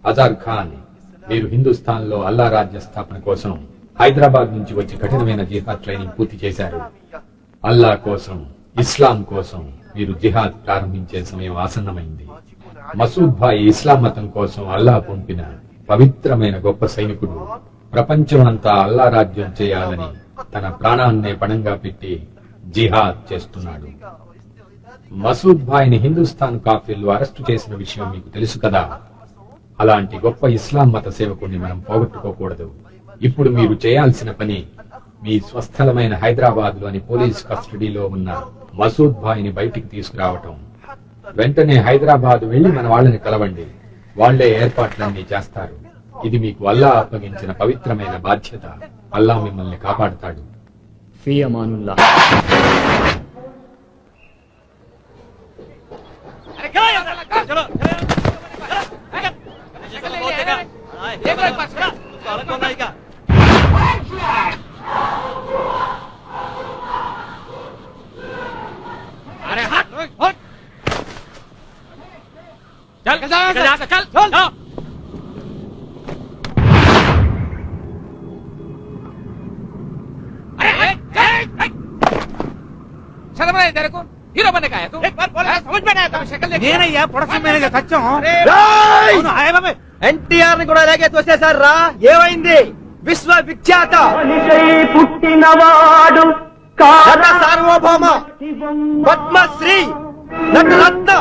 అజార్ ఖాన్, మీరు హిందుస్థాన్ లో అల్లా రాజ్య స్థాపన కోసం హైదరాబాద్ నుంచి వచ్చి కఠినమైన జిహాద్ ట్రైనింగ్ పూర్తి చేశారు. అల్లా కోసం, ఇస్లాం కోసం మీరు జిహాద్ ప్రారంభించే సమయం ఆసన్నమైంది. మసూద్ భాయ్ ఇస్లాం మతం కోసం అల్లా పంపిన పవిత్రమైన గొప్ప సైనికుడు. ప్రపంచమంతా అల్లా రాజ్యం చేయాలని తన ప్రాణాన్నే పణంగా పెట్టి జిహాద్ చేస్తున్నాడు. మసూద్ భాయ్ ని హిందుస్థాన్ కాఫీర్లు అరెస్టు చేసిన విషయం మీకు తెలుసు కదా. అలాంటి గొప్ప ఇస్లాం మత సేవకుడిని మనం పోగొట్టుకోకూడదు. ఇప్పుడు మీరు చేయాల్సిన పని, మీ స్వస్థలమైన హైదరాబాద్ లోని పోలీస్ కస్టడీలో ఉన్న మసూద్ భాయ్ ని బయటికి తీసుకురావటం. వెంటనే హైదరాబాద్ వెళ్లి మన వాళ్ళని కలవండి. వాళ్లే ఏర్పాట్లన్నీ చేస్తారు. ఇది మీకు అల్లా అప్పగించిన పవిత్రమైన బాధ్యత. అల్లా మిమ్మల్ని కాపాడుతాడు. ఫీ అమానుల్లా. हीरो बनने का है तू? समझ में नहीं आता शक्ल देख. నేనయ్యా ప్రొడక్షన్ మేనేజర్ సత్యం. ఎన్టీఆర్ ని కూడా ఇలాగే తోసేశారు రా. ఏమైంది? విశ్వవిఖ్యాత పుట్టినవాడు నట సార్వభౌమ పద్మశ్రీ నటరత్న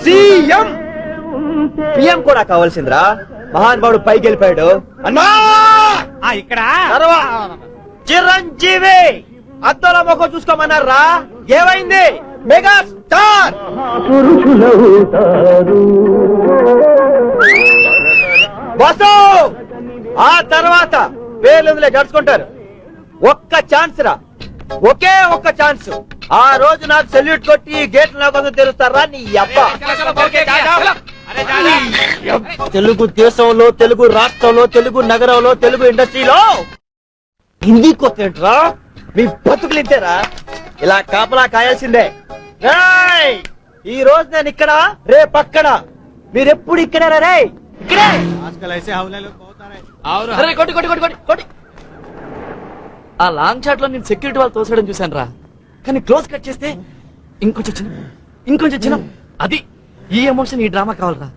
సీఎం పిఎం కూడా కావాల్సిందిరా. మహానుభావుడు పైకి వెళ్ళిపోయాడు. అన్నా ఇక్కడ చిరంజీవి అద్దంలో మొక్క చూసుకోమన్నారా. ఏమైంది? Mega star bus. ఆ తర్వాత పేర్లు గడుచుకుంటారు. ఒక్క ఛాన్స్ రా, ఒకే ఒక్క ఛాన్స్. ఆ రోజు నాకు సెల్యూట్ కొట్టి గేట్ కోసం తెరుస్తారా నీ అబ్బా. తెలుగు దేశంలో, తెలుగు రాష్ట్రంలో, తెలుగు నగరంలో, తెలుగు ఇండస్ట్రీలో హిందీ కొత్తేంట్రా? మీ బతుకులు ఇంతేరా. ఇలా కాపలా కాయాల్సిందే. ఈ రోజు నేను ఇక్కడ, రేపు అక్కడ. మీరెప్పుడు ఇక్కడేనా? రే ఇక్కడే. ఆ లాంగ్ షాట్ లో నేను సెక్యూరిటీ వాళ్ళు తోసడం చూశాను రా. కానీ క్లోజ్ కట్ చేస్తే ఇంకొంచెం చిన్న. అది ఈ ఎమోషన్, ఈ డ్రామా కావాలరా.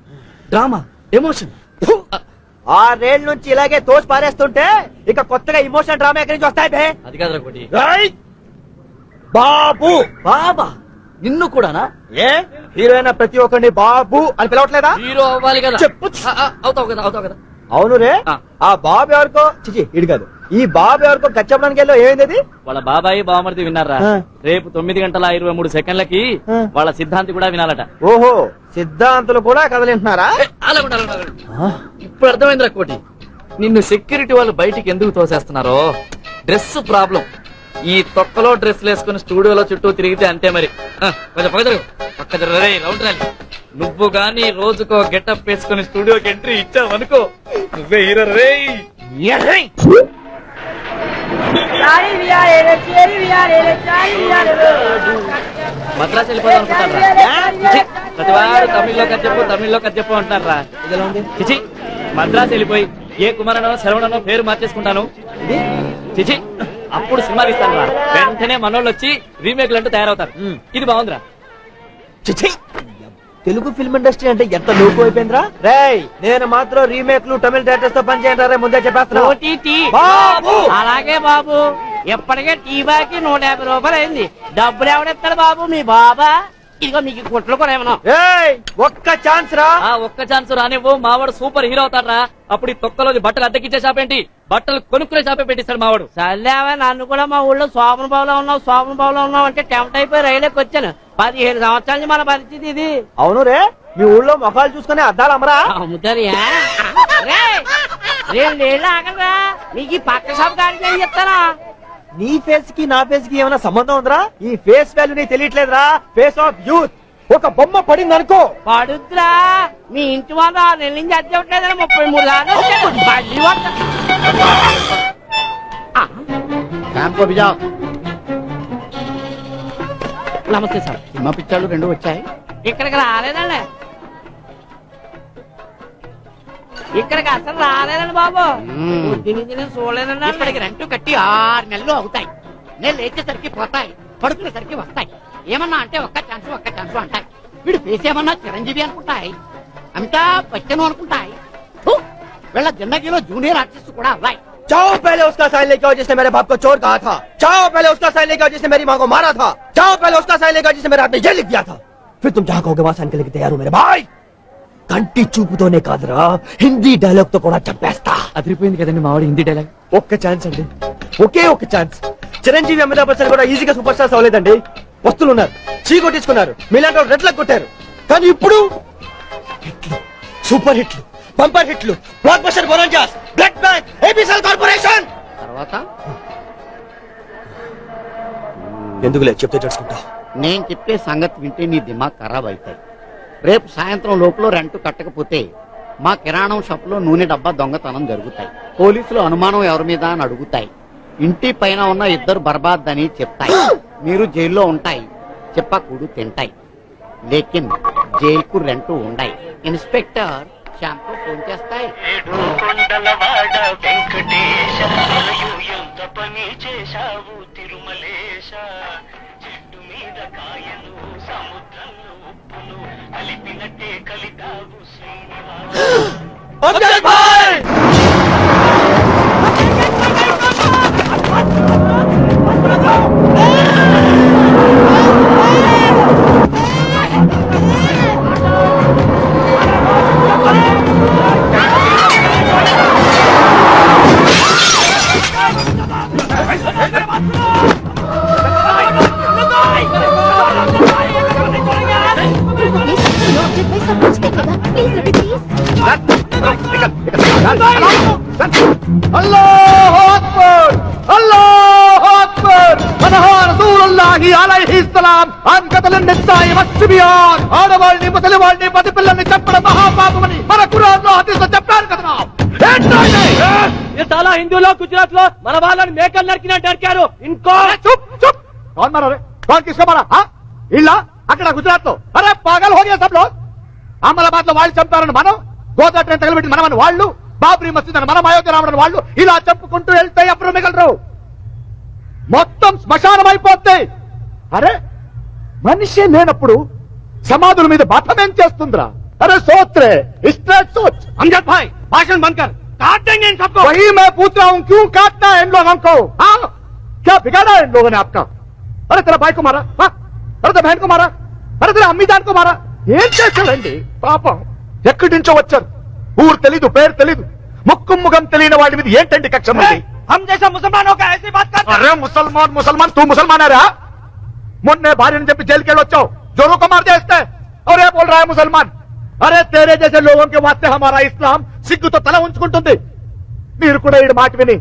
Drama, emotion. 6 ఏళ్ల నుంచి ఇలాగే తోసి పారేస్తుంటే ఇక కొత్తగా ఇమోషన్ డ్రామా ఎక్కడి నుంచి వస్తాయి బే? అది కాదురా కోటి. బాబు. బాబా? నిన్ను కూడానా? ఏ హీరోయిన్ ప్రతి ఒక్కరిని బాబు అని పిలవట్లేదా? హీరో అవ్వాలి కదా. చెప్పు. అవుతావు కదా. అవును రే. ఆ బాబు ఎవరికో చిచి ఇడు కాదు. ఈ బాబు ఎవరికో గచ్చపడానికి వెళ్ళో ఏమైంది? వాళ్ళ బాబాయి బావమరిది విన్నారా? రేపు 9:23 వాళ్ళ సిద్ధాంతి కూడా వినాలట. ఓహో, సిద్ధాంతులు కూడా కదలింటున్నారా? ఇప్పుడు అర్థమైందిరా కోటి. నిన్ను సెక్యూరిటీ వాళ్ళు బయటికి ఎందుకు తోసేస్తున్నారో. Dress problem. ఈ తొక్కలో డ్రెస్ వేసుకుని స్టూడియోలో చుట్టూ తిరిగితే అంతే మరి. పక్క రౌండ్ ర్యాలీ. నువ్వు గాని రోజుకో గెటప్ వేసుకుని స్టూడియోకి ఎంట్రీ ఇచ్చావనుకో, నువ్వే హీరో రే. మద్రాసు వెళ్ళిపోదాం అనుకుంటారా? ప్రతివాడు తమిళ్లో కథ చెప్పు అంటారా? చిచి, మద్రాసు వెళ్ళిపోయి ఏ కుమారనో శరవణనో పేరు మార్చేసుకుంటాను. చిచి, అప్పుడు సినిమా తీస్తాను రా. వెంటనే మనోళ్ళు వచ్చి రీమేక్లు అంటూ తయారవుతారు. ఇది బాగుందిరా. చిచి తెలుగు ఫిల్మ్ ఇండస్ట్రీ అంటే ఎంత లోకు అయిపోయిందిరా రేయ్ నేను మాత్రం రీమేక్లు తమిళ డైరెక్టర్స్ తో పనిచేయండి రే ముందే చెప్పేస్తున్నా ఓటీటీ బాబు! అలాగే బాబు ఎప్పటికే టీ బాకి 150 రూపాయలు అయింది డబ్బులు ఎవడెత్తాడు బాబు మీ బాబా ఇదిగో మీకు కుట్లు కూడా ఏమన్నా ఏయ్ ఒక్క ఛాన్స్ రా ఆ ఒక్క ఛాన్స్ రానివ్వు మావాడు సూపర్ హీరో అవుతాడ్రా అప్పుడు ఈ తొక్కలోని బట్టలు అద్దెకిచ్చే షాప్ ఏంటి బట్టలు కొనుక్కునే షాపే పెట్టిస్తాడు మావాడు చల్లావా నన్ను కూడా మా ఊళ్ళో శోభన బావులో ఉన్నావు అంటే టెంప్ట్ అయిపోయి రైలుకి వచ్చాను 15 సంవత్సరాల నుంచి మన పరిస్థితి ఇది అవును రే మీ ఊళ్ళో మొఖాలు చూసుకుని అద్దాలు అమరా అమ్ముతారియా రేళ్ళు ఆగరా నీకు ఈ పక్క షాప్ గారికి చెప్తారా నీ ఫేస్ కి నా ఫేస్ కి ఏమైనా సంబంధం ఉందిరా ఈ ఫేస్ వాల్యూ నీకు తెలియట్లేదురా ఫేస్ ఆఫ్ యూత్ ఒక బొమ్మ పడింది అనుకో పడుద్రా మీ ఇంటి వాళ్ళు 6 నెలల నుంచి అద్దె ఇవ్వట్లేదని 33 సార్లు వచ్చాను. మళ్ళీ వస్తా. నమస్తే సార్ సినిమా పిక్చర్లు 2 వచ్చాయి. ఇక్కడికి రాలేదండి ఇక్కడికి అసలు రాలేదండి బాబు దీని నేను చూడలేదండి ఇక్కడికి రెంట్ కట్టి 6 నెలలు అవుతాయి. నేను లేచేసరికి పోతాయి, పడుకునేసరికి వస్తాయి. ఏమన్నా అంటే ఒక్క ఛాన్స్ అంటాయి. వీడు ఫేస్ ఏమన్నా చిరంజీవి అనుకుంటాయి, అమితాబ్ బచ్చన్ అనుకుంటాయి. హు! వీళ్ళ జిందగీలో జూనియర్ ఆర్టిస్ట్ కూడా అవ్వాయి. जाओ पहले उसका साइन लेके आओ जिसने मेरे बाप को चोर कहा था जाओ पहले उसका साइन लेके आओ जिसने मेरी माँ को मारा था जाओ पहले उसका साइन लेके आओ जिसने मेरे हाथ में ये लिख दिया था फिर तुम जहाँ कहोगे वहां साइन के लिए तैयार हो मेरे भाई కంటి చూపుతోనే కాదురా హిందీ డైలాగ్ తో కూడా చంపేస్తా అదిరిపోయింది కదండి మావాడు హిందీ డైలాగ్ ఒక్క ఛాన్స్ అండి ఒకే ఒక్క ఛాన్స్ చిరంజీవి అమితాబ్ బచ్చన్ కూడా ఈజీగా సూపర్ స్టార్స్ అవ్వలేదండి వస్తున్నారు చీకొట్టించుకున్నారు మీలాంటి వాళ్ళు రెడ్లకు కొట్టారు కానీ ఇప్పుడు హిట్లు సూపర్ హిట్లు బంపర్ హిట్లు బ్లాక్ బస్టర్ బొరంజాస్ బ్లడ్ బ్యాంక్ ఏబిసిఎల్ కార్పొరేషన్ తర్వాత ఎందుకులే చెప్తే తెలుసుకుంటా నేను చెప్పే సంగతి వింటే నీ దిమాగ్ ఖరాబ్ అవుతాయి. రేపు సాయంత్రం లోపల రెంట్ కట్టకపోతే మా కిరాణం షాప్ లో నూనె డబ్బా దొంగతనం జరుగుతాయి. పోలీసులు అనుమానం ఎవరి మీద అని అడుగుతాయి. ఇంటి పైన ఉన్న 2 బర్బాద్ అని చెప్తాయి. మీరు జైల్లో ఉంటాయి, చెప్పకూడు తింటాయి. లేకిన్ జైలుకు రెంట్ ఉండాయి. ఇన్స్పెక్టర్ షాంపూ ఫోన్ చేస్తాయి. కొండలవాడ వెంకటేశ ఎంత పని చేశావు తిరుమలేశ చెట్టు మీద కాయను సముద్రంలో ఉప్పును కలిపినట్టే కలితావు శ్రీనివాస ఆడవాళ్ళని ముసలి వాళ్ళని పది పిల్లల్ని చంపడం మహాపాపమని మన ఖురాన్ లో హదీస్ చెప్పారు కదా చాలా హిందూలో గుజరాత్ లో మన వాళ్ళని మేకలు నరికినట్టు నరికారు ఇంకో చుప్ చుప్ కౌన్ మారా రే కౌన్ కిస్కో మారా ఇల్లా అక్కడ గుజరాత్ లో అరే పాగల్ హోగే సబ్ లోగ్ అహ్మదాబాద్ లో వాళ్ళు చంపారని మనం గోదా ట్రైన్ తగలబెట్టి మనమని వాళ్ళు బాబ్రీ మసీద్ అని మనం అయోధ్య రావడం వాళ్ళు ఇలా చెప్పుకుంటూ వెళ్తే ఎప్పుడు మిగలరు మొత్తం శ్మశానం అయిపోతాయి. అరే మనిషి లేనప్పుడు సమాధుల మీద బతమేం చేస్తుందిరా అరే సోత్రే सोच अमजद भाई भाषण बंद कर काट देंगे इन सबको वही मैं पूछ रहा हूँ क्यों काटना है इन लोगों को हाँ क्या बिगाड़ा है इन लोगों ने आपका अरे तेरा भाई को मारा हाँ अरे तेरा बहन को मारा अरे तेरा अम्मी जान को मारा ఏం చేశాడండి పాపం ఎక్కడి నుంచో వచ్చారు ఊరు తెలీదు పేరు తెలీదు ముక్కు ముఖం తెలియని వాడి మీద ఏంటండి కక్ష हम जैसा मुसलमानों का ऐसी बात कर अरे मुसलमान मुसलमान तू मुसलमान है रहा మొన్నే భార్యని చెప్పి జైలుకి వెళ్ళొచ్చావు जोरों को मार देते और ये बोल रहा है मुसलमान अरे तेरे जैसे लोगों के वास्ते हमारा इस्लाम సిగ్గుతో తల ఉంచుకుంటుంది మీరు కూడా ఈ మాట విని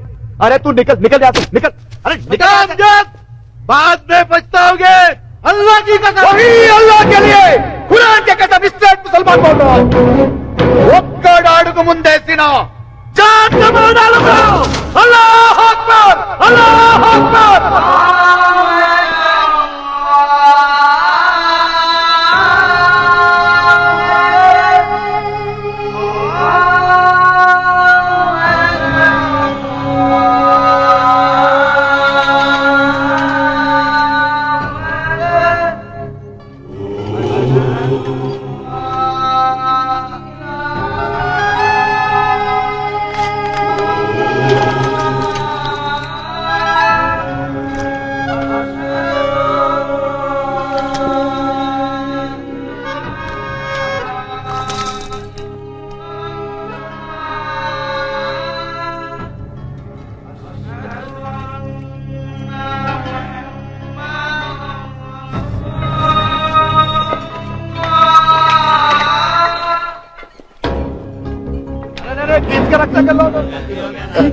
अरे तू निकल निकल जा तू निकल अरे निकल बाद में पछताओगे अल्लाह की कसम वही अल्लाह के लिए कुरान के कसम स्ट्रेट मुसलमान बोल रहा हूं ఒక్కడు అడుగు ముందేసినా జాతము डालूंगा अल्लाह अकबर अल्लाह अकबर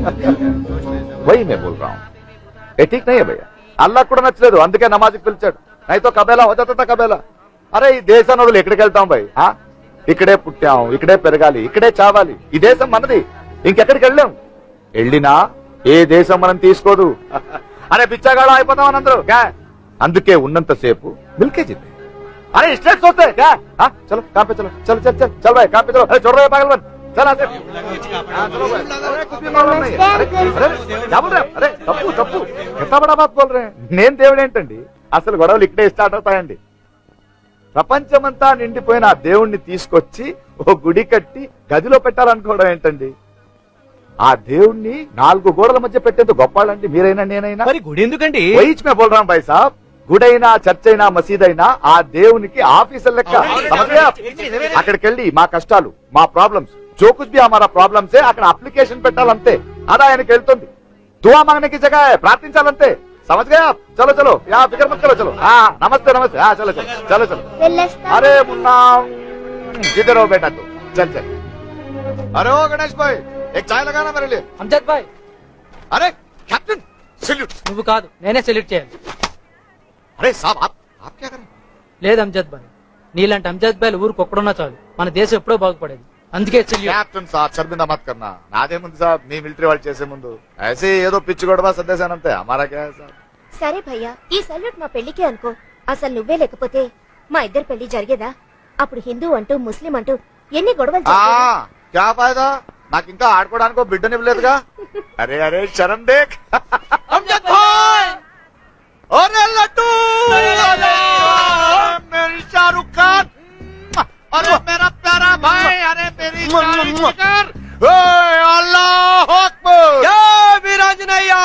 वही मैं बोल रहा हूँ ये ठीक नहीं है भैया అల్లా కూడా నచ్చలేదు అందుకే నమాజ్కి పిలిచాడు నైతో కబేలా హోతా కబేలా అరే ఈ దేశాన్ని వదిలి ఎక్కడికి వెళ్తాం భయ్ ఇక్కడే పుట్టాం ఇక్కడే పెరగాలి ఇక్కడే చావాలి ఈ దేశం మనది ఇంకెక్కడికి వెళ్ళాం వెళ్ళినా ఏ దేశం మనం తీసుకోదు అరే బిచ్చగాడు అయిపోతాం అందరూ అందుకే ఉన్నంత సేపు మిల్కే జిద్దే అరే స్ట్రెస్ होते हैं क्या चलो काम पे चलो चल चल चल चल भाई काम पे चलो अरे छोड़ रहे पागलपन चल आते चलो भाई अरे कुछ भी प्रॉब्लम नहीं है अरे क्या बोल रहे हैं अरे तप्पू तप्पू ఎంత బడా బాత్ బోల్ रहे हैं నేను దేవుడు ఏంటండి అసలు గొడవలు ఇక్కడే స్టార్ట్ అవుతాయండి ప్రపంచమంతా నిండిపోయిన ఆ దేవుణ్ణి తీసుకొచ్చి ఓ గుడి కట్టి గదిలో పెట్టాలనుకోవడం ఏంటండి ఆ దేవుణ్ణి 4 గోడల మధ్య పెట్టేంత గొప్పవాళ్ళండి మీరైనా నేనైనా మరి గుడి ఎందుకండి వहीच मैं बोल रहा हूं भाई साहब గుడైనా చర్చ్ అయినా మసీద్ అయినా ఆ దేవునికి ఆఫీసర్ లెక్క అక్కడికి వెళ్ళి మా కష్టాలు మా ప్రాబ్లమ్స్ जो कुछ भी हमारा प्रॉब्लम्स है అక్కడ అప్లికేషన్ పెట్టాలంతే అది ఆయనకి వెళ్తుంది దువా मांगने की जगह है ప్రార్థించాలంతే समझ गए आप चलो चलो यहाँ फिक्र मत करो चलो नमस्ते नमस्ते चलो चलो चलो चलो अरे मुन्ना जिधर हो बेटा तू चल चल अरे ओ गणेश भाई एक चाय लगाना मेरे लिए అంజద్ భాయ్ अरे कैप्टन सैल्यूट నువ్వు కాదు నేనే సెల్యూట్ చేయాలి अरे साहब आप क्या कर रहे हैं లేదు అంజద్ భాయ్ నీలాంటి అంజద్ భాయ్ ఊరికి ఒక్కడున్నా చాలు మన దేశం ఎప్పుడో బాగుపడేది అందుకే సెల్యూట్ कैप्टन साहब शर्मिंदा मत करना నాదే ముందు సాబ్ మీ మిలిటరీ వాళ్ళు చేసే ముందు ऐसे ఏదో పిచ్చి గొడవ సందేశానంతే हमारा क्या है साहब సరే భయ్యా ఈ సల్యూట్ మా పెళ్లికే అనుకో అసలు నువ్వే లేకపోతే మా ఇద్దరు పెళ్లి జరిగేదా అప్పుడు హిందూ అంటూ ముస్లిం అంటూ ఎన్ని గొడవలు జరిగేవి? क्या फायदा నాకు ఇంకా ఆడుకోవడానికి బిడ్డనివ్వలేదుగా అరే అరే శరణ్ దేక్ అమ్జద్ భాయ్ अरे लड्डू मेरी शाहरुख खान अरे मेरा प्यारा भाई अरे मेरी जिगर अल्लाह अकबर जय वीरांजनेया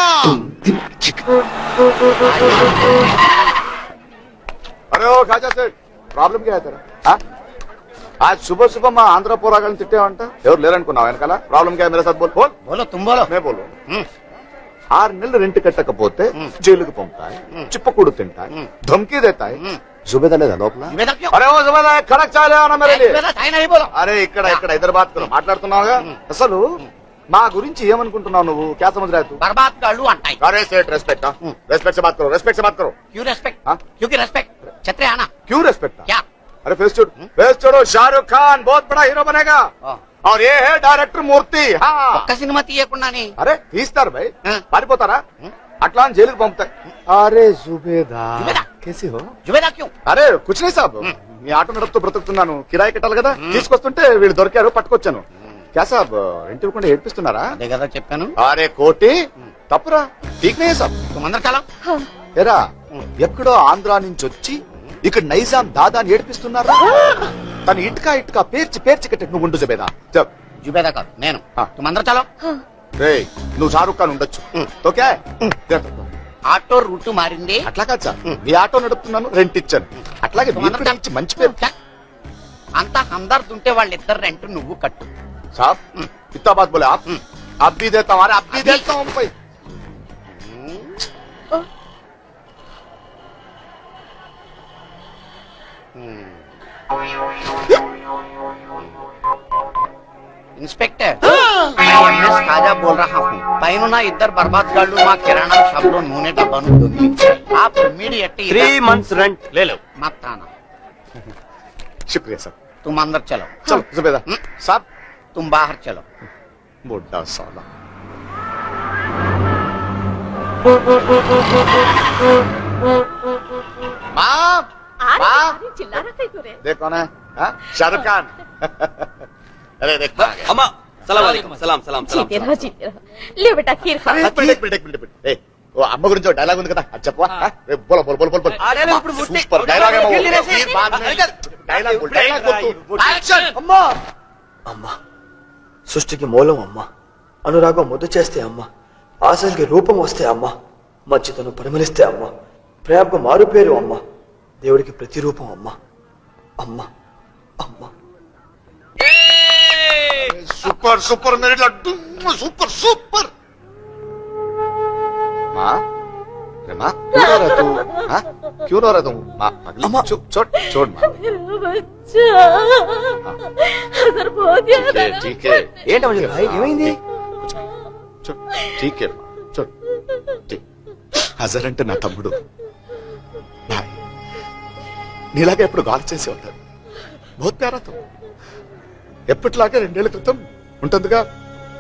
अरे ओ खाजा सेठ प्रॉब्लम क्या है तेरा आज सुबह सुबह मैं आंध्र पोरागन తిట్టేవంట ఎవరు లేరనుకున్నావు వెనకాల ప్రాబ్లం क्या है मेरे साथ बोल बोल బోలో తుమ్ బోలో मैं बोलूं 6 నెలలు రెంట్ కట్టకపోతే జైలుకు పంపుతాయి చిప్పకూడు తింటాయి ధమ్కీ దేతాయి జుబేదా లేదా లోపల జుబేదా క్యూ? అరే ఓ జుబేదా కడక్ చాలే అన్న మేరే లియే జుబేదా చాయ్ నహీ బోలో అరే ఇక్కడ ఇక్కడ హైదరాబాద్ లో మాట్లాడుతున్నావుగా అసలు మా గురించి ఏమనుకుంటున్నావు నువ్వు క్యా సమझ रहा है तू బర్బాద్ గాళ్ళు అంటాయి अरे सेठ रेस्पेक्ट रेस्पेक्ट से बात करो रेस्पेक्ट से बात करो क्यों रेस्पेक्ट हाँ? क्योंकि रेस्पेक्ट छतरे आना क्यों रेस्पेक्ट क्या अरे फेस छोड़ो शाहरुख खान बहुत बड़ा हीरो बनेगा और ये है डायरेक्टर मूर्ति ఒక్క సినిమా తీయకుండానే అరే తీస్తారు భయ్ हाँ? పారిపోతారా అట్లా అని జైలుకి పంపుతాయి అరే జుబేదా జుబేదా? కేసీ హో జుబేదా క్యూ? అరే కుచ్ నీ సాబ్ మీ ఆటో నడుపుతూ బ్రతుకుతున్నాను కిరాయి కట్టాలి కదా తీసుకొస్తుంటే వీళ్ళు దొరికారు పట్టుకొచ్చాను క్యా సాబ్ రెంట్ ఇవ్వకుండా ఏడ్పిస్తున్నారా అదే కదా చెప్పాను అరే కోటి తప్పురా ఠీక్ నే సాబ్ తుమందర చాలా ఎరా ఎక్కడో ఆంధ్రా నుంచి వచ్చి ఇక్కడ నైజాం దాదాని ఏడిపిస్తున్నారా తను ఇటుక ఇటుక పేర్చి పేర్చి కట్టి నువ్వు ఉండు జుబేదా చెప్ జుబేదా కాదు నేను हाँ। తుమందర చాలా రే నువ్వు షారుఖ్ ఖాన్ ఉండొచ్చు ఓకే ఆటో రూట్ మారింది అట్లా కాదు సార్ మీ ఆటో నడుపుతున్నాను రెంట్ ఇచ్చాను అట్లాగే మీరు కూడా ఇచ్చి మంచి పేరు అంత హందర్ద్ ఉంటే వాళ్ళిద్దరు రెంట్ నువ్వు కట్టు साहब इतना बात बोले आप अब भी देता हूँ अरे अब भी देता हूँ भाई ఇన్స్పెక్టర్ తాజా బోల్ రహా హూ పైన నా ఇద్దరు బర్బాద్ గాళ్ళు మా కిరాణా షాప్ లో నూనె డబ్బాను దొంగిలించారు आप इमीडिएट 3 months rent ले लो मत आना शुक्रिया सर तुम अंदर चलो चलो जुबेदा साहब तुम बाहर चलो बुड्ढा साला माँ माँ देख कौन है शाहरुख खान अरे देख अम्मा सलाम वालेकुम सलाम सलाम सलाम లే బేటా ఖీర్ ఖా एक मिनट ए ఓ అమ్మ గురించి ఒక డైలాగ్ ఉంది కదా అది చెప్పవా బోలో బోల్ బోల్ బోల్ బోల్ అరే ఇప్పుడు సూపర్ డైలాగ్ ఏమో అమ్మా అమ్మా సృష్టికి మూలం అమ్మా, అనురాగం ముద్దు చేస్తే అమ్మా, ఆశలకి రూపం వస్తే అమ్మా, మంచితనం పరిమళిస్తే అమ్మా, ప్రేమకు మారు పేరు అమ్మా, దేవుడికి ప్రతిరూపం అమ్మా. అమ్మా అమ్మా సూపర్ సూపర్ मेरे लड्डू सुपर सुपर माँ अरे माँ क्यों रो रहा तू हाँ क्यों रो रहा तुम माँ अगली छोड़ छोड़ छोड़ माँ ठीक है ఏంటి అమ్మ భాయ్ ఏమైంది? छोड़ ठीक है माँ छोड़ ठीक హజర్ అంటే నా తమ్ముడు భాయ్ నీలాగా ఎప్పుడు గాలి చేసి ఉంటాడు బహుత్ ప్యారాతో ఎప్పటిలాగే 2 ఏళ్ల క్రితం ఉంటుందిగా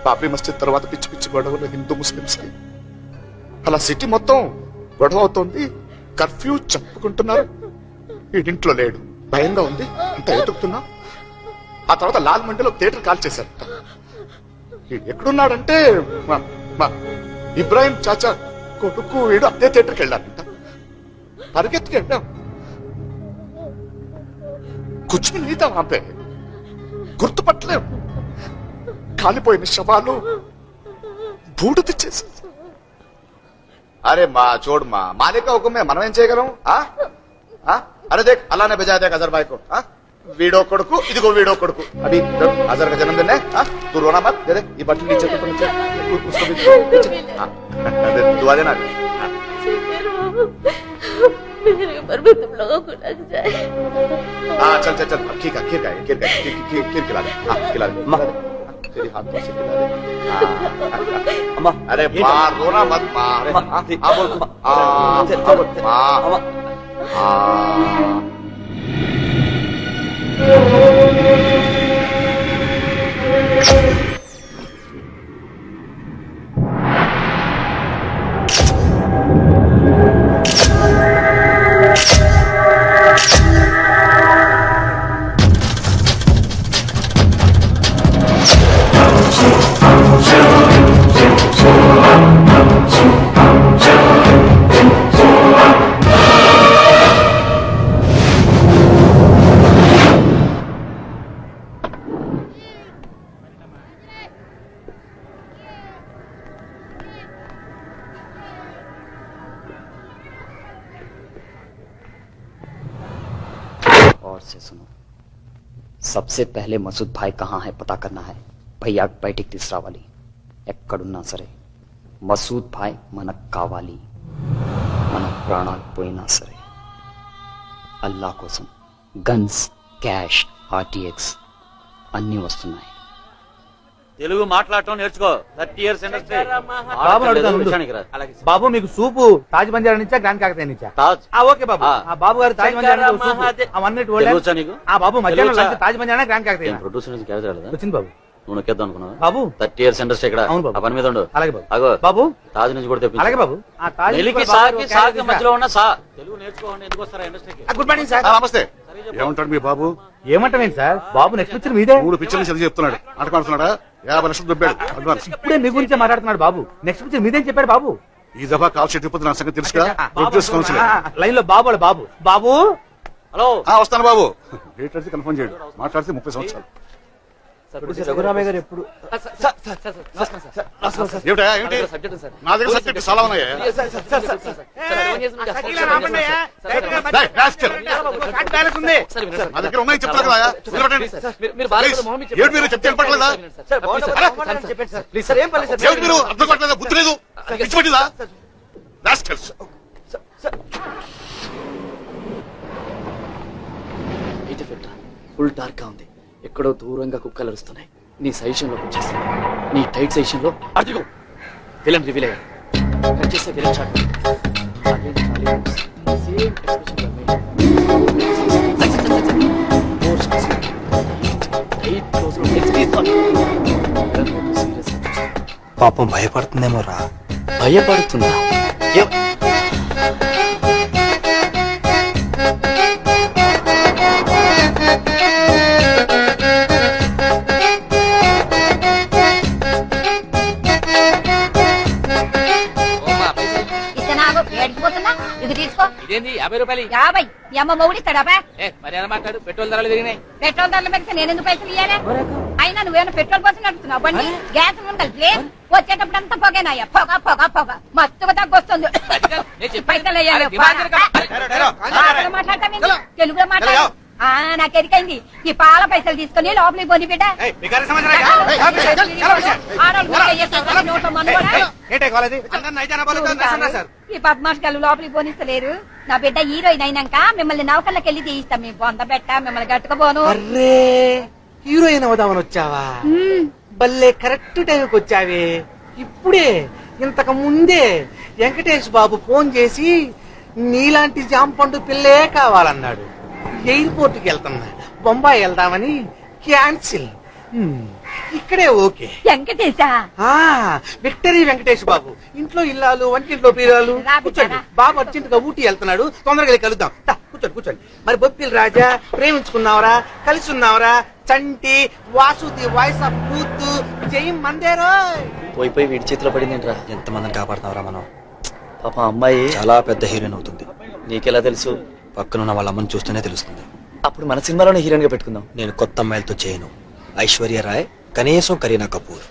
బాబ్రీ మస్జిద్ తర్వాత పిచ్చి పిచ్చి గొడవలు హిందూ ముస్లింస్ కి అలా సిటీ మొత్తం గొడవ అవుతోంది, కర్ఫ్యూ చెప్పుకుంటున్నారు, వీడింట్లో లేడు, భయంగా ఉంది, అంత ఎదుగుతున్నా. ఆ తర్వాత లాల్ మండిలో థియేటర్ కాల్ చేశారు. వీడు ఎక్కడున్నాడంటే మా ఇబ్రాహిం చాచా కొడుకు వీడు అదే థియేటర్కి వెళ్ళారంట. పరిగెత్తుకు వెళ్ళాం, కుచ్ భీ नहीं था वहां पे, గుర్తుపట్టలేం, కాలిపోయిన శవాలు బూడిద చేసి. అరే మా చూడు మా మాలిక హుకుమే మనం ఏం చేయగలం? అరే దేఖ్ అల్లా నే బజా దేఖ్ అజర్ భాయ్ కో, వీడో కొడుకు ఇదిగో వీడో కొడుకు, అభి అజర్ కా జన్మదిన్ హై, తూ రోనా మత్, దే దే ఈ బట్టలు नीचे तो नीचे उसको भी दुआ देना. मेरे ऊपर भी तुम लोगों को लग जाए. चल चल चल खीर खा खीर खिला दे, खिला दे तेरी हाथ से खिला दे. అమ్మా अरे माँ रोना मत माँ, अरे बोल माँ. और से सुनो, सबसे पहले मसूद भाई कहाँ है पता करना है. भैया బయటికి తీసుకురావాలి, ఎక్కడున్నా సరే. మసూద్ భాయ్ మనకు కావాలి, మన ప్రాణాలు పోయినా సరే. అల్లా కోసం గన్స్, క్యాష్, ఆర్టీఎక్స్ అన్నీ వస్తున్నాయి. తెలుగు మాట్లాడటం నేర్చుకో. 30 years ఇండస్ట్రీ. బాబు అడుగుతాను ముందు. బాబు మీకు సూపు తాజ్ బంజారా నుంచా గ్రాండ్ కాకతీయ నుంచా? ఓకే బాబు. బాబు గారు తాజ్ బంజారా నుంచి సూపు అవన్నీ బాబు మధ్యాహ్నం లంచ్ తాజ్ బంజారా గ్రాండ్ కాకతీయ వచ్చింది బాబు. నువ్వు నొక్కేద్దాం అనుకున్నావా? బాబు 30 years ఇండస్ట్రీ ఇక్కడ. అవును బాబు. ఆ పని మీద ఉండు. అలాగే బాబు. అగో బాబు తాజ్ నుంచి కూడా తెప్పించు. అలాగే బాబు. ఆ తాజ్ నెల్లికి సాకి మధ్యలో ఉన్న సా తెలుగు నేర్చుకోండి. ఎందుకు వస్తారా ఇండస్ట్రీకి? Good morning sir. నమస్తే. ఏమంటాడు మీ బాబు? ఏమంటావేంటి సార్? బాబు నెక్స్ట్ పిక్చర్ మీదే. 3 పిక్చర్లు చదివి చెప్తున్నాడు. ఆటమాడుతున్నాడా? 50 లక్షలు దొబ్బాడు అడ్వాన్స్. ఇప్పుడే మీ గురించే మాట్లాడుతున్నాడు బాబు. నెక్స్ట్ పిక్చర్ మీదేం చెప్పాడు బాబు. ఈ దఫా కాల్ షీట్ ఇవ్వదు, నా సంగతి తెలుసుగా. ప్రొడ్యూస్ కౌన్సిల్ లైన్ లో బాబు బాబు బాబు హలో. వస్తాను బాబు. డేట్ అడితే కన్ఫర్మ్ చేయడు, మాట్లాడితే 30 సంవత్సరాలు. రఘురామయ్య గారు ఎప్పుడు ఏమిటా ఏమిటి? నా దగ్గర సబ్జెక్ట్ చాలా ఉన్నాయా? నా దగ్గర ఉన్నాయి చెప్తారు కదా. ఏమిటి మీరు చెప్తే పట్టలేదా? ఏమిటి మీరు అర్థం పట్టలేదా? బుద్ధి లేదు, పిచ్చి పట్టిందా? ఫుల్ డార్క్ గా ఉంది, ఎక్కడో దూరంగా కుక్కలు అరుస్తున్నాయి. నీ సజెషన్ లోకి వచ్చేస్తాను. నీ టైట్ సజెషన్ లో అదిగో విలన్ రివీల్ అయ్యాడు. కట్ చేస్తే విలన్ షాట్. పాపం భయపడుతుందేమో రా. భయపడుతుందా? ఇదేంది 50 రూపాయలు 50 మీ అమ్మ మొగుడిస్తాడా మరి ఎలా మాట్లాడు పెట్రోల్ ధరలు తిరిగినాయి. పెట్రోల్ ధరలు పెడితే నేను ఎందుకు పైసలు ఇయ్యాలి? అయినా నువ్వేమైనా పెట్రోల్ పోసి నడుపుతున్నావు బండి? గ్యాస్ కలిపి వచ్చేటప్పుడు అంతా పొగేనాయ్యా, పొగ పొగ పొగ మస్తుగా తగ్గొస్తుంది. పైసలు వేయాలి. మాట్లాడతావేంటి? తెలుగులో మాట్లాడు. నాకు ఎరికైంది. ఈ పాల పైసలు తీసుకొని లోపలికి పోని బిడ్డ. ఈ పద్మాష్ గారు లోపలికి పోనిస్తలేరు. నా బిడ్డ హీరోయిన్ అయినాక మిమ్మల్ని నౌకర్లకు వెళ్ళి తీయిస్తాం. మీ బొంద బెట్ట మిమ్మల్ని గట్టుకపోను. హీరోయిన్ అవుదామని వచ్చావా? భలే కరెక్ట్ టైంకి వచ్చావే. ఇప్పుడే ఇంతకు ముందే వెంకటేష్ బాబు ఫోన్ చేసి నీలాంటి జాంపండు పిల్లే కావాలన్నాడు. ఎయిర్పోర్ట్ కి వెళ్తున్నా, బొంబాయి వెళ్దామని క్యాన్సిల్. ఇక్కడే ఓకే. వెంకటేశా? విక్టరీ వెంకటేష్ బాబు. ఇంట్లో ఇల్లాలు, వంటింట్లో పీరాలు. కూర్చోండి. బాబు అర్జెంట్ గా ఊటీ వెళ్తున్నాడు, తొందరగా వెళ్ళి కలుద్దాం. కూర్చోండి కూర్చోండి. మరి బొప్పిల్ రాజా, ప్రేమించుకున్నావరా, కలిసి ఉన్నావరా, చంటి, వాసుది, వాయిస్ ఆఫ్ ట్రూత్, జై మందేరో. పోయి పోయి వీడి చేతిలో పడిందేంట్రా? ఎంతమందిని కాపాడుతున్నావురా మనం? పాప అమ్మాయి చాలా పెద్ద హీరోయిన్ అవుతుంది. నీకెలా తెలుసు? పక్కనున్న వాళ్ళ అమ్మని చూస్తేనే తెలుస్తుంది. అప్పుడు మన సినిమాలోనే హీరోయిన్ గా పెట్టుకుందాం. నేను కొత్త అమ్మాయిలతో చేయను. ఐశ్వర్య రాయ్, కనీసం కరీనా కపూర్.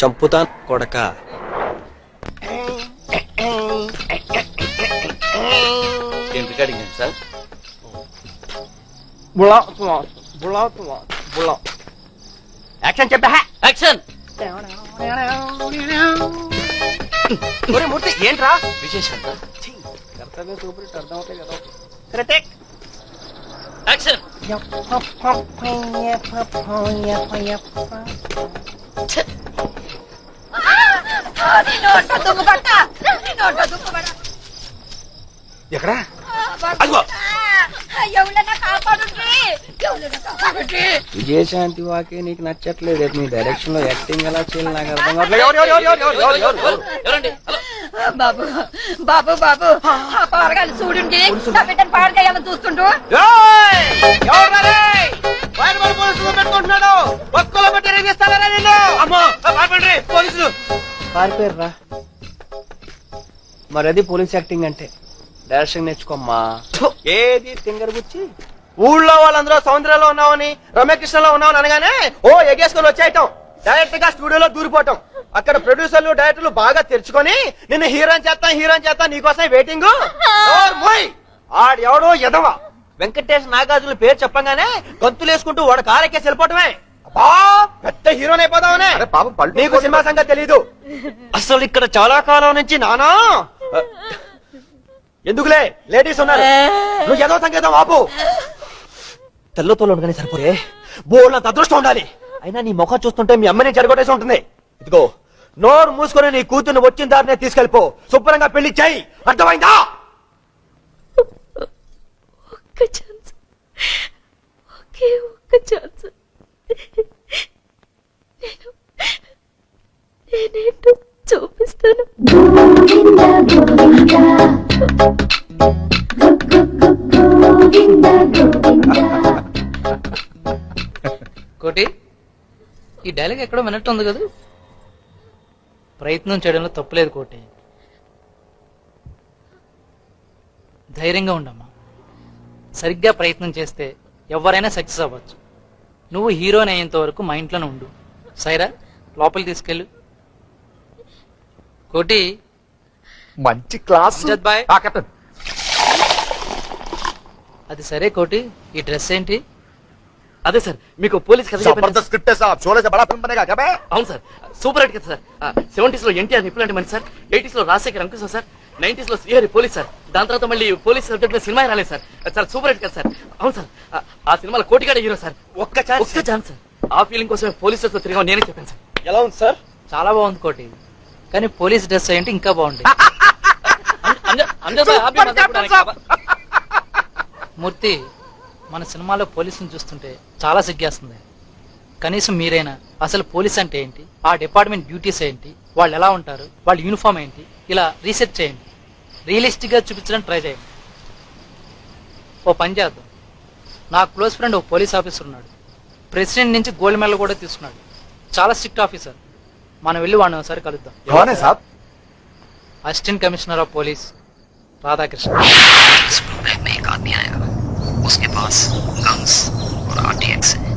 చంపుతా కొడక. ఏం రికార్డింగ్ ఏంటి సార్? యాక్షన్ చెప్పా. యాక్షన్. మూర్తి ఏంట్రా విశేషం కర్తవ్యం సూపర్ అర్థం అవుతాయి కదా. యాక్షన్. ఎక్కడా? విజయశాంతి వాకే నీకు నచ్చట్లేదు. మీ డైరెక్షన్ లో యాక్టింగ్ ఎలా చేయాలి నాకు అర్థం ఎవరండి? బాబు బాబు బాబు ఆ పారగాలు చూడండి. నా బిడ్డను పాడగాయాలని చూస్తుంటూ పారిపోయారా? మరి అది పోలీస్ యాక్టింగ్ అంటే. డైరెక్షన్ నేర్చుకోమ్మా. ఏది తింగర్ గుచ్చి ఊళ్ళో వాళ్ళందరూ సముద్రంలో ఉన్నామని, రమ్యకృష్ణలో ఉన్నామని అనగానే ఓ ఎగేసుకొని వచ్చేయటం. డైరెక్ట్ గా స్టూడియోలో దూరిపోవటం. అక్కడ ప్రొడ్యూసర్లు, డైరెక్టర్లు బాగా తెరుచుకొని నిన్ను హీరోయిన్ చేస్తా నీకోసం వెయిటింగ్. ఆడెవడో ఎదవ వెంకటేష్ నాగార్జున పేరు చెప్పగానే గంతులేసుకుంటూ వాడు కారెక్కేసి వెళ్ళిపోవటమే. అబ్బా పెద్ద హీరోయిన్ అయిపోదామనే. నీకు సినిమా సంగతి తెలీదు. అసలు ఇక్కడ చాలా కాలం నుంచి నానా ఎందుకులే లేడీస్ ఉన్నారు. నువ్వు ఏదో సంగీతం ఆపు. తెల్లతోలు ఉండగానే సరిపోయే. బోర్లంత అదృష్టం ఉండాలి. అయినా నీ ముఖం చూస్తుంటే మీ అమ్మని చెరగొట్టేసి ఉంటుంది. ఇదిగో నోరు మూసుకొని నీ కూతుర్ని వచ్చిన దారినే తీసుకెళ్ళిపో. శుభ్రంగా పెళ్లి చేయి. అర్థమైందా? ఒక్క ఛాన్స్, ఒకే ఒక్క ఛాన్స్. నేనేంటో చూపిస్తాను. కోటి, ఈ డైలాగ్ ఎక్కడో వినట్టు ఉంది కదా. ప్రయత్నం చేయడంలో తప్పులేదు కోటి. ధైర్యంగా ఉండమ్మా. సరిగ్గా ప్రయత్నం చేస్తే ఎవరైనా సక్సెస్ అవ్వచ్చు. నువ్వు హీరోని అయ్యేంత వరకు మా ఇంట్లోనే ఉండు. సైరా లోపలికి తీసుకెళ్ళు. కోటి మంచి క్లాస్. బాయ్. అది సరే కోటి, ఈ డ్రెస్ ఏంటి? అదే సార్ మీకు పోలీస్ కథ జబర్దస్త్ స్క్రిప్ట్ है साहब, शोले से बड़ा फिल्म बनेगा क्या बे? అవును సార్, సూపర్ హిట్ కదా సార్. 70s లో ఎన్టీఆర్ నిప్పులు లాంటి మనిషి సార్. 80s లో రాజశేఖర్ అంకుశం సార్. 90s లో శ్రీహరి పోలీస్ సార్. దాని తర్వాత మళ్ళీ పోలీస్ సబ్జెక్ట్ లో సినిమా రాలేదు సార్. చాలా సూపర్ హిట్ కదా సార్. అవును సార్, ఆ సినిమాలో కోటిగాడ హీరో సార్. ఒక్క ఛాన్స్ సార్. ఆ ఫీలింగ్ కోసం పోలీసులతో తిరిగా నేనే చెప్పాను సార్. ఎలా ఉంది సార్? చాలా బాగుంది కోటి, కానీ పోలీస్ డ్రెస్ అయ్యంటే ఇంకా బాగుంది. మూర్తి, మన సినిమాలో పోలీసుని చూస్తుంటే చాలా సిగ్గేస్తుంది. కనీసం మీరైనా అసలు పోలీస్ అంటే ఏంటి, ఆ డిపార్ట్మెంట్ డ్యూటీస్ ఏంటి, వాళ్ళు ఎలా ఉంటారు, వాళ్ళ యూనిఫామ్ ఏంటి, ఇలా రీసెర్చ్ చేయండి. రియలిస్టిక్ గా చూపించడానికి ట్రై చేయండి. ఓ పని చేద్దాం. నా క్లోజ్ ఫ్రెండ్ ఓ పోలీస్ ఆఫీసర్ ఉన్నాడు. ప్రెసిడెంట్ నుంచి గోల్డ్ మెడల్ కూడా తీసుకున్నాడు. చాలా స్ట్రిక్ట్ ఆఫీసర్. మనం వెళ్ళి వాడిని ఒకసారి కలుద్దాం. Assistant commissioner of police Radhakrishna. इस ब्लैक में एक आदमी आएगा, उसके पास गन्स और RTX है.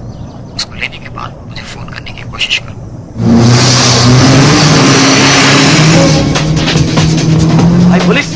उसको लेने के बाद मुझे फोन करने की कोशिश करो. भाई पुलिस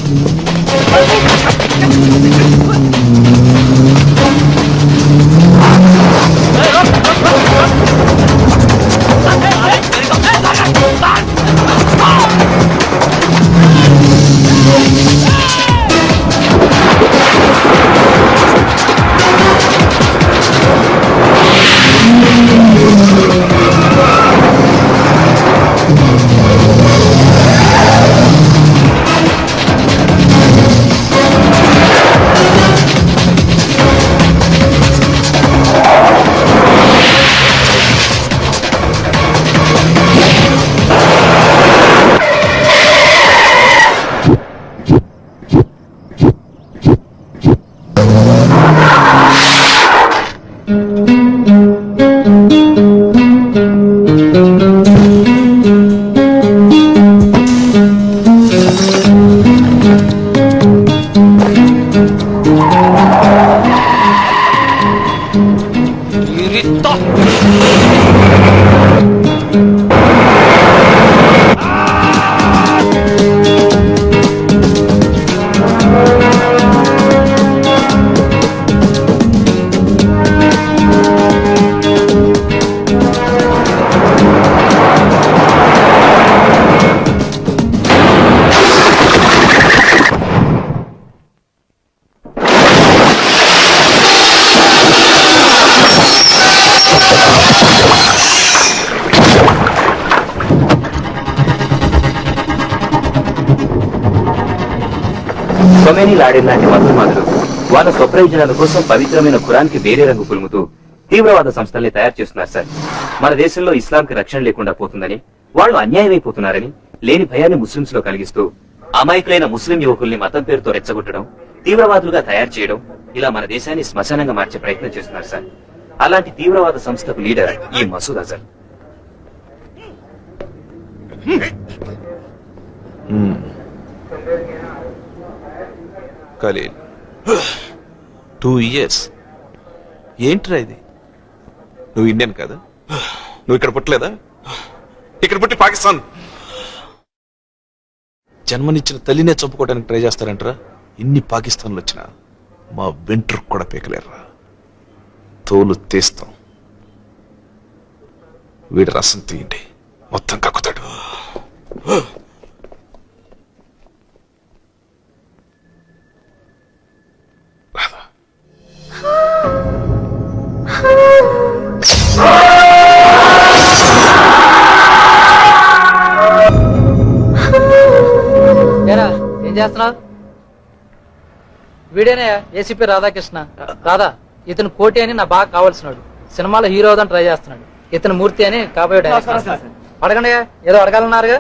కొమేని లాడెన్ లాంటి మతోన్మాదులు వాళ్ళ స్వప్రయోజనాల కోసం పవిత్రమైన ఖురాన్ కి వేరే రంగు పులుముతూ తీవ్రవాద సంస్థల్ని తయారు చేస్తున్నారు సార్. మన దేశంలో ఇస్లాంకి రక్షణ లేకుండా పోతుందని, వాళ్ళు అన్యాయమైపోతున్నారని లేని భయాన్ని ముస్లింస్ లో కలిగిస్తూ అమాయకులైన ముస్లిం యువకుల్ని మతం పేరుతో రెచ్చగొట్టడం, తీవ్రవాదులుగా తయారు చేయడం, ఇలా మన దేశాన్ని శ్మశానంగా మార్చే ప్రయత్నం చేస్తున్నారు సార్. అలాంటి తీవ్రవాద సంస్థకు లీడర్ ఈ మసూద్ అజర్. ఖలీల్ 2 years ఏంట్రా ఇది? నువ్వు ఇండియన్ కదా? నువ్వు ఇక్కడ పుట్టలేదా? ఇక్కడ పుట్టి పాకిస్తాన్ జన్మనిచ్చిన తల్లినే చంపుకోవడానికి ట్రై చేస్తారంటరా. ఇన్ని పాకిస్తాన్లు వచ్చినా మా వెంట్రుకు కూడా పీకలేరురా. తోలు తీస్తాం. వీడి రసం తీయండి, మొత్తం కక్కుతాడు. ఏం చేస్తున్నావు? వీడేనే ఏసీపీ రాధాకృష్ణ. రాధా, ఇతను కోటి అని నా బాగా కావాల్సినాడు. సినిమాలో హీరో అవుదని ట్రై చేస్తున్నాడు. ఇతను మూర్తి అని కాబోయే డైరెక్టర్. అడగండి, ఏదో అడగాలన్నారుగా.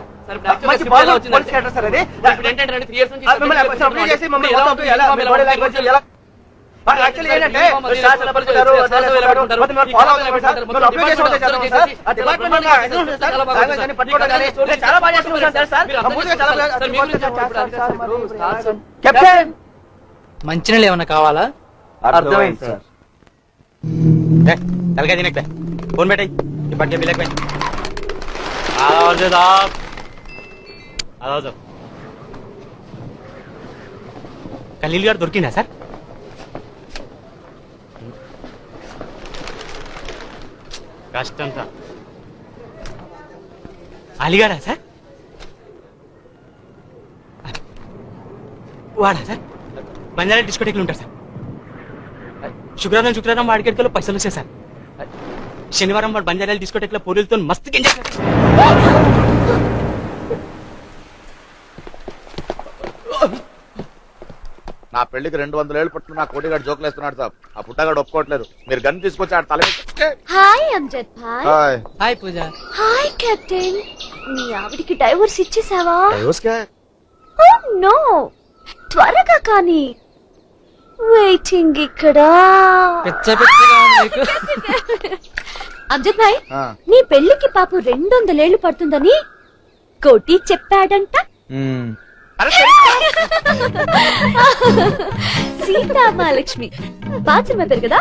మంచినీళ్ళు ఏమన్నా కావాలా? అర్థమైంది సార్. తలగా తినక ఫోన్ పెట్టాయి ఇప్పటికే బిల్లకి ఖలీల్ గారు దొరికిందా సార్? కష్టం సార్. అలీగాడా సార్? వాడా సార్? బంజారా డిస్కోటెక్లు ఉంటారు సార్. శుక్రవారం వాడికెట్లో పైసలు వచ్చాయి సార్. శనివారం వాడు బంజారా డిస్కోటెక్ లో పూరీలతో మస్తు ఎంజాయ్. నా పెళ్లికి 200 ఏళ్ళు పట్టు నా కోటిగాడు జోకులు వేస్తున్నాడు సార్. ఆ పుట్టగాడు ఒప్పుకోవట్లేదు. మీరు గన్ తీసుకొచ్చి ఆడ తల hi Amjad bhai. Hi. Hi Pooja. Hi captain. మీ ఆవిడికి డైవర్స్ ఇచ్చేసావా? డైవర్స్ కా? ఓ నో, త్వరగా కానీ. వెయిటింగ్ ఇక్కడ. అమ్జద్ భాయ్, నీ పెళ్లికి పాపు 200 ఏళ్లు పడుతుందని కోటి చెప్పాడంట. సీతా మహాలక్ష్మి పాత సినిమా పేరు కదా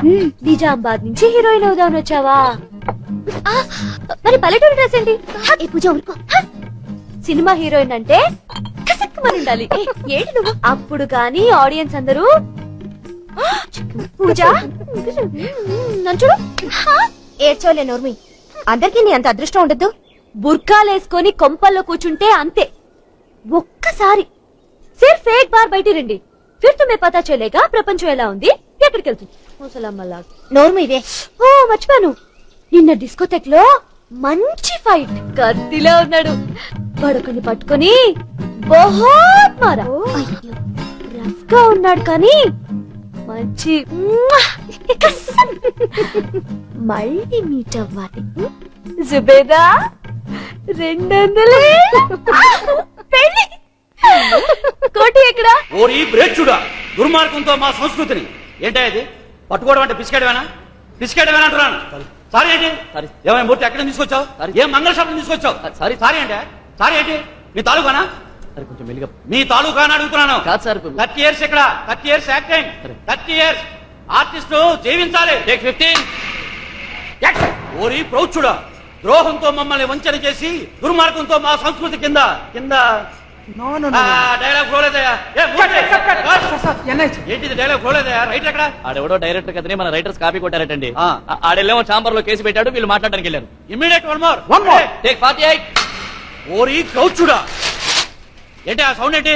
నిజామాబాద్ నుంచి హీరోయిన్ అవుదామని వచ్చావా ఆ, మరి పల్లెటూరు డ్రెస్ ఏంటి ఏ పూజ ఊరుకో సినిమా హీరోయిన్ అంటే కసక్కుమని ఉండాలి ఏంటి నువ్వు అప్పుడు కానీ ఆడియన్స్ అందరూ పూజ నన్ను చూడు ఏడ్చోలే నోర్మి అందరికీ నీ అంత అదృష్టం ఉండద్దు బుర్కాలేసుకొని కొంపల్లో కూర్చుంటే అంతే ఒక్కసారి సిర్ఫ్ ఏక్ బార్ బయట రండి ఫిర్ తుమ్మే పతా చలేగా ప్రపంచం ఎలా ఉంది ఎక్కడికి వెళ్తుంది ముసలమ్మలా నోర్మి ఇదే ఓ మర్చిపోయాను నిన్న డిస్కోటెక్ లో మంచి ఫైట్ కత్తిలో ఉన్నాడు పడుకొని పట్టుకొని బహుత్ మారా రఫ్ గా ఉన్నాడు కానీ మంచి కస్సం. మళ్ళీ మీట్ అవ్వాలి జుబేదా 200 పెళ్లి కోటి ఎక్కడ ఓరి బ్రేచుడా దుర్మార్గంతో మా సంస్కృతిని ఏంటో ఇది పట్టుకోవడం అంటే బిస్కెట్ అంటున్నాను సారీ ఏంటి ఏమైనా మూర్తి ఎక్కడ తీసుకొచ్చావు ఏం మంగళ షాప్ తీసుకొచ్చావు సారీ అంటే సారీ ఏంటి మీ తాలూకానా కొంచెం మెల్లిగా మీ తాలూకా అని అడుగుతున్నాను కాదు సార్ 30 years ఇక్కడ 30 years యాక్టింగ్ 30 years ఆర్టిస్ట్ జీవించాలి 15 ఓరి ప్రౌచుడా ద్రోహంతో మమ్మల్ని వంచన చేసి దుర్మార్గంతో మా సంస్కృతి కింద డైలాగ్ పోలేదయా ఏంటిది డైలాగ్ పోలేదయా రైటర్ ఎక్కడ ఆడెవడో డైరెక్టర్ కదనే మన రైటర్స్ కాపీ కొట్టారటండి ఆడెళ్ళేమో చాంబర్ లో కేసు పెట్టాడు వీళ్ళు మాట్లాడడానికి వెళ్ళారు ఇమ్మీడియట్ వన్ మోర్ టేక్ 48 ఓరి ప్రౌచుడా ఏంటి ఆ సౌండ్ ఏంటి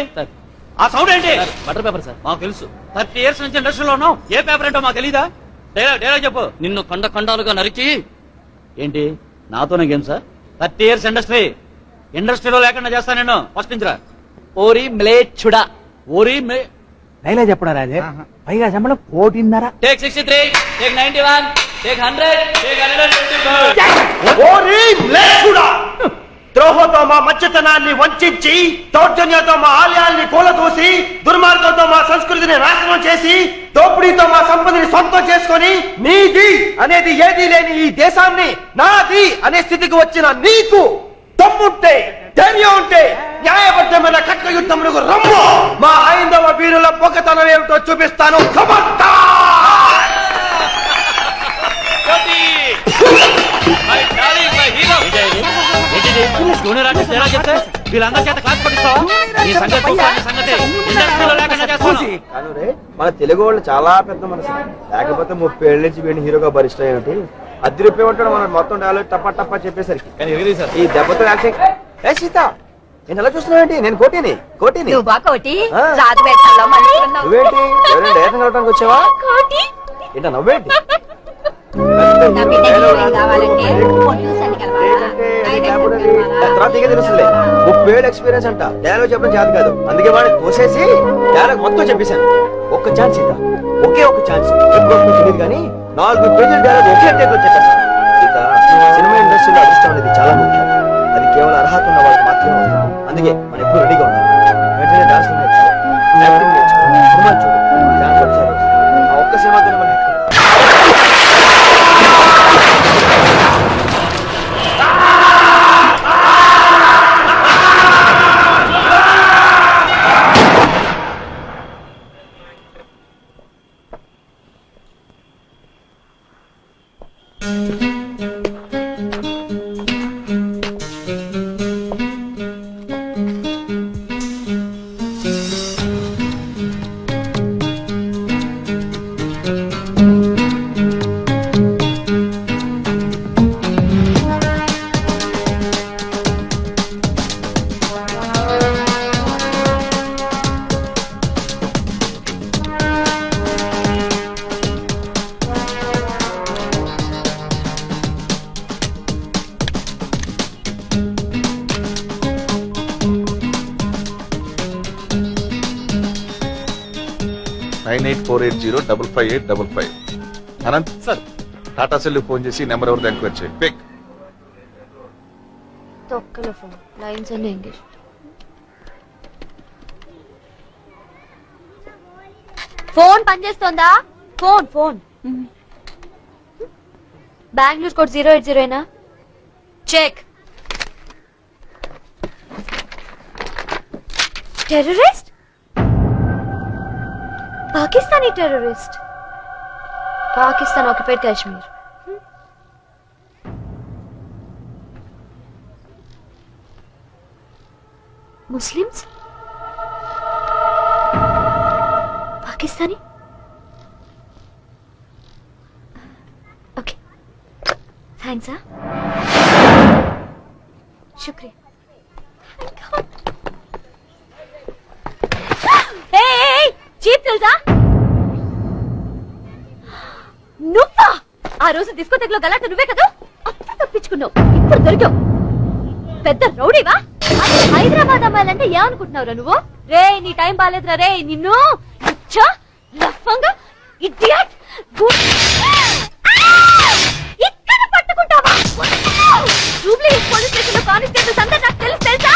ఆ సౌండ్ ఏంటి బటర్ పేపర్ సార్ మాకు తెలుసు 30 years నుంచి ఇండస్ట్రీలో ఉన్నావు ఏ పేపర్ ఏంటో మాకు తెలీదా డైలాగ్ చెప్పు నిన్ను ఖండాలుగా నరికి ఏంటి నాతోనే గేమ్ సార్ 30 years ఇండస్ట్రీలో లేకుండా చేస్తా నేను ఫస్ట్ నుంచి రా ఓరి మ్లేచ్చుడా ఓరి డైలాగ్ చెప్పడా రాజే పైగా శంబళం 1.5 టేక్ 63 టేక్ 91 టేక్ 100 టేక్ 125 ద్రోహంతో మా మధ్యతనాన్ని వంచి దౌర్జన్యంతో మా ఆలయాల్ని కూలదూసి దుర్మార్గంతో మా సంస్కృతిని నాశనం చేసి దోపిడీతో మా సంపదని సొంతం చేసుకొని నీది అనేది ఏదీ లేని ఈ దేశాన్ని నాది అనే స్థితికి వచ్చిన నీకు దమ్ముంటే ధైర్యం ఉంటే న్యాయబద్ధమైన కట్ల యుద్ధములకు రమ్ము మా హైందవ వీరుల పొగతనం ఏమిటో చూపిస్తాను జూనియర్ ఆర్టిస్ట్ ఎలా చెప్తే వీళ్ళందరి చేత క్లాస్ పట్టిస్తావా ఈ సంగతి ఇండస్ట్రీలో లేకుండా చేస్తాను మన తెలుగు వాళ్ళు చాలా పెద్ద మనసు లేకపోతే 30 ఏళ్ళ నుంచి వీడిని హీరోగా భరిష్టం ఏమిటి అది రూపాయి ఉంటాడు మనం మొత్తం డైలాగ్ టప్ప చెప్పేసరికి ఈ దెబ్బతో యాక్టింగ్ ఏ సీత నేను ఎలా చూస్తున్నావేంటి నేను కోటిని కోటి రాజు వేషంలో మళ్ళీ ఉన్నావు. నువ్వేంటి ఎవరైనా డైరెక్ట్ కలవడానికి వచ్చావా ఏంటా నవ్వేంటి నా బిడ్డకి ఏం కావాలంటే పొల్యూషన్ కలవాలా? తర్వాత ఇక తెలుస్తుంది 30 ఏళ్ళ ఎక్స్పీరియన్స్ అంట డైలాగ్ చెప్పడం చేత కాదు అందుకే వాడిని తోసేసి డైలాగ్ మొత్తం చెప్పేశాను ఒక్క ఛాన్స్ సీత ఒకే ఒక ఛాన్స్ ఎప్పుడు తెలియదు కానీ 4 పేజీల డైలాగ్ ఒకే టేక్ లో చెప్పేస్తాను సీత సినిమా ఇండస్ట్రీలో అదృష్టం అనేది చాలా ముఖ్యం అది కేవలం అర్హత ఉన్న వాళ్ళకి మాత్రమే వస్తుంది అందుకే మనం ఎప్పుడు రెడీగా ఉండాలి వెంటనే డాన్స్ నేర్చుకో యాక్టింగ్ నేర్చుకో సినిమా చూడు డాన్స్ ఒకసారి వస్తుంది ఆ ఒక్క సినిమాతోనే మనం Anant sir Tata cell phone చేసి నెంబర్ ఎవరిది ఎంక్వైరీ చేయి పిక్ తొక్కల ఫోన్ లైన్స్ అన్ని ఎంగేజ్ ఫోన్ పనిచేస్తోందా ఫోన్ బెంగళూరు కోడ్ 080 ఏనా check terrorist? Pakistani terrorist. Pakistan occupied Kashmir. Muslims? Pakistani? Okay, thanks. శుక్రియా. చీప్ తెలుసా? నువ్వా? ఆ రోజు డిస్కోటెక్ లో గలాట నువ్వే కదా? అప్పుడు తప్పించుకున్నావు, ఇప్పుడు దొరికావు. పెద్ద రౌడీవా? హైదరాబాద్ అమ్మాయిలంటే ఏమనుకుంటున్నావురా నువ్వు? రే నీ టైం బాలేదురా రే. నిన్ను ఇడియట్ ఇక్కడ పట్టుకుంటావా? జూబ్లీ పోలీస్ స్టేషన్ లో కానిస్టేబుల్స్ అందరూ నాకు తెలుసా?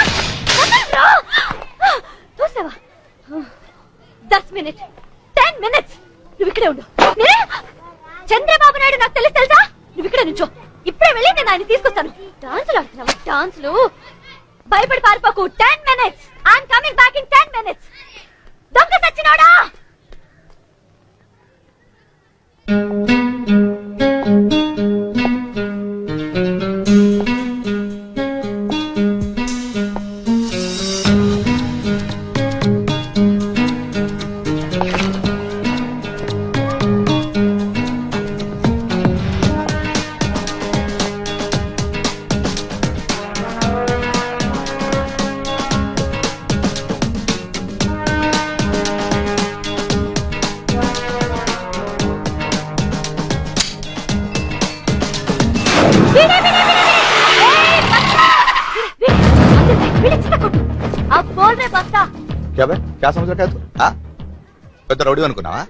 చూసావా? 10 minutes 10 minutes నువ్వు ఇక్కడే ఉండు. చంద్రబాబు నాయుడు నాకు తెలుసా? నువ్వు ఇక్కడే నుంచో. ఇప్పుడే వెళ్ళి నేను ఆయన తీసుకొస్తాను. డాన్సులు ఆడుతున్నావా? డాన్సులు? భయపడి పారిపోకు. 10 minutes. I'm coming back in 10 minutes. దొంగ సచ్చినోడా! क्या समझ रखा है तू? పెద్ద రౌడీ అనుకున్నావా?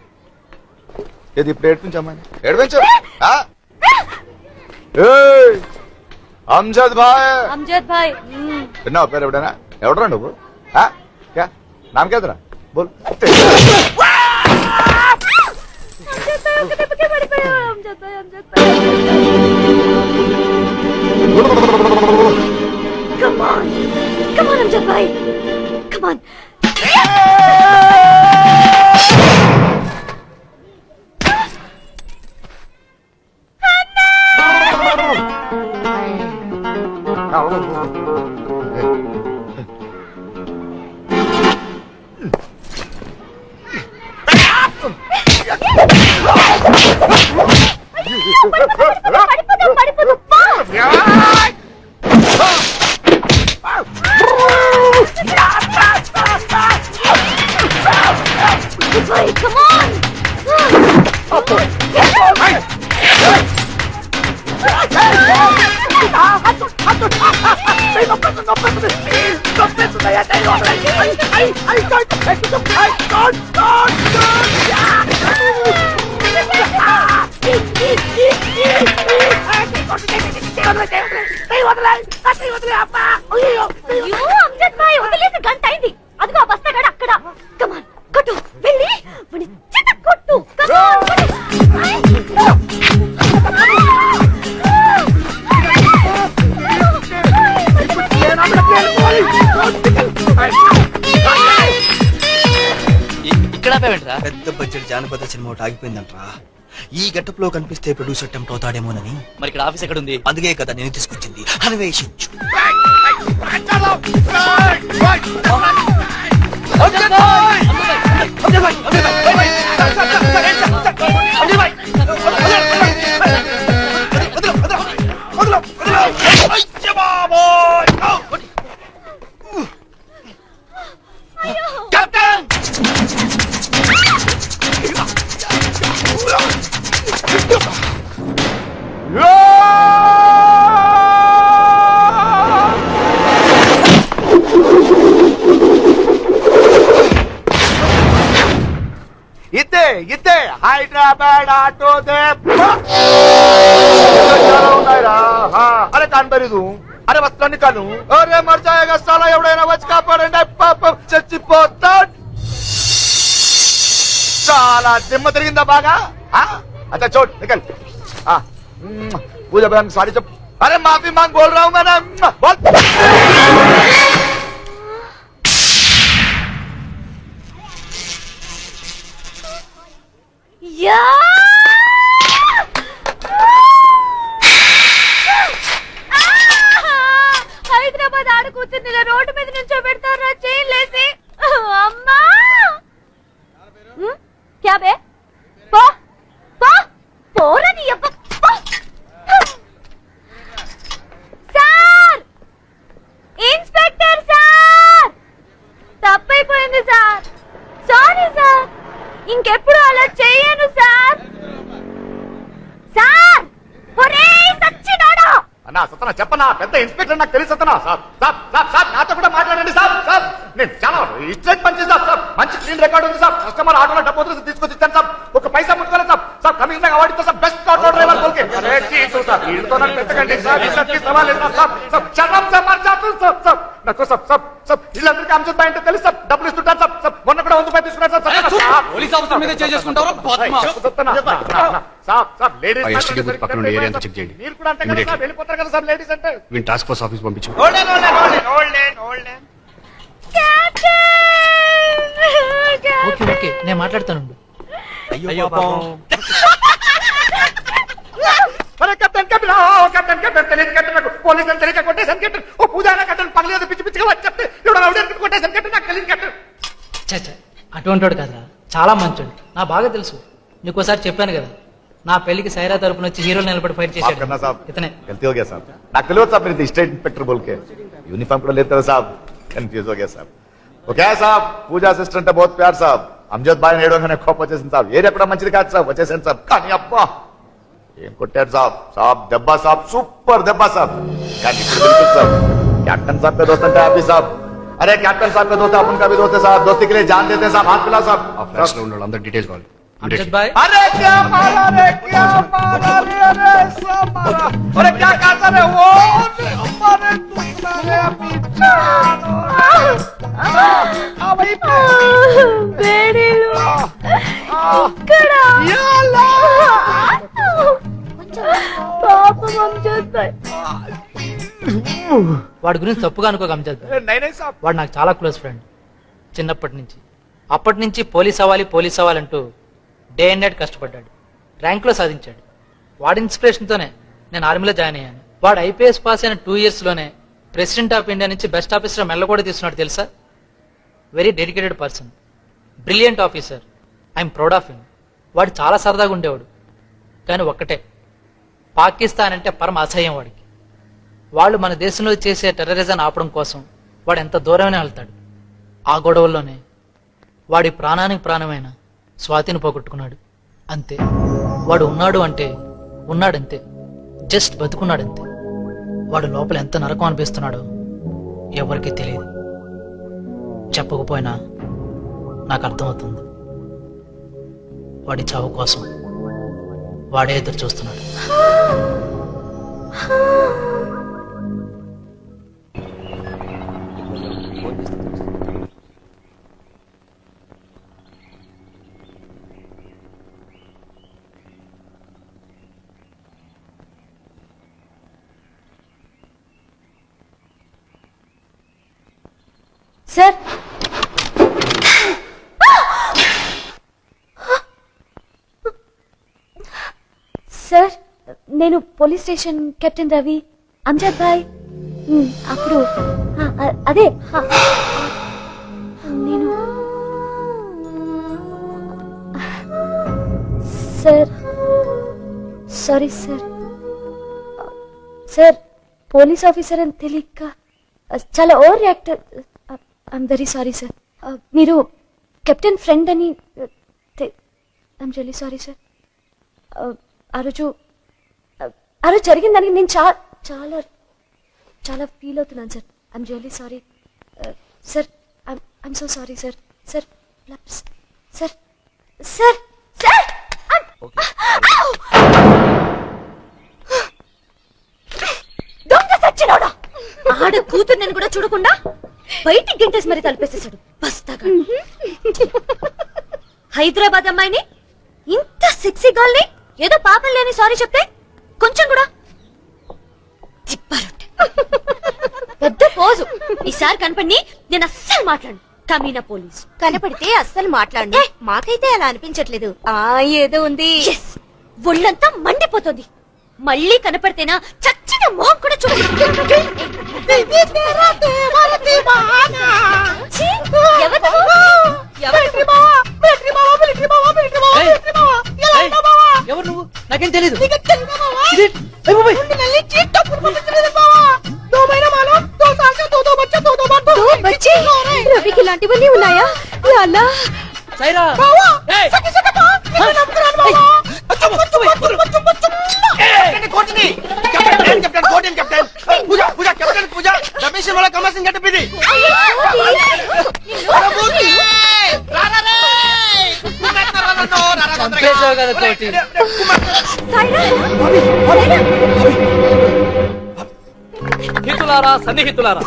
ఏది ఇప్పుడు ఏడ్పించు అమ్మాయి, ఏడ్పించు. అమ్జద్ భాయ్. అమ్జద్ భాయ్ విన్నావు పేరు ఎప్పుడైనా? ఎవడరా నువ్వు? క్యా నామ్ క్యాదరా బోల్. Come on, come on, Amjad bhai, come on. Come on! వదిలేసి గంట అయింది. అదిగో బస్తాగాడు అక్కడ. కమాన్ కొట్టు, వెళ్ళి కొట్టు. ఇక్కడ పెద్ద బడ్జెట్ జానపద సినిమా ఒకటి ఆగిపోయిందంట్రా. ఈ గెటప్ లో కనిపిస్తే ప్రొడ్యూసర్ టెంప్ట్ అవుతాడేమోనని. మరి ఇక్కడ ఆఫీస్ ఎక్కడ ఉంది? అందుకే కదా నేను తీసుకొచ్చింది. అన్వేషించు. ఇద్దే హైదరాబాద్ ఆటో దే. అరే కనబడదు. అరే వస్త్రాన్ని కను. అరే మర్చాయగా సాలా, ఎవడైనా వచ్చి కాపాడండి. పాపం చచ్చిపోతాడు. చాలా దిమ్మ తిరిగిందా బాగా? अच्छा छोड़ निकल. पूजा बहन सारी जब. अरे माफी मांग बोल रहा हूँ मैं ना. बोल. సతనా చెప్పనా పెద్ద ఇన్స్పెక్టర్ నాకు తెలిసి సతనా సార్ సార్ సార్ సార్ నాతో కూడా మాట్లాడండి సార్ సార్ నేను చాలా ఇస్ట్రేట్ పని చేస్తాను సార్ మంచి క్లీన్ రికార్డ్ ఉంది సార్ కస్టమర్ ఆటోలో డబ్బు వదిలేసి తీసుకొచ్చి ఇచ్చాను సార్ ఒక పైసా ముట్టుకోలేదు సార్ సార్ కమిషనర్ అవార్డు ఇస్తా సార్ బెస్ట్ ఆటో డ్రైవర్ బోల్కే అరే చీజు సార్ వీళ్ళతో నాకు పెట్టకండి సార్ ఇద్దరికి సవాల్ లేదు సార్ సార్ చర్రం సార్ మర్ జాతు సార్ సార్ నాకు సార్ సార్ సార్ వీళ్ళందరికీ అమ్జద్ భాయ్ అంటే తెలుసు సార్ డబ్బులు ఇస్తుంటారు సార్ సార్ మొన్న కూడా 100 రూపాయలు తీసుకున్నారు సార్ పోలీస్ ఆఫీసర్ మీద చేసుకుంటారు సార్ సార్ లేడీస్ పక్కన ఉన్న ఏరియా అంతా చెక్ చేయండి. మీరు కూడా అంతే కదా సార్ వెళ్ళిపోతారు కదా సార్ లేడీస్ అంటే వీళ్ళు టాస్క్ ఫోర్స్ ఆఫీస్ పంపించు. ఓకే ఓకే నేను మాట్లాడతాను. అరే కెప్టెన్ కెప్టెన్ కెప్టెన్ కెప్టెన్ తెలియదు కెప్టెన్ నాకు పోలీస్ అని తెలియక కొట్టేసాను కెప్టెన్ ఓ పూజారా కెప్టెన్ పగలేదు పిచ్చి పిచ్చిగా వచ్చి చెప్తే ఇప్పుడు రౌడీ కొట్టేసాను కెప్టెన్ నాకు తెలియదు కెప్టెన్. చచ్చా అటువంటి వాడు కదా, చాలా మంచోడు, నా బాగా తెలుసు. నీకోసారి చెప్పాను కదా, నా పెళ్లికి సైరా తరపున వచ్చి హీరోలు నిలబడి ఫైట్ చేశాడు ఇతనే. गलती हो गया साहब నాకు తెలియదు సార్ మీరు స్టేట్ ఇన్స్పెక్టర్ बोल के यूनिफॉर्म కూడా లేదు కదా సాబ్ కన్ఫ్యూజ్ हो गया साहब ఓ క్యా సాబ్ పూజా అసిస్టెంట్ बहुत प्यार साहब అమ్జద్ భాయ్ నేడోగానే కోపం వచ్చేసింది సాబ్ ఏరియా కూడా మంచిది కాదు సాబ్ వచ్చేసాను సాబ్ కానీ అబ్బా ఏం కొట్టాడు సాబ్ సాబ్ దెబ్బ సాబ్ సూపర్ దెబ్బ సాబ్ కానీ ఇప్పుడు తెలుసు సాబ్ कैप्टन साहब का दोस्त అంటే హ్యాపీ సాబ్ अरे कैप्टन साहब का दोस्त अपन का भी दोस्त है साहब दोस्ती के लिए जान देते हैं साहब हाथ मिला साहब ఆ ఫ్లాష్ లో ఉన్న అందరి డీటెయిల్స్ కావాలి. అమ్జద్ భాయ్ अरे क्या मारा रे क्या मारा रे अरे सब मारा अरे क्या कहता रे वो हमारे तुम्हारे पीछे आ भाई వేడిలు ఇక్కడ పాపం అమ్జద్ భాయ్. వాడి గురించి తప్పుగా అనుకోక అమ్జద్ భాయ్. नहीं नहीं साहब వాడు నాకు చాలా క్లోజ్ ఫ్రెండ్ చిన్నప్పటి నుంచి. అప్పటి నుంచి పోలీస్ అవ్వాలంటూ డే అండ్ నైట్ కష్టపడ్డాడు, ర్యాంక్లో సాధించాడు. వాడి ఇన్స్పిరేషన్తోనే నేను ఆర్మీలో జాయిన్ అయ్యాను. వాడు ఐపీఎస్ పాస్ అయిన 2 years లోనే ప్రెసిడెంట్ ఆఫ్ ఇండియా నుంచి బెస్ట్ ఆఫీసర్ మెల్ల కూడా తీసుకున్నాడు తెలుసా. Very dedicated person, brilliant officer, I'm proud of him. వాడు చాలా సరదాగా ఉండేవాడు, కానీ ఒక్కటే, పాకిస్తాన్ అంటే పరమ అసహ్యం వాడికి. వాళ్ళు మన దేశంలో చేసే టెర్రరిజం ఆపడం కోసం వాడు ఎంత దూరమైనా వెళ్తాడు. ఆ గొడవల్లోనే వాడి ప్రాణానికి ప్రాణమైన స్వాతిని పోగొట్టుకున్నాడు. అంతే, వాడు ఉన్నాడు అంటే ఉన్నాడంతే, జస్ట్ బతుకున్నాడంతే. వాడు లోపల ఎంత నరకం అనిపిస్తున్నాడో ఎవరికీ తెలియదు. చెప్పకపోయినా నాకు అర్థమవుతుంది. వాడి చావు కోసం వాడే ఎదురు చూస్తున్నాడు. సార్ సార్ నేను police station captain Ravi Amjad bhai. అప్పుడు అదే నేను sir sorry sir sir police officer అని తెలియక చాలా over reactor. I'm very sorry sir. మీరు కెప్టెన్ ఫ్రెండ్ అని ఐఎమ్ రియలీ సారీ సార్. ఆ రోజు జరిగిన దానికి నేను చాలా చాలా ఫీల్ అవుతున్నాను sir. I'm really sorry sir. I'm so sorry sir. Sir sir sir sir దొంగ సచ్చినోడా, ఆడ కూతుర్ని కూడా చూడకుండా బయటికి గంటేసి మరి తలిపేసేసాడు. బస్తాగా హైదరాబాద్ అమ్మాయిని, ఇంత సెక్సీ గర్ల్ని ఏదో పాపం లేని సారీ చెప్తే కొంచెం కూడా తిప్పారొట్టే. పెద్ద పోజు. ఈసారి కనపడి నేను అస్సలు మాట్లాడు. కమీనా పోలీసు కనపడితే అస్సలు మాట్లాడు. మాకైతే అలా అనిపించట్లేదు. ఏదో ఉంది. ఒళ్ళంతా మండిపోతుంది. మళ్ళీ కనపడితేనా చచ్చిన మోహం కూడా చూడ. ఎవరు నువ్వు? నాకేం తెలీదు. రవికి ఇలాంటివన్నీ ఉన్నాయా? సైరా కెప్టెన్ సినిమాలో కమర్సింగ్ గట్టిపోయింది. కదా కోటి. హితులారా సన్నిహితులారా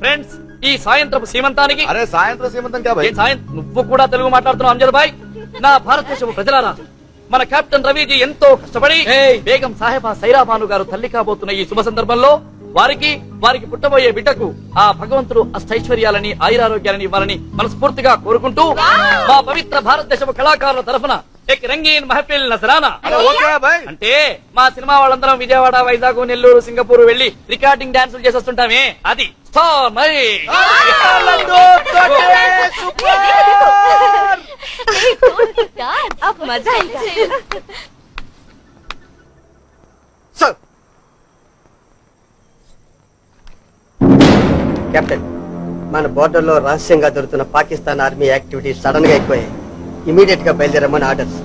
ఫ్రెండ్స్, ఈ సాయంత్రపు సీమంతానికి అరే సాయంత్రం సీమంతం క్యా భాయ్? నువ్వు కూడా తెలుగు మాట్లాడుతున్నావు అంజద్ భాయ్. నా భారతదేశపు ప్రజలారా, మన కెప్టెన్ రవిజీ ఎంతో కష్టపడి బేగం సాహెబా సైరా బాను గారు తల్లి కాబోతున్న ఈ శుభ సందర్భంలో వారికి పుట్టబోయే బిడ్డకు ఆ భగవంతుడు అష్టైశ్వర్యాలని ఆయురారోగ్యాలని ఇవ్వాలని మనస్ఫూర్తిగా కోరుకుంటూ మా పవిత్ర భారతదేశపు కళాకారుల తరఫున ఎక్ రంగీన్ మహఫిల్ నజరానా అంటే మా సినిమా వాళ్ళందరం విజయవాడ, వైజాగ్, నెల్లూరు, సింగపూర్ వెళ్లి రికార్డింగ్ డాన్సులు చేసేస్తుంటామే, అది కెప్టెన్, మన బోర్డర్ లో రహస్యంగా దొరుకుతున్న పాకిస్తాన్ ఆర్మీ యాక్టివిటీ సడన్ గా ఎక్కువయ్యాయి. ఇమీడియట్ గా బయలుదేరమని ఆర్డర్స్.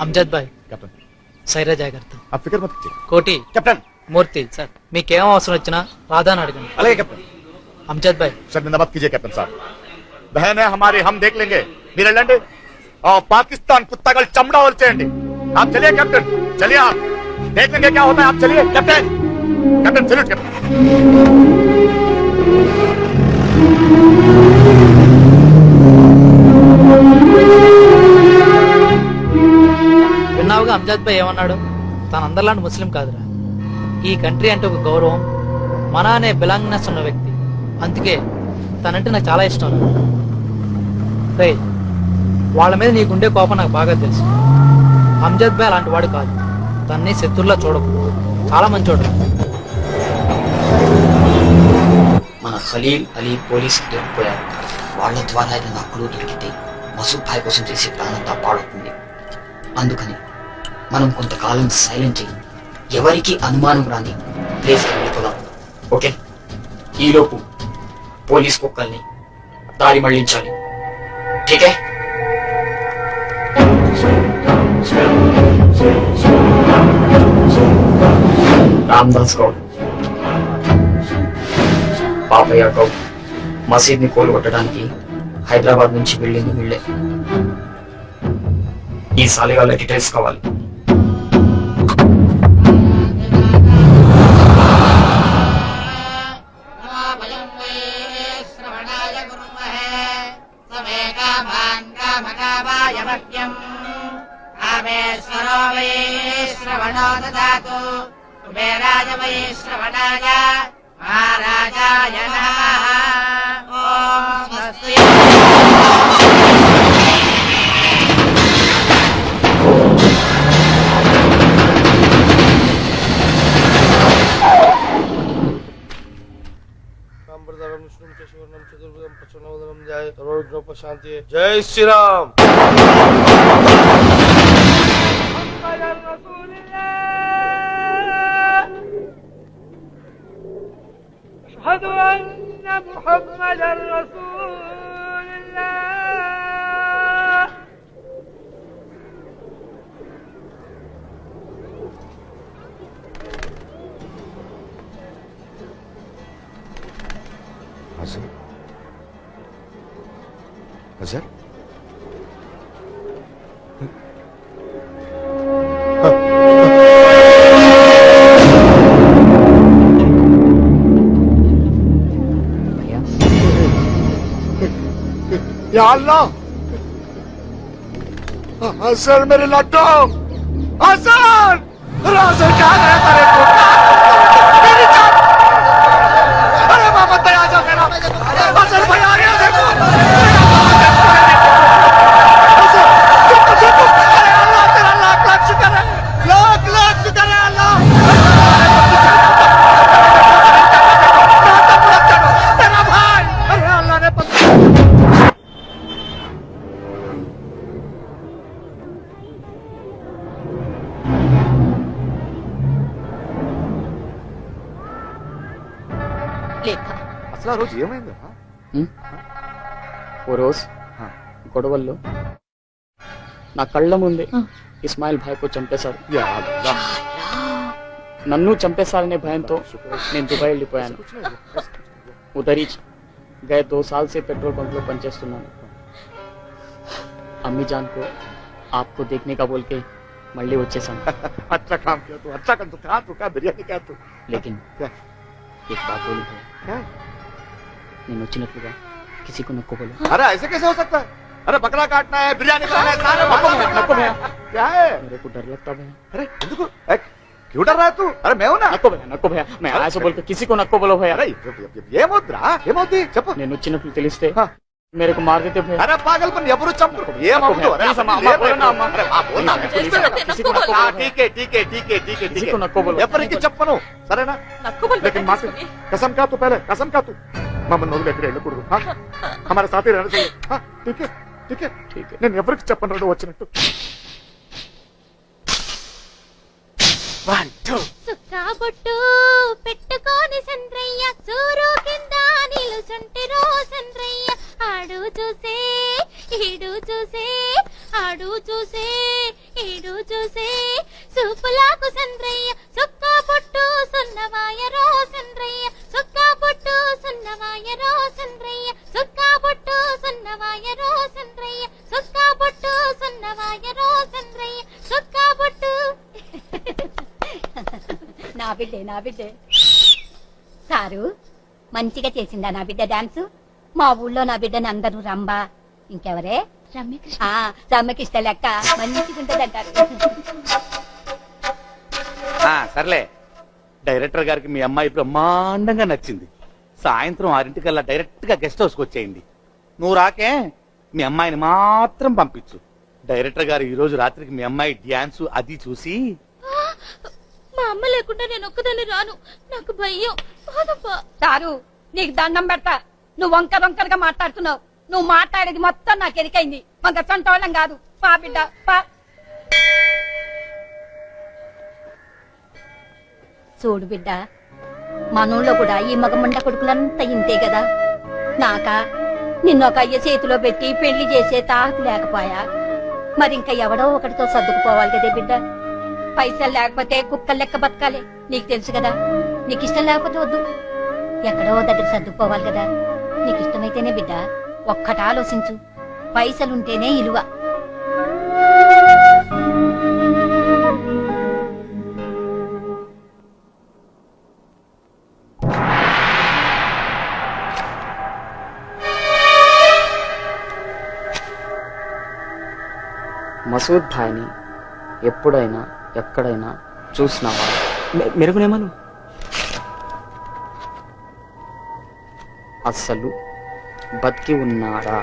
అమ్జద్ భాయ్ సైరా జాగ్రత్త. आप फिक्र मत कीजिए కోటి, కెప్టెన్. మూర్తి సార్, మీకేం అవసరం వచ్చినా రాధాని అడగండి. అలాగే కెప్టెన్. అమ్జద్ భాయ్ शर्मिंदा मत कीजिए कैप्टन साहब, बहन है हमारी, हम देख लेंगे. మీరు వెళ్ళండి, पाकिस्तान कुत्तागल चमड़ा और चेंडी. आप चलिए कैप्टन, चलिए, आप देख लेंगे क्या होता है. आप चलिए कैप्टन. Captain salute captain. విన్నావుగా అమ్జద్ భాయ్ ఏమన్నాడు? తన అందరిలాంటి ముస్లిం కాదురా, ఈ కంట్రీ అంటే ఒక గౌరవం, మన అనే బిలాంగ్నెస్ ఉన్న వ్యక్తి. అందుకే తనంటే నాకు చాలా ఇష్టం. రేయ్, వాళ్ళ మీద నీకుండే కోపం నాకు బాగా తెలుసు. అమ్జద్ భాయ్ అలాంటి వాడు కాదు, తన్ని శత్రుల్లా చూడకు, చాలా మంచోడు. మన ఖలీల్ అలీ పోలీసుకి దొరికిపోయారు. వాళ్ళ ద్వారా ఏదైనా అక్కులు దొరికితే మసూద్ భాయ్ కోసం చేసే ప్లాన్ అంతా పాడవుతుంది. అందుకని మనం కొంతకాలం సైలెంట్ అయ్యి ఎవరికి అనుమానం రాని ప్లేస్ వెళ్ళిపోదాం. ఓకే, ఈలోపు పోలీస్ కుక్కల్ని దారి మళ్లించాలి. ఠీకే? రామ్దాస్ గౌడ్, పాపయ్య గౌడ్ మసీద్ ని కూలగొట్టడానికి హైదరాబాద్ నుంచి వెళ్ళింది వీళ్ళే. ఈ సాలిగాళ్ళ డీటెయిల్స్ కావాలి. శ్రవణో దదాతు కుబేరాజ వై శ్రవణాయ మహారాజాయ నమః. ఓం స్వస్తి. జై శ్రీరామ్. أشهد أن محمدا رسول الله. अजहर, अजहर, या अल्लाह, अजहर मेरे लड्डू, अजहर, अजहर कहाँ गया तेरे को? मेरी जान, अरे बाबा दया जा मेरा, अजहर भाई आ गया देखो, देखो, अरे अल्लाह तेरा लाख लाख शुक्र है, लाख लाख शुक्र है अल्लाह, तेरा भाई, अरे अल्लाह ने అసలు రోజు ఏమైందా? ఓ రోజు గొడవల్లో నా కళ్ళ ముందే ఇస్మాయిల్ భాయ్కు చంపేశారు. నన్ను చంపేశారనే భయంతో నేను దుబాయ్ వెళ్ళిపోయాను. ఉదరీ గए 2 साल से पेट्रोल पंप లో పనిచేస్తున్నాను. अम्मी जान को आपको देखने का बोल के మళ్ళీ వచ్చేసాను. अच्छा काम किया तू, अच्छा कर तू, कहा बिरयानी क्या तू? लेकिन एक बात बोली है, నేను వచ్చినట్లుగా किसी को नको बोलो. अरे ऐसे कैसे हो सकता है? अरे बकरा काटना है, बिरयानी बनाना है, सारे नको भैया. क्या है? मेरे को डर लगता है. अरे क्यों डर रहा है तू? अरे मैं हूं ना. नको भैया मैं ऐसे बोल के किसी को नको बोलो भैया. अरे ఏమవుద్ది చెప్పు. నేను వచ్చినట్లు తెలిస్తే मेरे को मार देते भैया. अरे पागलपन ఎవరు చంపరు. ఏమవుద్దు? अरे किसी को नको बोलो. ठीक है किसी को नको बोलो. ఎవరికి చెప్పను సరేనా? लेकिन माँ कसम खा तू, पहले कसम खा तू. మమ్మల్ని వదిలేక వెళ్ళకూడదు. हमारे साथ ही रहना चाहिए. ठीक है నేను ఎవరికి చెప్పను రెండు వచ్చినట్టు. సుక్కాబొట్టు పెట్టుకోని చంద్రయ్య సూరు కింద నిలుచుంటిరో చంద్రయ్య ఆడు చూసే ఈడు చూసే ఆడు చూసే ఈడు చూసే సూపులాకు చంద్రయ్య సుక్కాబొట్టు సున్నమాయరో చంద్రయ్య సుక్కాబొట్టు సున్నమాయరో చంద్రయ్య సుక్కాబొట్టు సున్నమాయరో చంద్రయ్య సుక్కాబొట్టు సున్నమాయరో చంద్రయ్య సుక్కాబొట్టు. నా బిడ్డే సారు మంచిగా చేసిందా నా బిడ్డ డాన్స్? మా ఊళ్ళో నా బిడ్డని అందరూ రంబా, ఇంకెవరే రమ్యకృష్ణ లెక్క మంచిగుంటదంటారు. సర్లే, డైరెక్టర్ గారికి మీ అమ్మాయి బ్రహ్మాండంగా నచ్చింది. సాయంత్రం 6 డైరెక్ట్ గా గెస్ట్ హౌస్ కి వచ్చేయండి. నువ్వు రాకే మీ అమ్మాయిని మాత్రం పంపించు. డైరెక్టర్ గారు ఈ రోజు రాత్రికి మీ అమ్మాయి డ్యాన్స్ అది చూసి. మా అమ్మ లేకుండా నేను ఒక్కదాన్ని రాను, నాకు భయం. సారు నీకు దండం పెడతా, నువ్వు వంకరగా మాట్లాడుతున్నావు. నువ్వు మాట్లాడేది మొత్తం నాకు ఎరికైంది. వంక చంటోళ్ళం కాదు. పా బిడ్డ పా. చూడు బిడ్డ, మనూళ్ళో కూడా ఈ మగమండ కొడుకులంతా ఇంతే కదా. నాకా నిన్నొక అయ్య చేతిలో పెట్టి పెళ్లి చేసే తాహతు లేకపోయా, మరి ఇంకా ఎవడో ఒకటితో సర్దుకుపోవాలి కదే బిడ్డ. పైసలు లేకపోతే కుక్కలు లెక్క బతకాలి, నీకు తెలుసు కదా. నీకు ఇష్టం లేకపోతే వద్దు, ఎక్కడో దగ్గర సర్దుకుపోవాలి కదా. నీకు ఇష్టమైతేనే బిడ్డ. ఒక్కటి ఆలోచించు, పైసలుంటేనే ఇలువ. మసూద్ భాయ్ని ఎప్పుడైనా ఎక్కడైనా చూసినావా? మెరుగునేమను అస్సలు బతికి ఉన్నాడా?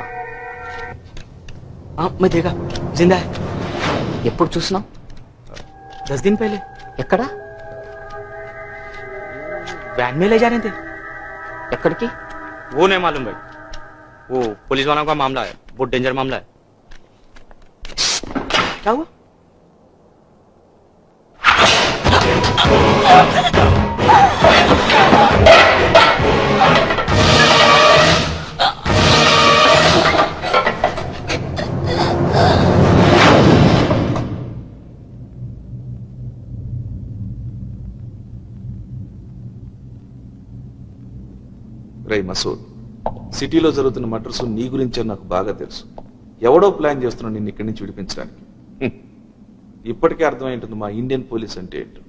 मैं देखा जिंदा है. ఎప్పుడు చూసినావు? 10 दिन पहले. ఎక్కడ? वैन में ले जा रहे थे. ఎక్కడికి? वो नहीं मालूम भाई, वो पुलिस वालों का मामला है, बहुत डेंजर मामला है. क्या हुआ? రే మసూద్, సిటీలో జరుగుతున్న మర్డర్స్ నీ గురించే నాకు బాగా తెలుసు. ఎవడో ప్లాన్ చేస్తున్నాడు నిన్ను ఇక్కడి నుంచి విడిపించడానికి. ఇప్పటికే అర్థమైంటుంది మా ఇండియన్ పోలీస్ అంటే ఏంటో.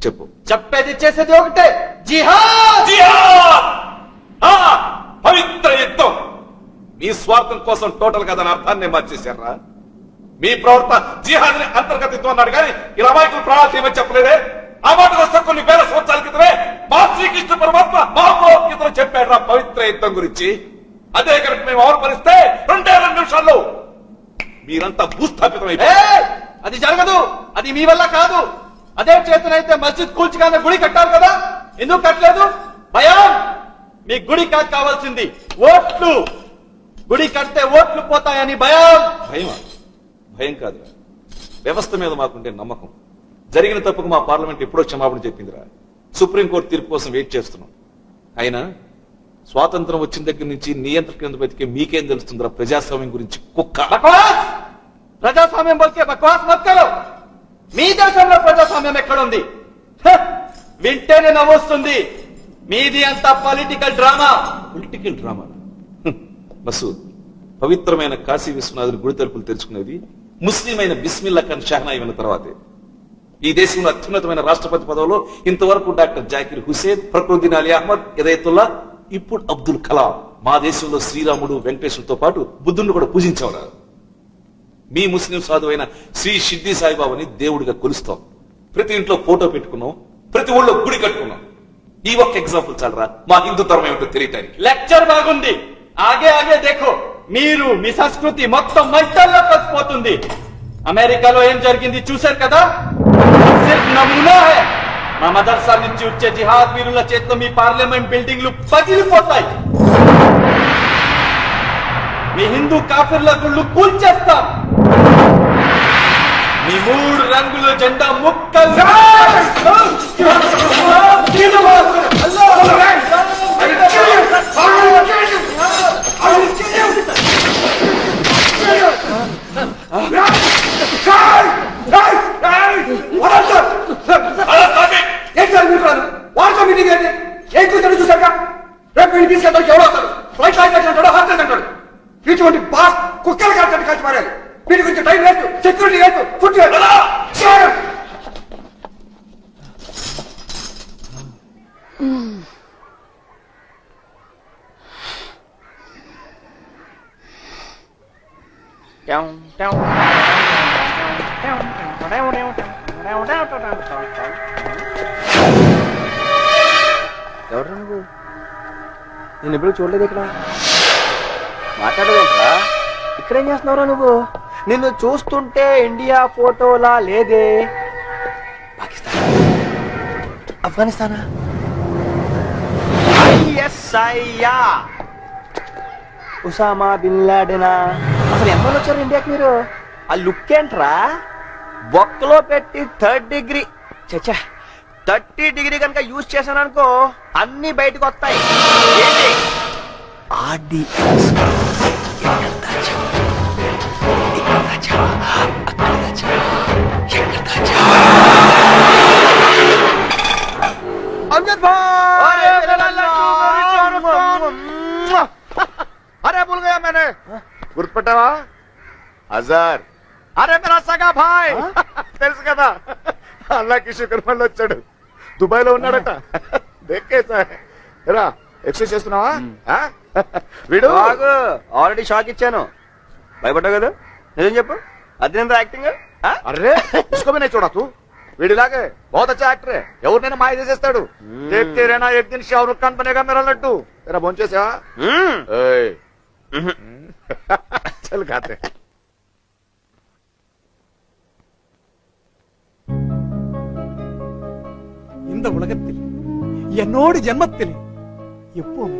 చెప్పు. చెప్పేది చేసేది ఒకటే, పవిత్ర యుద్ధం. మీ స్వార్థం కోసం టోటల్ గా దాని అర్థాన్ని మార్చేశారా? మీ ప్రవర్తన జిహాద్ ని అంతర్గతిత్వం అన్నాడు కానీ ఇలా అమాయకులు ప్రాణాలు తీయమని చెప్పలేదే. ఆ మాట వస్తే కొన్ని వేల సంవత్సరాల క్రితమే మా శ్రీకృష్ణ పరమాత్మ మహాభగవద్గీతలో చెప్పాడు రా పవిత్ర యుద్ధం గురించి. అదే కనుక మేము అవపరిస్తే 2 నిమిషాల్లో మీరంతా భూస్థాపితమైపోయారు. అది జరగదు, అది మీ వల్ల కాదు. అదే చేతనైతే మస్జిద్ కూల్చుగానే గుడి కట్టాలి కదా, ఎందుకు కట్టలేదు? భయం. మీ గుడి కావాల్సింది ఓట్లు. గుడి కడితే ఓట్లు పోతాయని భయం. భయం కాదు, వ్యవస్థ మీద మాకుంటే నమ్మకం. జరిగిన తప్పుకు మా పార్లమెంట్ ఎప్పుడో క్షమాపణ చెప్పిందిరా. సుప్రీంకోర్టు తీర్పు కోసం వెయిట్ చేస్తున్నాం. అయినా స్వాతంత్రం వచ్చిన దగ్గర నుంచి నియంత్రణ కింద బతికే మీకేం తెలుస్తుందిరా ప్రజాస్వామ్యం గురించి? కుక్క. ప్రజాస్వామ్యం బోల్కే బక్వాస్ మత్ కరో. మీ దేశంలో ప్రజాస్వామ్యం ఎక్కడుంది? వింటేనే నవ్వొస్తుంది. మీది అంతా political drama. Political drama. Masood, పవిత్రమైన కాశీ విశ్వనాథుని గుడి తలుపులు తెరుచుకునేది ముస్లిం అయిన బిస్మిల్లా ఖాన్ షహనాయి విన్న తర్వాతే. ఈ దేశంలో అత్యున్నతమైన రాష్ట్రపతి పదవిలో ఇంతవరకు డాక్టర్ జాకిర్ హుసేన్, ఫక్రుద్దీన్ అలీ అహ్మద్, ఇదయతుల్లా, ఇప్పుడు అబ్దుల్ కలాం. మా దేశంలో శ్రీరాముడు, వెంకటేశ్వరుతో పాటు బుద్ధుడిని కూడా పూజించేవారు. మీ ముస్లిం సాధువైన శ్రీ షిర్డీ సాయిబాబాని దేవుడిగా కొలుస్తాం. ప్రతి ఇంట్లో ఫోటో పెట్టుకున్నాం, ప్రతి ఊళ్ళో గుడి కట్టుకున్నాం. ఈ ఒక్క ఎగ్జాంపుల్ చాలరా మా హిందూ ధర్మం ఏమిటో తెలియటానికి. లెక్చర్ బాగుంది. ఆగే ఆగే దేఖో. మీరు మీ సంస్కృతి మొత్తం మంటల్లో కలిసిపోతుంది. అమెరికాలో ఏం జరిగింది చూశారు కదా. సిర్ఫ్ నమూనా హై. మా మదర్సా నుంచి వచ్చే జిహాద్ వీరుల చేతిలో మీ పార్లమెంట్ బిల్డింగ్లు పగిలిపోతాయి. మీ హిందూ కాఫిర్ల గుళ్ళు కూల్చేస్తాం. మీ 3 రంగుల జెండా ముక్కలు. వారితో మీటింగ్ ఏంటి? ఏం కూర్చొని చూశాక రేపు వీళ్ళు తీసుకెళ్తాడు. ఎవరో వస్తాడు, ఫ్లైట్ లాంటి అంటాడు, హాస్టల్ అంటాడు. ఇటువంటి బాస్ కుక్కలు కాల్చండి, కలిసి మారాలి. వీటి గురించి time waste, security waste, food ఎవరు నువ్వు? నేను ఎప్పుడు చూడలేదు. ఇక్కడ మాట్లాడలేదురా. ఇక్కడేం చేస్తున్నావురా నువ్వు? నిన్ను చూస్తుంటే ఇండియా ఫోటోలా లేదే. పాకిస్తాన్, ఆఫ్ఘనిస్తానా? ఐఎస్ఐయా, ఉసామా బిన్ లాడెనా? అసలు ఎంతమంది వచ్చారు ఇండియాకి మీరు? ఆ లుక్ ఏంట్రా? బొక్కలో పెట్టి 3rd డిగ్రీ, చచ్చా 30 డిగ్రీ కనుక యూజ్ చేశాను అనుకో అన్ని బయటకు వస్తాయి. ఏంటి ఆర్డిఎక్స్? अमजद भाई, अरे भूल गया मैंने. గుర్తుపెట్టావా? అజార్. अरे मेरा सगा भाई. తెలుసు కదా, అల్లాకి శుక్ర్ మళ్ళీ వచ్చాడు. దుబాయ్ లో ఉన్నాడట. దేకేసా రా. ఎక్సర్సైజ్ చేస్తున్నావా? వీడు ఆల్రెడీ షాక్ ఇచ్చాను. భయపడ్డావు కదా? నిజం చెప్పు, అదేంత యాక్టింగ్? అరే ఇసుకో నే చూడా తూ. వీడిలాగే బహుత్ అచ్చా యాక్టర్. ఎవరినైనా మాయ చేసేస్తాడు. దేఖ్తే రేనా ఏక్ దిన్ షారుఖ్ ఖాన్ బనేగా మేరా లడ్డు. తెరా భోంచేసా? చల్ ఖాతే. இந்த உலகத்தில் என்னோடு ஜென்மத்தில் எப்பவுமே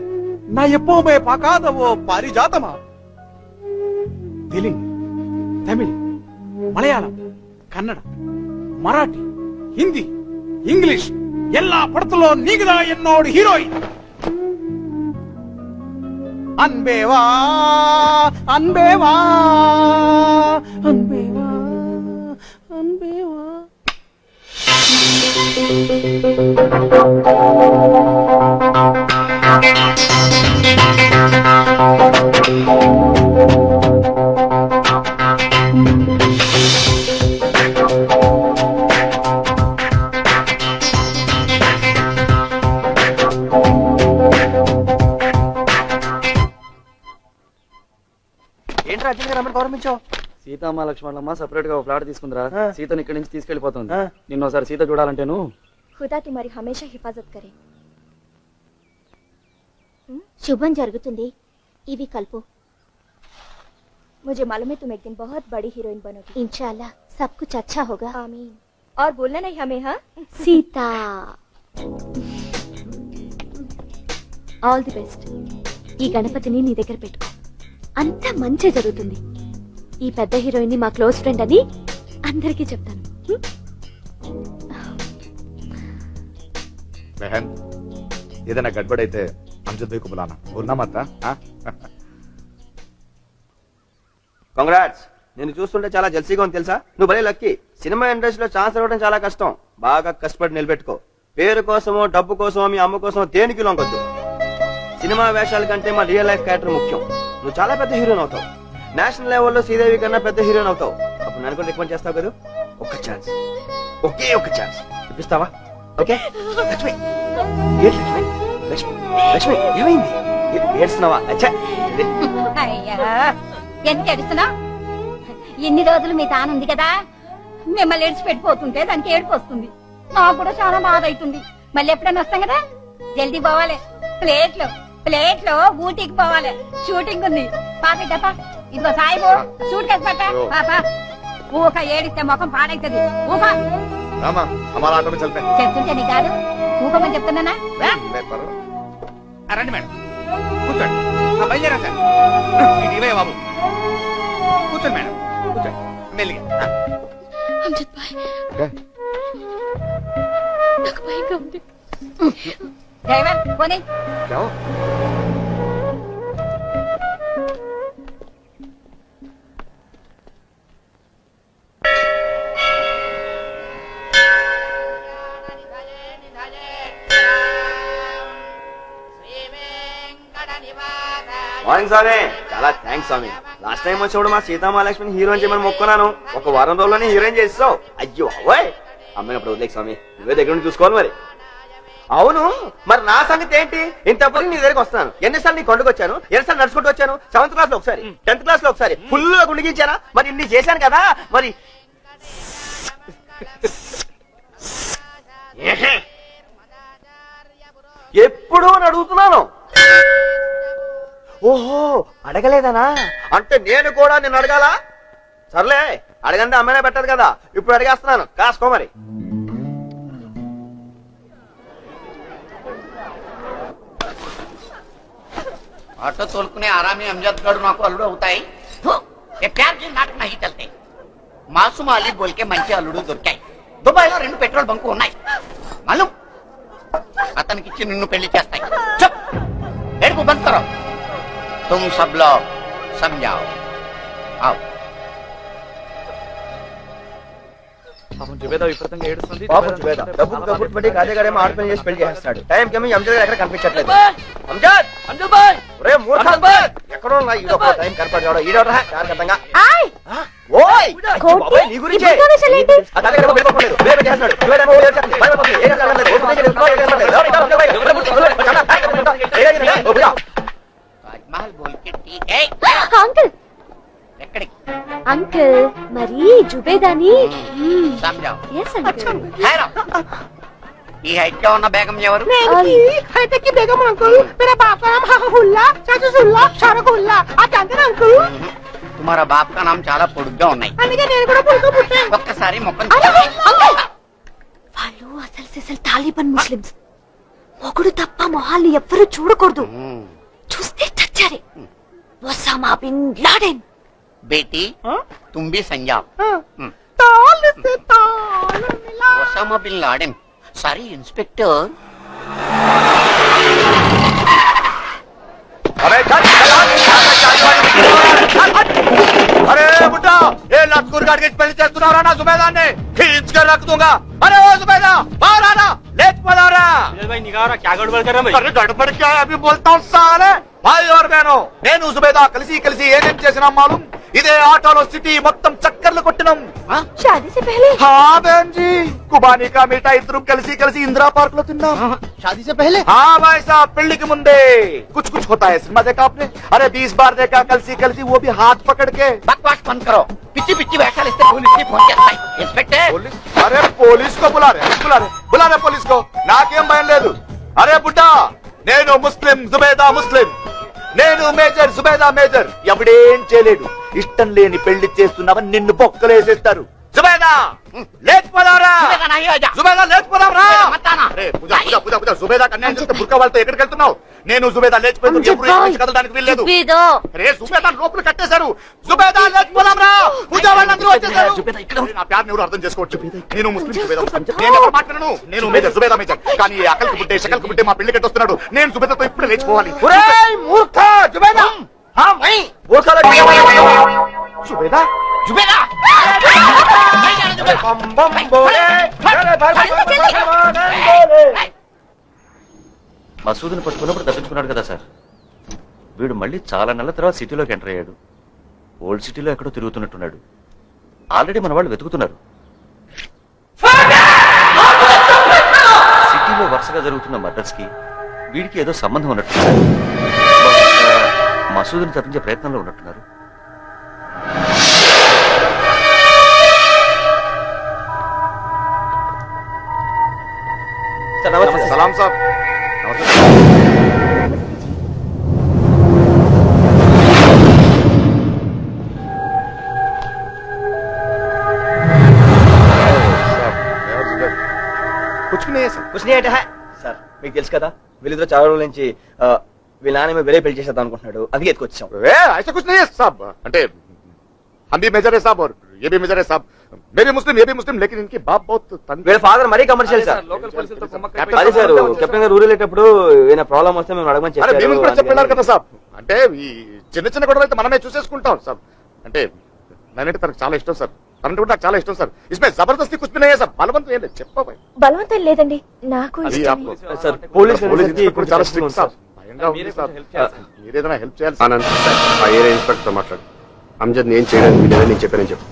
நான் எப்பவுமே பார்க்காத ஓ பாரிஜாதமா. தெலுங்கு, தமிழ், மலையாளம், கன்னடம், மராட்டி, ஹிந்தி, இங்கிலீஷ் எல்லா படத்திலோ நீங்கதான் என்னோட ஹீரோயின். அன்பேவா அன்பேவா அன்பேவா அன்பேவா. ఏంట్రా అర్జున్ రమ్మని గౌరవించావు? సీతమ్మ లక్ష్మణమ్మ సెపరేట్ గా ఫ్లాట్ తీసుకుందిరా. సీతను ఇక్కడి నుంచి తీసుకెళ్లిపోతుంది. నిన్న ఒకసారి సీత చూడాలంటేను. ఖుదా తుమారి హమేషా హిఫాజత్ కరే. శుభం జరుగుతుంది. ఇవి కల్పు. मुझे मालूम है तुम एक दिन बहुत बड़ी हीरोइन बनोगी. इंशाल्लाह सब कुछ अच्छा होगा. आमीन. और बोलना नहीं हमें. हाँ सीता, ఆల్ ది బెస్ట్. ఈ గణపతిని నీ దగ్గర పెట్టుకో. అంతా మంచి జరుగుతుంది. ఈ పెద్ద హీరోయిన్ మా క్లోజ్ ఫ్రెండ్ అని అందరికీ చెప్తాను. బహన్, ఏదైనా గడ్బడైతే అమ్జద్ భాయ్ కు బులానా. బోల్నా మత్. కంగ్రాట్స్. నేను చూస్తుంటే చాలా జల్సీగా ఉంది తెలుసా. నువ్వు భలే లక్కీ. సినిమా ఇండస్ట్రీలో ఛాన్స్ రావడం చాలా కష్టం. బాగా కష్టపడి నిలబెట్టుకో. పేరు కోసమో డబ్బు కోసమో మీ అమ్మ కోసమో దేనికి లొంగొద్దు. సినిమా వేషాల కంటే మా రియల్ లైఫ్ క్యారెక్టర్ ముఖ్యం. నువ్వు చాలా పెద్ద హీరోయిన్ అవుతావు. నేషనల్ లెవెల్లో శ్రీదేవి కన్నా పెద్ద హీరోయిన్ అవుతావు. అప్పుడు నన్ను కూడా రికమెండ్ చేస్తావు కదా. ఒక్క ఛాన్స్, ఒకే ఒక్క ఛాన్స్ ఇప్పిస్తావా? ఓకే లక్ష్మి. ఏంటి లక్ష్మి? లక్ష్మి లక్ష్మి ఏమైంది? ఏడుస్తున్నావా? అయ్యా ఎందుకు ఏడుస్తున్నా? ఎన్ని రోజులు మీ తానుంది కదా, మిమ్మల్ని ఏడ్చి పెట్టిపోతుంటే దానికి ఏడుపు వస్తుంది. నాకు కూడా చాలా బాధ అవుతుంది. మళ్ళీ ఎప్పుడైనా వస్తాం కదా, జల్దీ పోవాలి. ప్లేట్లో ఊటీకి పోవాలి. షూటింగ్ ఉంది. పాపా ఇదిగో సాయిబు షూట్ కేసు పట్టా. పాపా ఊక ఏడిస్తే ముఖం పాడైతుంది. ఊక చెప్తుంటే నీ కాదు, ఊకమని చెప్తున్నానా? రండి మేడం, కూర్చోండి. బయలుదేరా సార్. ఇవే బాబు కూర్చోండి మేడం, కూర్చోండి మెల్లిగా. అమ్జద్ భాయ్, నాకు భయంగా ఉంది. డ్రైవర్ పోనీ. మార్నింగ్ స్వామి. చాలా థ్యాంక్స్ స్వామి. లాస్ట్ టైం వచ్చినప్పుడు మా సీతామహాలక్ష్మిని హీరోయిన్ చేయమని మొక్కున్నాను. ఒక వారం రోజుల్లోనే హీరోయిన్ చేస్తావు. అయ్యో అవయ్ అమ్మాయినప్పుడు వదిలేక స్వామి, నువ్వే దగ్గర నుండి చూసుకోవాలి మరి. అవును మరి నా సంగతి ఏంటి? ఇంతప్పుడు నీ దగ్గరికి వస్తాను. ఎన్నిసార్లు నీ కొండకు వచ్చాను, ఎన్నిసార్లు నడుచుకుంటూ వచ్చాను. 7th క్లాస్ లో ఒకసారి, 10th క్లాస్ లో ఒకసారి ఫుల్ గా గుండిగించానా? మరి ఇన్ని చేశాను కదా. మరి ఎప్పుడు అడుగుతున్నాను. ఓహో అడగలేదనా? అంటే నేను కూడా నిన్ను అడగాల? సర్లే అడగండి, అమ్మాయినే పెట్టదు కదా. ఇప్పుడు అడిగేస్తున్నాను, కాసుకో మరి. ఆటో తోలుకునే ఆరామి అమ్జద్ గడు నాకు అల్లుడు అవుతాయి. నాటకు నహీ చల్తే. మాసు మాలి బోల్కే మంచి అల్లుడు దొరికాయి. దుబాయ్లో 2 పెట్రోల్ బంకు ఉన్నాయి. మళ్ళీ అతనికిచ్చి నిన్ను పెళ్లి చేస్తాయి. చెప్ ఏడుపు బంద్ కరో. तुम सब लोग समझाओ. आओ. పాపం జుబేదా విపరీతంగా ఏడుస్తుంది. పాపం జుబేదా డబ్బుకు కబుర్లు పెట్టి గాదే గాడే ఆడపని చేసి పెళ్లి చేస్తాడు. టైం కమి అమ్జద్ గారు ఎక్కడ కనిపించట్లేదు. అమ్జద్ భాయ్ ఒరే మూర్ఖ ఎక్కడో ఉన్నా ఈ లోపల టైం కనపడతాడు. ఈడోరా జాగ్రత్తగా. ఓయ్ బాబాయ్ నీ గురించే. ఆ దగ్గర వెళ్ళిపోలేదు. వేరే చేస్తున్నాడు. జుబేదా ఓ చేస్తాడు. భయపడకు. ఏం జరగలేదు. ताजमहल बोल के ठीक है. అంకుల్ ఎక్కడికి? అంకుల్ మరి జుబేదాని समझाओ. Yes uncle. ఖైరా. ఈ హైట్ లో ఉన్న బేగం ఎవరు? बेगम अंकल, मेरा बाप का नाम हहुल्ला, चाचुल्ला, शारकुल्ला. आप जानते ना अंकल? తుమారా బాప్ కా నామ్ చాలా పొడుగ్గా ఉన్నాయి. అందుకే నేను కూడా పుడుతూ పుట్టాను. ఒక్కసారి మొక్కను వాళ్ళు అసలు సిసలు తాలిబాన్ ముస్లిమ్స్. మొగుడు తప్ప మొహాల్ని ఎవ్వరూ చూడకూడదు. చూస్తే చచ్చారే. Osama bin Laden. बेटी तुम भी संजाओ. Osama bin Laden. सारी इंस्पेक्टर. अरे बुड्ढा ये लटकुर गाड़ी की पेली చేస్తున్నారా నా సుబేదాన్ని खींच कर रख दूंगा. अरे ओ सुबेदा बाहर आना. लेट पड़ा रहा. भाई निगाह रहा, क्या गड़बड़ कर रहे हैं? अरे गड़बड़ क्या है अभी बोलता हूँ साले. भाई और बहनों నేను సుబేదా కలిసి ఏమేం చేసినా మాలూం. ఇదే ఆటోలో సిటీ మొత్తం చక్కర్లు కొట్టినాం. शादी से पहले हाँ बहन जी కుబానీ కా మిఠాయి ఇద్దరు కలిసి ఇందిరా పార్క్ లో తిన్నాం. शादी से पहले हाँ भाई साहब పెళ్లికి ముందే कुछ होता है. सिनेमा देखा आपने? अरे 20 बार देखा కలిసి वो भी हाथ पकड़ के. बकवास बंद करो. పిచ్చి పిచ్చి వేషాలు ఇస్తే పోలీస్ కి ఫోన్ చేస్తాయి. ఇన్స్పెక్టర్ पुलिस अरे पुलिस को बुला रहे पुलिस को. నాకేం భయం లేదు. అరే బుడ్డా నేను ముస్లిం జుబేదా ముస్లిం. నేను మేజర్ జుబేదా మేజర్. ఎవడేం చేయలేడు. ఇష్టం లేని పెళ్లి చేస్తున్నావని నిన్ను బొక్కలేసేస్తారు. జుబేదా లేచిపోదావరా. జుబేదా లేచిపోదావరా. జుబేదా కన్యాయం చేస్తే బుర్కా వాళ్ళతో ఎక్కడికి వెళ్తున్నావు? నేను జుబేదా లేచిపోయి కదలడానికి వీల్లేదు. అరే జుబేదా లోపల కట్టేశారు. జుబేదా లేచిపోదావరా. పూజా వాళ్ళందరూ వచ్చేసారు. నా ప్యార్ని ఎవరు అర్థం చేసుకోవచ్చు. నేను ముస్లిం జుబేదా నేను ఎవరు మాట్లాడను. నేను మేజర్ జుబేదా మేజర్. కానీ అకల్కి బుడ్డే షకల్కి బుడ్డే మా పెళ్లి కట్టొస్తున్నాడు. నేను జుబేదాతో ఇప్పుడే లేచిపోవాలి. మూర్ఖ జుబేదా. हाँ मैं वो साला जुबेदा మసూదుని పట్టుకున్నప్పుడు తప్పించుకున్నాడు కదా సార్. వీడు మళ్ళీ చాలా నెలల తర్వాత సిటీలోకి ఎంటర్ అయ్యాడు. ఓల్డ్ సిటీలో ఎక్కడో తిరుగుతున్నట్టున్నాడు. ఆల్రెడీ మన వాళ్ళు వెతుకుతున్నారు. సిటీలో వరుసగా జరుగుతున్న మర్డర్స్ కి వీడికి ఏదో సంబంధం ఉన్నట్టున్నారు. మసూదుని తప్పించే ప్రయత్నంలో ఉన్నట్టున్నారు. సలాం సాబ్. సార్ మీకు తెలుసు కదా వీళ్ళిద్దరు చాలా రోజుల నుంచి వీళ్ళ నాన్న వేరే పెళ్లి చేసేద్దాం అనుకుంటున్నాడు. అందుకే ఎత్తుకొచ్చాం. ऐसा कुछ नहीं है साहब. అంటే हम भी मेजर है साहब और ये भी मेजर है साहब. मैं भी मुस्लिम ये भी मुस्लिम लेकिन इनके बाप बहुत వీళ్ళ ఫాదర్ మరీ కమర్షియల్ సార్. అదే సార్ కెప్టెన్ గారు ఊరు వెళ్ళేటప్పుడు ఏమైనా ప్రాబ్లం వస్తే మేము అడగమని అరే మేము కూడా చెప్పారు. చెప్పారు కదా సాబ్. అంటే ఈ చిన్న చిన్న గొడవలు అయితే మనమే చూసేసుకుంటాం సాబ్. అంటే నేనంటే తనకు చాలా ఇష్టం సార్. తనంటే కూడా నాకు చాలా ఇష్టం సార్. ఇస్మే జబర్దస్తి కుछ भी नहीं है సార్. బలవంతం ఏం లేదు. చెప్పాయి బలవంతం లేదండి, నాకు ఇష్టం. సార్ పోలీస్ ఇప్పుడు చాలా స్ట్రిక్ట్ సార్. భయంగా ఉంది సార్. మీరేదైనా హెల్ప్ చేయాలి. ఆనంద్ ఆ ఏరియా ఇన్స్పెక్టర్ తో మాట్లాడు. అమ్జద్ నేను చేయడానికి వీలేదని నేను చెప్పానని చెప్పు.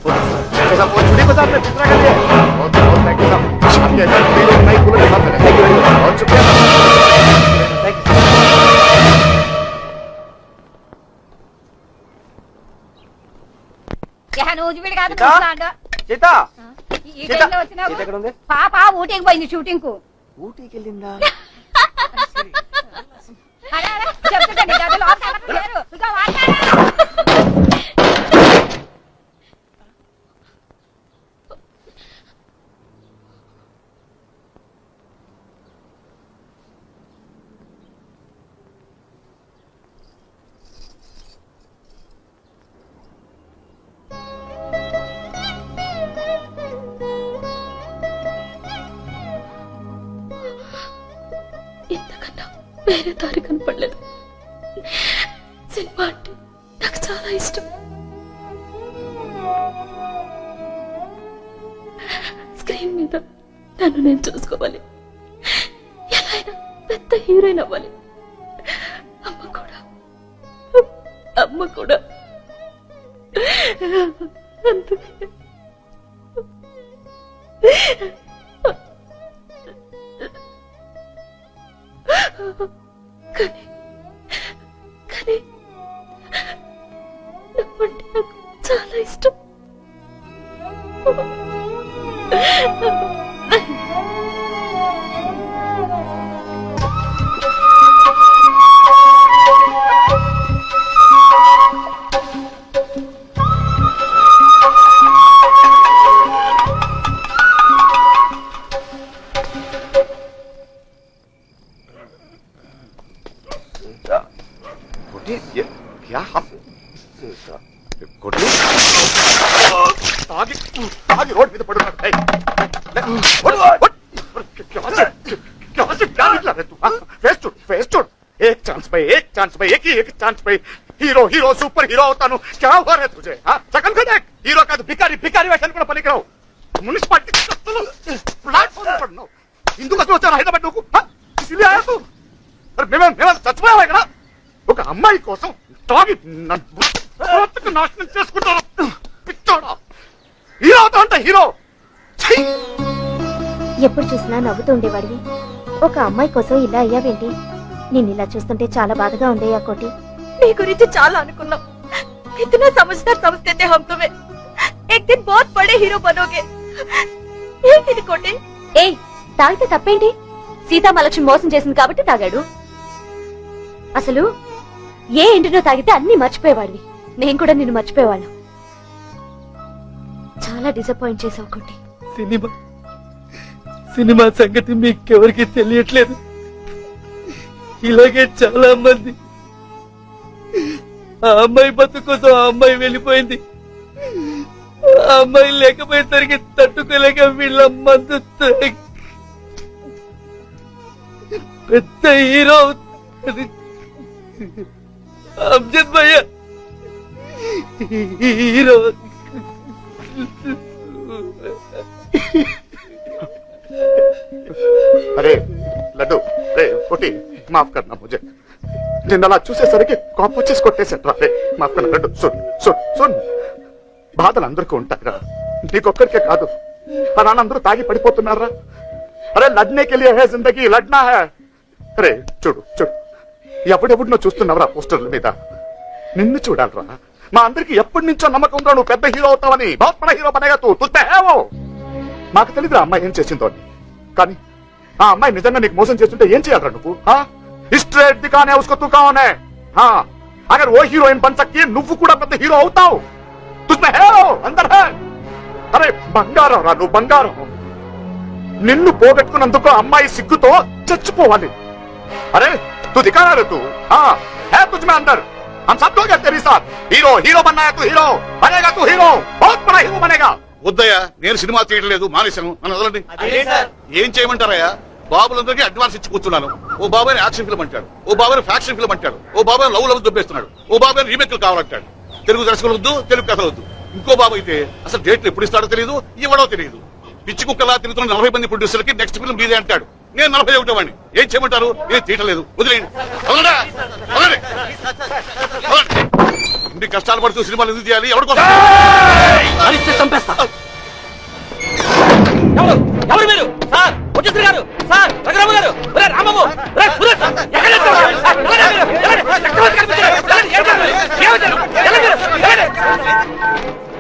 పాప ఊటీకి పోయింది షూటింగ్ కు. ఊటీకి వెళ్ళిందా? చెప్తుంటండి గదిలో లేరు. ఇక మాట్లాడు. ఇంతకన్నా వేరే దారి కనపడలేదు. సినిమా అంటే నాకు చాలా ఇష్టం. స్క్రీన్ మీద నన్ను నేను చూసుకోవాలి. ఎలా అయినా పెద్ద హీరోయిన్ అవ్వాలి. అమ్మ కూడా అందుకే కానీ నువ్వంటే నాకు చాలా ఇష్టం. क्या आगे रोड में पड़ो. फेस छोड़. एक चांस पे एक चांस पे हीरो सुपर हीरो होता हूँ. क्या हुआ है तुझे? सकन का देख. हीरो का भिखारी वेशन को पलिक रहो. मुनिसिपालिटी प्लेटफॉर्म पर नो हिंदू का सोचा हैदराबाद को इसलिए आया तू. మేము చచ్చిపోయావా ఇక్కడ? ఒక అమ్మాయి కోసం తాగి నాశనం చేసుకుంటారు. పిచ్చోడా. హీరో అవుతా అంటే హీరో. ఎప్పుడు చూసినా నవ్వుతూ ఉండేవాడివి. ఒక అమ్మాయి కోసం ఇలా అయ్యావేంటి? నిన్ను ఇలా చూస్తుంటే చాలా బాధగా ఉందే ఆ కోటి. నీ గురించి చాలా అనుకున్నాం. इतना समझदार समझते थे हम तुम्हें. एक दिन बहुत बड़े हीरो बनोगे. ఏంటి కోటి? ఏయ్, తాగితే తప్పేంటి? సీతామహాలక్ష్మి మోసం చేసింది కాబట్టి తాగాడు. అసలు ఏ ఇంటిలో తాగితే అన్ని మర్చిపోయేవాడివి. నేను కూడా నిన్ను మర్చిపోయేవాళ్ళం. చాలా డిసప్పాయింట్ చేసావు కోటి. సినిమా సంగతి మీకెవరికి తెలియట్లేదు. ఇలాగే చాలా మంది ఆ అమ్మాయి బతుకు కోసం ఆ అమ్మాయి వెళ్ళిపోయింది. ఆ అమ్మాయి లేకపోయేసరికి తట్టుకోలేక వీళ్ళ మందు పెద్ద హీరో అమ్జద్ భయ్య హీరో అరే లడ్డు రే కొట్టి మాఫ్ కర్నా ముజే నిన్న అలా చూసేసరికి కోపం వచ్చేసి కొట్టేశాడు రే మాఫ్ కర్నా లడ్డు సున్ బాధలు అందరికీ ఉంటాయిరా నీకొక్కడికే కాదు ఆ నాన్నందరూ తాగి పడిపోతున్నారా అరే లడ్నే కెళ్ళి హే జిందగీ లడ్నా హే అరే చూడు ఎవడెవడినో చూస్తున్నావురా పోస్టర్ల మీద నిన్ను చూడాలరా మా అందరికి ఎప్పటి నుంచో నమ్మకం ఉందా నువ్వు పెద్ద హీరో అవుతావని బహుత్ బడా హీరో బనేగా తూ తుత్తే హేవో మాకు తెలియదురా అమ్మాయి ఏం చేసిందో అని కానీ ఆ అమ్మాయి నిజంగా నీకు మోసం చేస్తుంటే ఏం చేయాలరా నువ్వు స్ట్రేట్ దికానే ఉస్కో తూ కావనే అగర్ ఓ హీరోయిన్ బన్ సక్తి నువ్వు కూడా పెద్ద హీరో అవుతావు తుత్తే హేవో అందర్ హే అరే బంగారం రా నువ్వు బంగారం నిన్ను పోగొట్టుకున్నందుకు అమ్మాయి సిగ్గుతో చచ్చిపోవాలి అరే तू दिखाना रे तू है तुझ में अंदर हम सब लोग हैं तेरे साथ हीरो बनना है तू हीरो बनेगा तू हीरो बहुत बड़ा हीरो बनेगा వద్దయ్యా నేను సినిమా తీయట్లేదు మానేశాను నన్ను వదలండి ఏం చేయమంటారయ్యా బాబులందరికీ అడ్వాన్స్ ఇచ్చి కూర్చున్నాను ఓ బాబాయ్ యాక్షన్ ఫిల్మ్ అంటాడు ఓ బాబాయ్ ఫ్యాక్షన్ ఫిల్మ్ అంటాడు ఓ బాబాయ్ లవ్ దుబ్బేస్తున్నాడు ఓ బాబాయ్ రీమేక్లు కావాలంటాడు తెలుగు దర్శకులు వద్దు తెలుగు కథలు వద్దు ఇంకో బాబు అయితే అసలు డేట్లు ఎప్పుడు ఇస్తాడో తెలియదు ఇవ్వడో తెలియదు పిచ్చి కుక్కలా తిరుగుతున్న 40 మంది ప్రొడ్యూసర్లకి నెక్స్ట్ ఫిల్మ్ మీదే అంటాడు నేను 41 వాడిని ఏం చేయమంటారు నేను తీయటలేదు వదిలేయండి ఇన్ని కష్టాలు పడుతూ సినిమాలు ఎందుకు చేయాలి ఎవరి కోసం చంపేస్తా ఎవరు మీరు సార్ వచ్చేసారు గారు సార్ రఘురామ గారు రామబాబు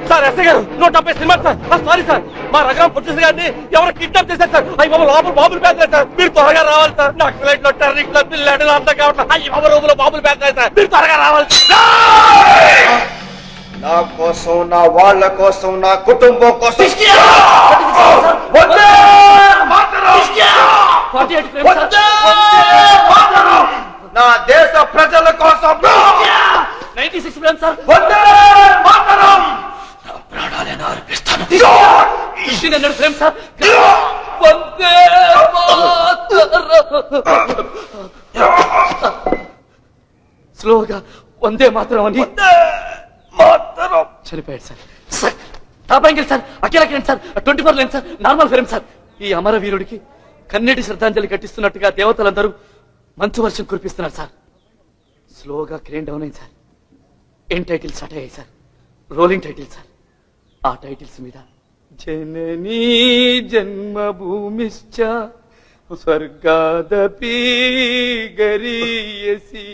సార్ ఎస్ఐ గారు 170 సినిమా సార్ సారీ సార్ మా రఘురామ పొట్టిసి గారిని ఎవరు కిడ్నాప్ చేశారు సార్ అయ్యి బాబు లోపల బాబులు పేదలేదు సార్ మీరు త్వరగా రావాలి సార్ నాకు ఫ్లైట్ లో టెర్రిక్లో పిల్లలు అంతా కావట్లేదు అయ్యి బాబు రూపులో బాబులు పేదలేదు సార్ మీరు త్వరగా రావాలి నా కోసం నా వాళ్ళ కోసం నా కుటుంబం కోసం నా దేశ ప్రజల కోసం 96 ఫిల్మ్ సార్ ప్రాణాలను అర్పిస్తాను ఫిల్మ్ సార్ స్లోగా వందే మాత్రం అని చనిపోయాడు సార్ సార్ తాపాంకిల్ sir Akhilakiran sir 24 line sir normal film sir ఈ అమరవీరుడికి కన్నీటి శ్రద్ధాంజలి కట్టిస్తున్నట్టుగా దేవతలందరూ మంచు వర్షం కురిపిస్తున్నారు సార్ స్లోగా క్రేన్ డౌన్ అయింది సార్ ఏం టైటిల్స్ స్టార్ట్ అయ్యాయి సార్ రోలింగ్ టైటిల్ సార్ ఆ టైటిల్స్ మీద జననీ జన్మభూమిశ్చ స్వర్గాదపి గరీయసి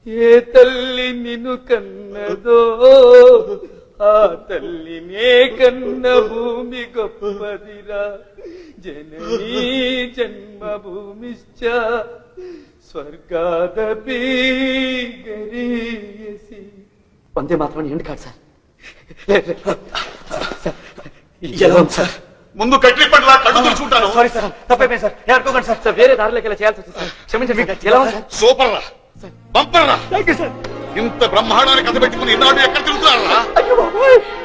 ఏ తల్లి నిన్ను కన్నదో ఆ తల్లినే కన్న భూమి గొప్పదిరా జననీ జన్మభూమిశ్చ స్వర్గాదపి గరీయసి వందే మాత్రం ఏంటి కాదు సార్ సార్ ముందు కట్లి పట్ల కళ్ళు తెలుసుకుంటాను సారీ సార్ తప్పైపోయింది సార్ ఏడుకోకండి సార్ సార్ వేరే దారిలోకి వెళ్ళి చేయాల్సి వచ్చింది సార్ క్షమించండి ఎలా ఉంది సార్ సూపర్ రా బంపర్ రా ఇంత బ్రహ్మాండాన్ని కథ పెట్టుకుని ఇన్నాడు ఎక్కడ తిరుగుతున్నారా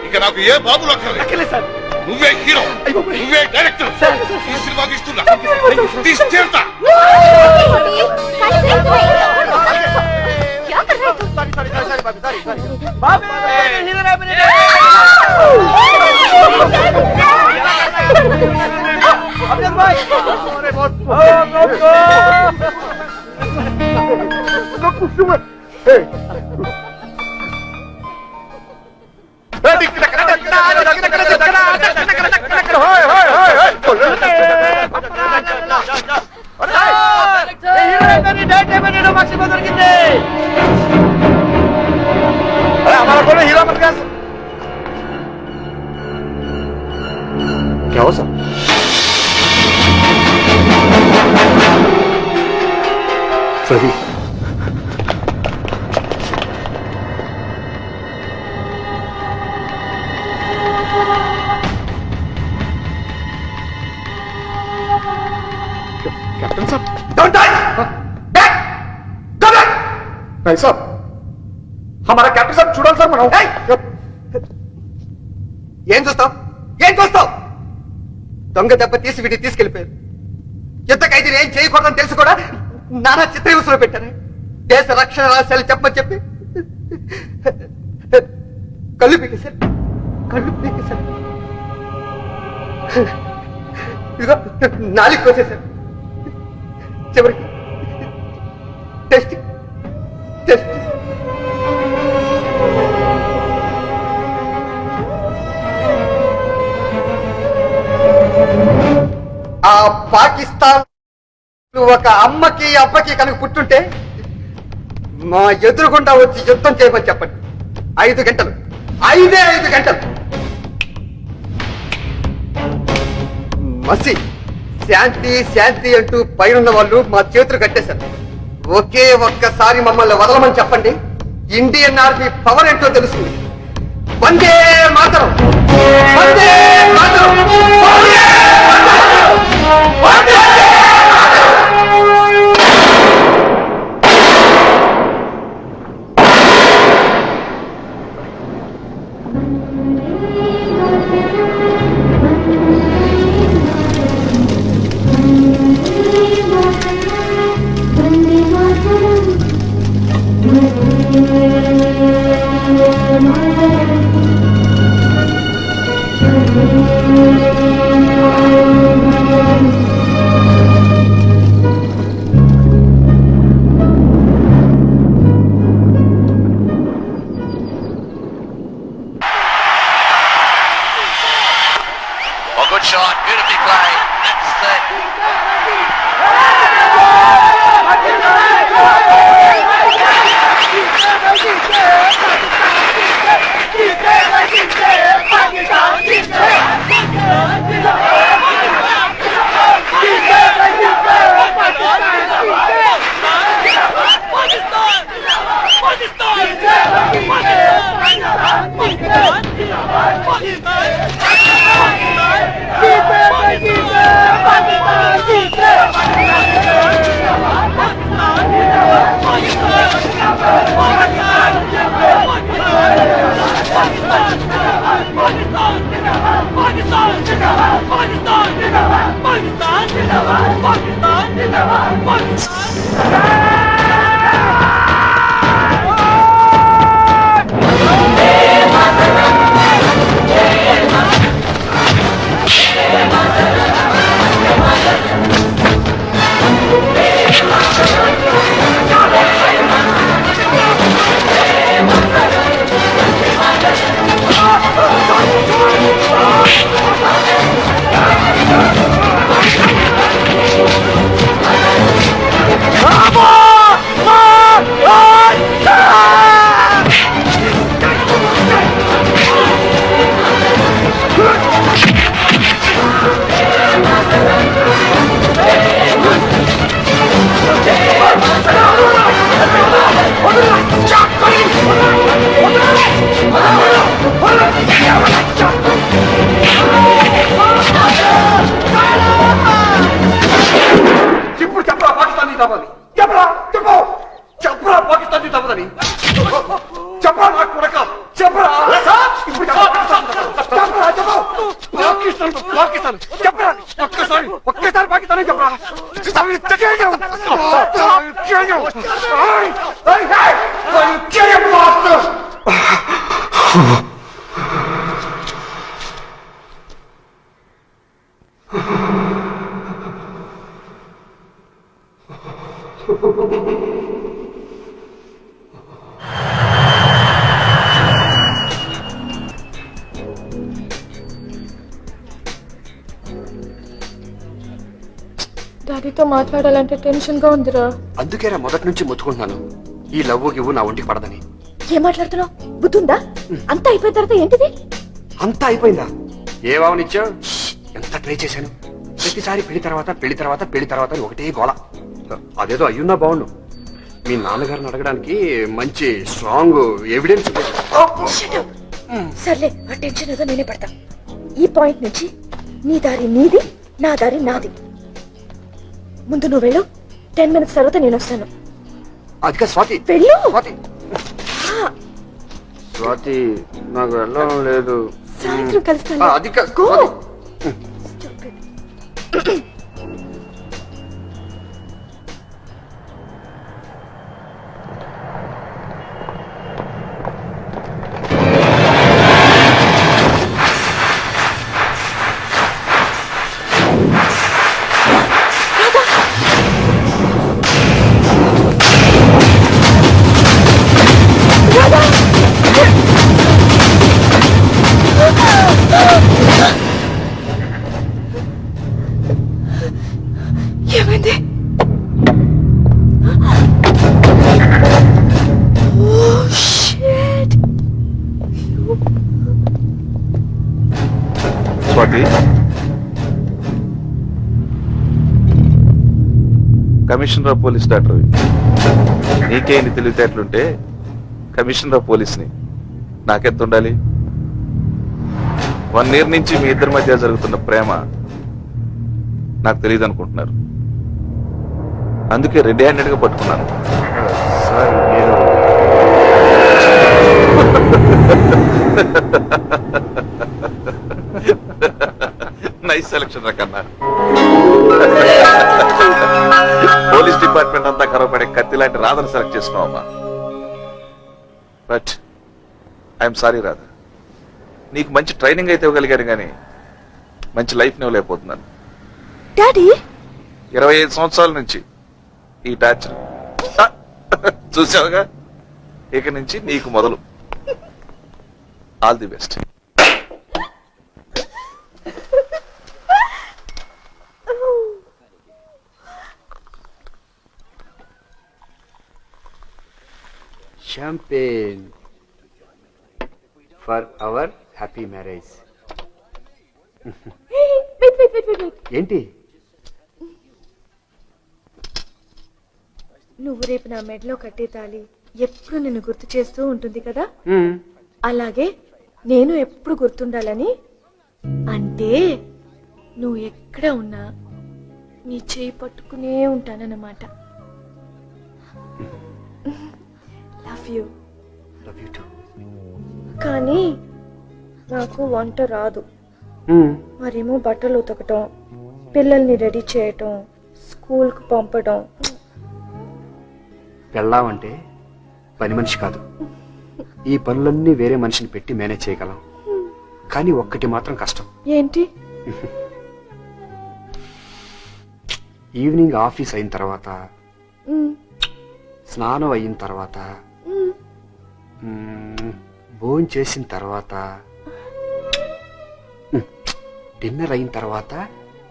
ఇక నాకు ఏ బాబులు అక్కర్లేదు సార్ నువ్వే హీరో నువ్వే డైరెక్టర్ ఈ సినిమాకి ఇస్తున్నా తీసుకెళ్తా हीरो बन गया क्या हो सर सही कैप्टन साहब don't die back go back नहीं साहब हमारा कैप्टन साहब చూడాలి సార్ మనం ఏం చూస్తావు దొంగ దెబ్బ తీసి వీడి తీసుకెళ్లిపోయారు యుద్ధ ఖైదీని ఏం చేయకూడదని తెలుసు కూడా నానా చిత్రహింసలో పెట్టారు దేశ రక్షణ రహస్యాలు చెప్పమని చెప్పి కళ్ళు పీకేశారు ఇదిగో నాలుగు కోసేశారు. చివరికి టెస్ట్ టెస్ట్ ఆ పాకిస్తాన్ ఒక అమ్మకి అబ్బకి కనుక పుట్టుంటే మా ఎదురుగుండా వచ్చి యుద్ధం చేయమని చెప్పండి. 5 గంటలు, 5 గంటలు. మసి శాంతి శాంతి అంటూ పైనున్న వాళ్ళు మా చేతులు కట్టేశారు. ఒకే ఒక్కసారి మమ్మల్ని వదలమని చెప్పండి. ఇండియన్ ఆర్మీ పవర్ ఏంటో తెలుస్తుంది. వందే మాతరం, వందే మాతరం, వందే మాతరం, వందే డాడీతో మాట్లాడాలంటే టెన్షన్ గా ఉందిరా. అందుకేరా మొదటి నుంచి మొత్తుకుంటున్నాను, ఈ లవ్వు గివ్వు నా ఒంటికి పడదని. ఏం మాట్లాడుతున్నావు? బుద్ధుందా? అంతా అయిపోయిన తర్వాత ఏంటిది? అంతా అయిపోయిందా? ఏ వావనిచ్చావు? ఎంత ట్రై చేశాను. ప్రతిసారి పెళ్లి తర్వాత పెళ్లి తర్వాత పెళ్లి తర్వాత అని ఒకటే గోళ. అదేదో అయ్యున్నా బాగుండు. మీ నాన్నగారిని అడగడానికి మంచి స్ట్రాంగ్ ఎవిడెన్స్. సర్లే, ఆ టెన్షన్ ఏదో నేనే పడతా. ఈ పాయింట్ నుంచి నీ దారి నీది, నా దారి నాది. ముందు నువ్వు వెళ్ళు, 10 minutes తర్వాత నేను వస్తాను. అదిగా స్వాతి, వెళ్ళు. స్వాతి, స్వాతి నాకు వెళ్ళడం లేదు. సాయంత్రం కలుస్తాను. అదిగా Go. ఏంటి కమిషనర్ ఆఫ్ పోలీస్ డాక్టర్ నీకే ఎన్ని తెలివితేటలుంటే కమిషనర్ ఆఫ్ పోలీస్ని నాకెంత ఉండాలి? 1 year నుంచి మీ ఇద్దరి మధ్య జరుగుతున్న ప్రేమ నాకు తెలియదు అనుకుంటున్నారు. అందుకే రెడీ హ్యాండెడ్ గా పట్టుకున్నాను. సార్ నేను నైస్ సెలక్షన్ రకన్నా. పోలీస్ డిపార్ట్మెంట్ అంతా కరవపడే కత్తి లాంటి రాధను సెలెక్ట్ చేసుకున్నావమ్మా. బట్ ఐఎమ్ సారీ రాధా, నీకు మంచి ట్రైనింగ్ అయితే ఇవ్వగలిగాను కానీ మంచి లైఫ్ ఇవ్వలేకపోతున్నాను. డాడీ 25 సంవత్సరాల నుంచి ఈ టార్చర్ చూసావుగా, ఇక నుంచి నీకు మొదలు. All the best. champagne for our happy marriage. Wait ఏంటి? నువ్వు రేపు నా మెడలో కట్టే తాళి ఎప్పుడు నిన్ను గుర్తు చేస్తూ ఉంటుంది కదా, అలాగే నేను ఎప్పుడు గుర్తుండాలని. అంటే నువ్వు ఎక్కడ ఉన్నా నీ చేయి పట్టుకునే ఉంటానన్నమాట. Love you. Love you to. కానీ నాకు వంట రాదు. మరేమో బట్టలు ఉతకటం, పిల్లల్ని రెడీ చేయటం, స్కూల్కి పంపడం. పెళ్ళామంటే పని మనిషి కాదు. ఈ పనులన్నీ వేరే మనిషిని పెట్టి మేనేజ్ చేయగలం. కానీ ఒక్కటి మాత్రం కష్టం. ఏంటి? ఈవినింగ్ ఆఫీస్ అయిన తర్వాత, స్నానం అయిన తర్వాత, భోజనం చేసిన తర్వాత, డిన్నర్ అయిన తర్వాత,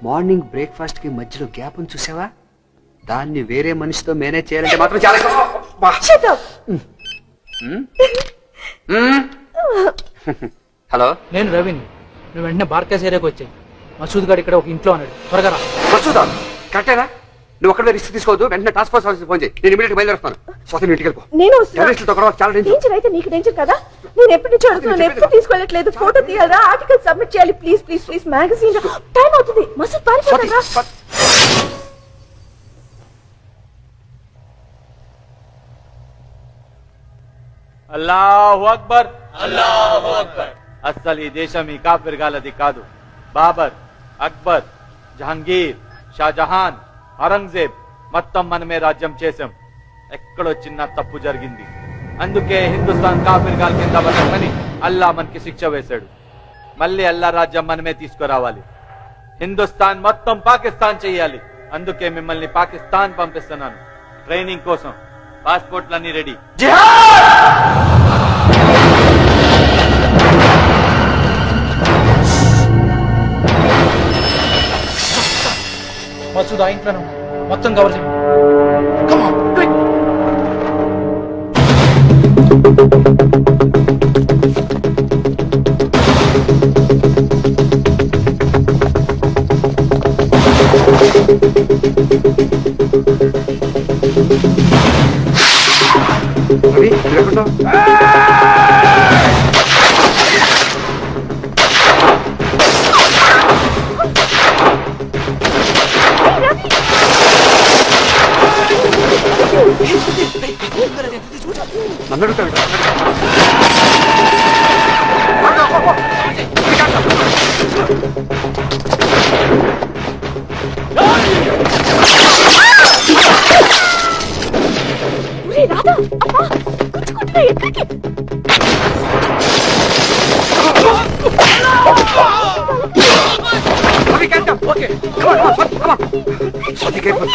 మార్నింగ్ బ్రేక్ఫాస్ట్ కి మధ్యలో గ్యాప్ ఉంది చూసావా, దాన్ని వేరే మనిషితో మేనేజ్ చేయాలంటే మాత్రం చాలా హలో, నేను రవిని. నువ్వు వెంటనే బార్కాస్ ఏరియాకి వచ్చాయి. మసూద్ గారు ఇక్కడ ఒక ఇంట్లో అన్నాడు. త్వరగా రా. మసూదా కరెక్టేనా? నువ్వు అక్కడ రిస్క్ తీసుకోవద్దు. వెంటనే టాస్క్ ఫోర్స్ ఆఫీస్ ఫోన్ చేయి. నేను ఇమీడియట్ బయలుదేరుతాను. స్వాతి ఇంటికి వెళ్ళిపో. నేను టెర్రరిస్టులతో కూడా చాలా డేంజర్. డేంజర్ అయితే నీకు డేంజర్ కదా. నేను ఎప్పటి నుంచి అడుగుతున్నాను, ఎప్పుడు తీసుకోవట్లేదు. ఫోటో తీయాలా, ఆర్టికల్ సబ్మిట్ చేయాలి. Please please please, magazine time అవుతుంది. మసూద్ పారిపోతారా? అల్లాహు అక్బర్, అల్లాహు అక్బర్. అస్సలు ఈ దేశం ఈ కాఫిర్గాలది కాదు. బాబర్, అక్బర్, జహంగీర్, షాజహాన్, ఔరంగజేబ్ మొత్తం మనమే రాజ్యం చేశాం. ఎక్కడో చిన్న తప్పు జరిగింది. అందుకే హిందుస్థాన్ కాఫిర్గాల కింద బతకమని అల్లా మనకి శిక్ష వేశాడు. మళ్ళీ అల్లా రాజ్యం మనమే తీసుకురావాలి. హిందుస్థాన్ మొత్తం పాకిస్తాన్ చెయ్యాలి. అందుకే మిమ్మల్ని పాకిస్తాన్ పంపిస్తున్నాను ట్రైనింగ్ కోసం. పాస్పోర్ట్లన్నీ రెడీ. మసూద్ ఆ ఇంట్లోనే ఉన్నాడు. మొత్తం కవర్ చేయండి. రవి, నువ్వు ఎక్కడున్నావు? నన్ను అడుగుతాడు. రాధా, అమ్మా, గుచ్చుకుంటున్నా. ఎక్కడికి? Okay, Swathi careful.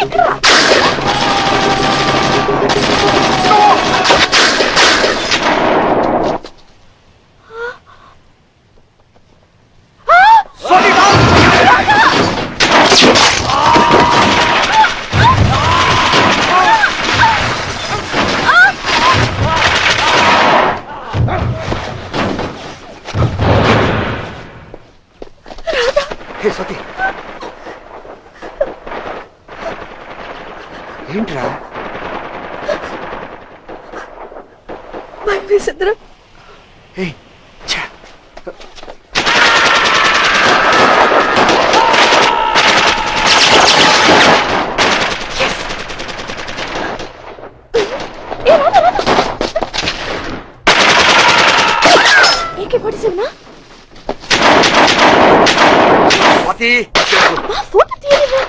రాధా, స్వాతి ఏంట్రా భయం వేసిందిరా. ఏయ్ ఛా. AK-47 స్వాతి ఫోటో తీయలేవా?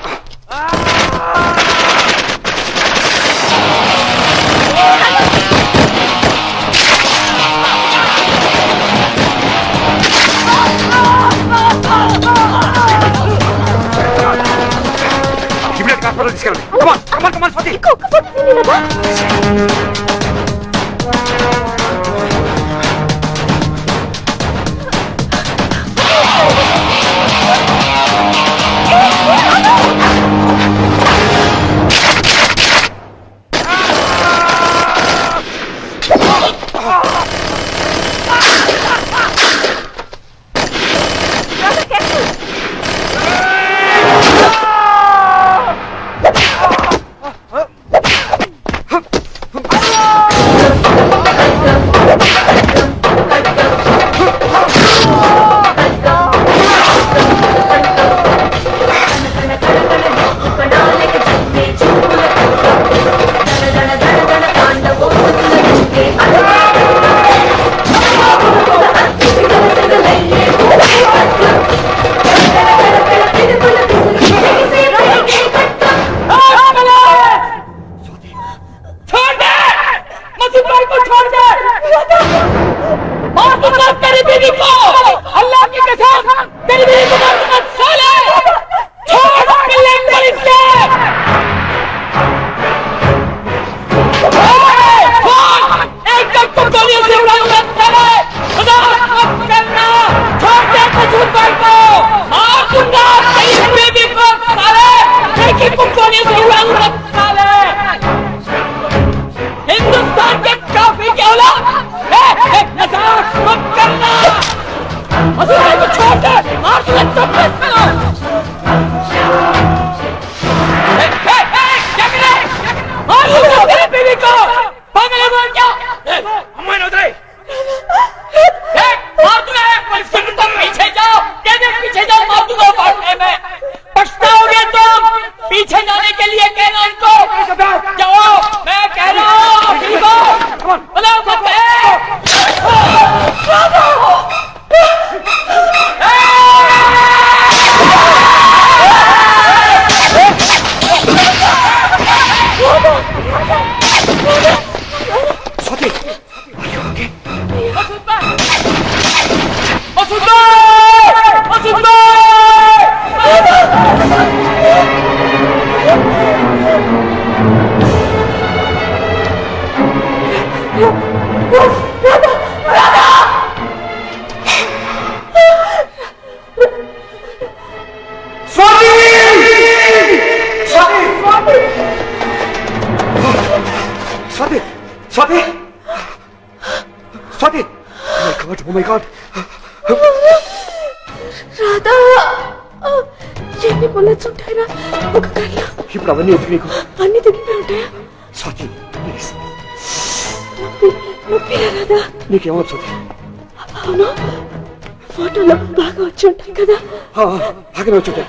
ఇమిడియట్ హాస్పిటల్ తీసుకెళ్ళండి. కమాన్ కమాన్ కమాన్ స్వాతి. ఒక్క ఫోటో తీయలేవా? రాధా ఎన్ని బుల్లెట్స్ ఉంటాయిరా ఒక గన్లో? ఇప్పుడు అవన్నీ ఎందుకు నీకు? అన్ని తగ్గిపోయి ఉంటాయా? స్వాతి ప్లీజ్. నొప్పిరా రాధా? నీకేమో స్వాతి? అవును ఫోటోలో బాగా వచ్చి ఉంటాయి కదా? బాగానే వచ్చుంటాయి.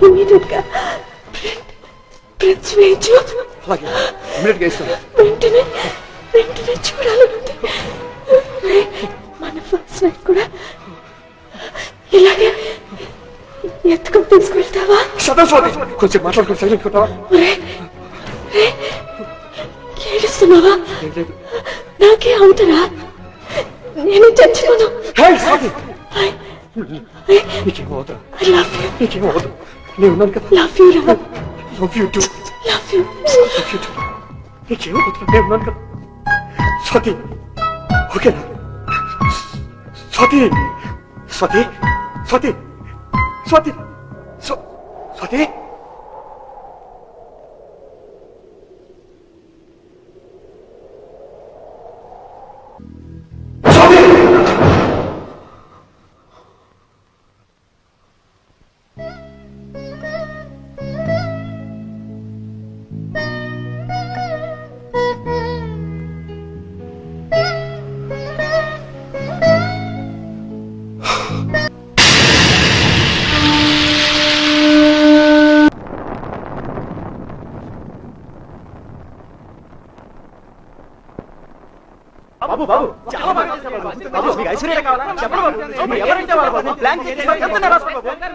ఇమీడియట్ గా ప్రింట్స్ వేయించు. అలాగే ఇమీడియట్ గా ఇస్తాను. వెంటనే చూడాలనుంది. మన ఫస్ట్ నైట్ కూడా ఇలాగే ఎత్తుకొని తీసుకెళ్తావా? కొంచెం మాట్లాడుకుని సైలెంట్ కొట్టావా? ఏడుస్తున్నావా? నాకే అవుతారా? నేను చచ్చిపోను. నీకేమో అవుతా. I love you. నీకేమో అవుతా. నేను ఉన్నాను కదా. Love you, Ram. Love you too. Love you. Love you too. నీకేమో అవుతా. నేను ఉన్నాను కదా. స్వాతి ఓకేనా? స్వాతి స్వాతి స్వాతి స్వాతి స్వాతి బాబు బాబు చాలా బాగా చేశారు బాబు. మీకు ఐశ్వర్య కావాలా చెప్పండి బాబు. మీరు ఎవరంటే వాళ్ళు బాబు. ప్లాన్ చేసి చెప్తున్నారు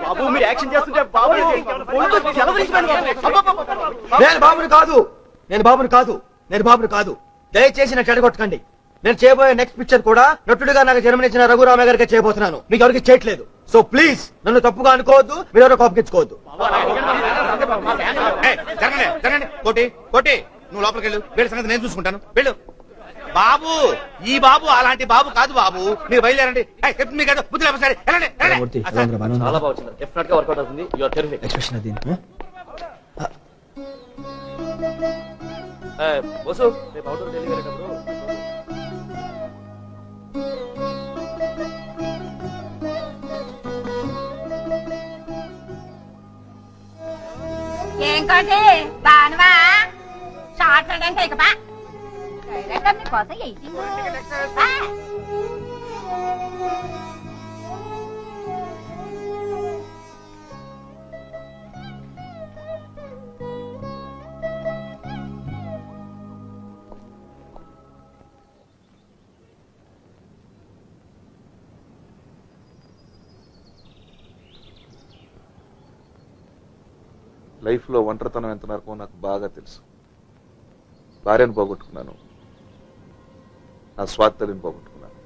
బాబు. మీరు యాక్షన్ చేస్తుంటే బాబు నేను బాబుని కాదు, నేను బాబుని కాదు, నేను బాబుని కాదు. దయచేసి నాకు చెడగొట్టకండి. నేను చేయబోయే నెక్స్ట్ పిక్చర్ కూడా నటుడిగా నాకు జన్మనిచ్చిన రఘురామ గారికి చేయబోతున్నాను. మీకు ఎవరికి చేయట్లేదు. సో ప్లీజ్ నన్ను తప్పుగా అనుకోవద్దు, మీరు ఎవరో కోపగించుకోవద్దు. కోటి కోటి నువ్వు లోపలికి వెళ్ళు. వీళ్ళ సంగతి నేను చూసుకుంటాను. వెళ్ళు బాబు. ఈ బాబు అలాంటి బాబు కాదు బాబు. మీరు బయలుదేరండి. చెప్తుంది కాదు బుద్ధి లేకపోతే సరే వెళ్ళండి, వెళ్ళండి. చాలా బాగా వచ్చింది. డెఫినెట్ గా వర్కౌట్ అవుతుంది. You are terrific. ఎక్స్ప్రెషన్ అది బోసు రేపు అవుట్డోర్ ఢిల్లీ వెళ్ళేటప్పుడు ఏం కోటి బానువా షార్ట్ అంటే ఇక బా డైరెక్టర్ మీకోసం ఎయిటింగ్ లైఫ్ లో ఒంటరితనం ఎంత నరకమో నాకు బాగా తెలుసు. భార్యను పోగొట్టుకున్నాను, నా స్వార్థని పోగొట్టుకున్నాను.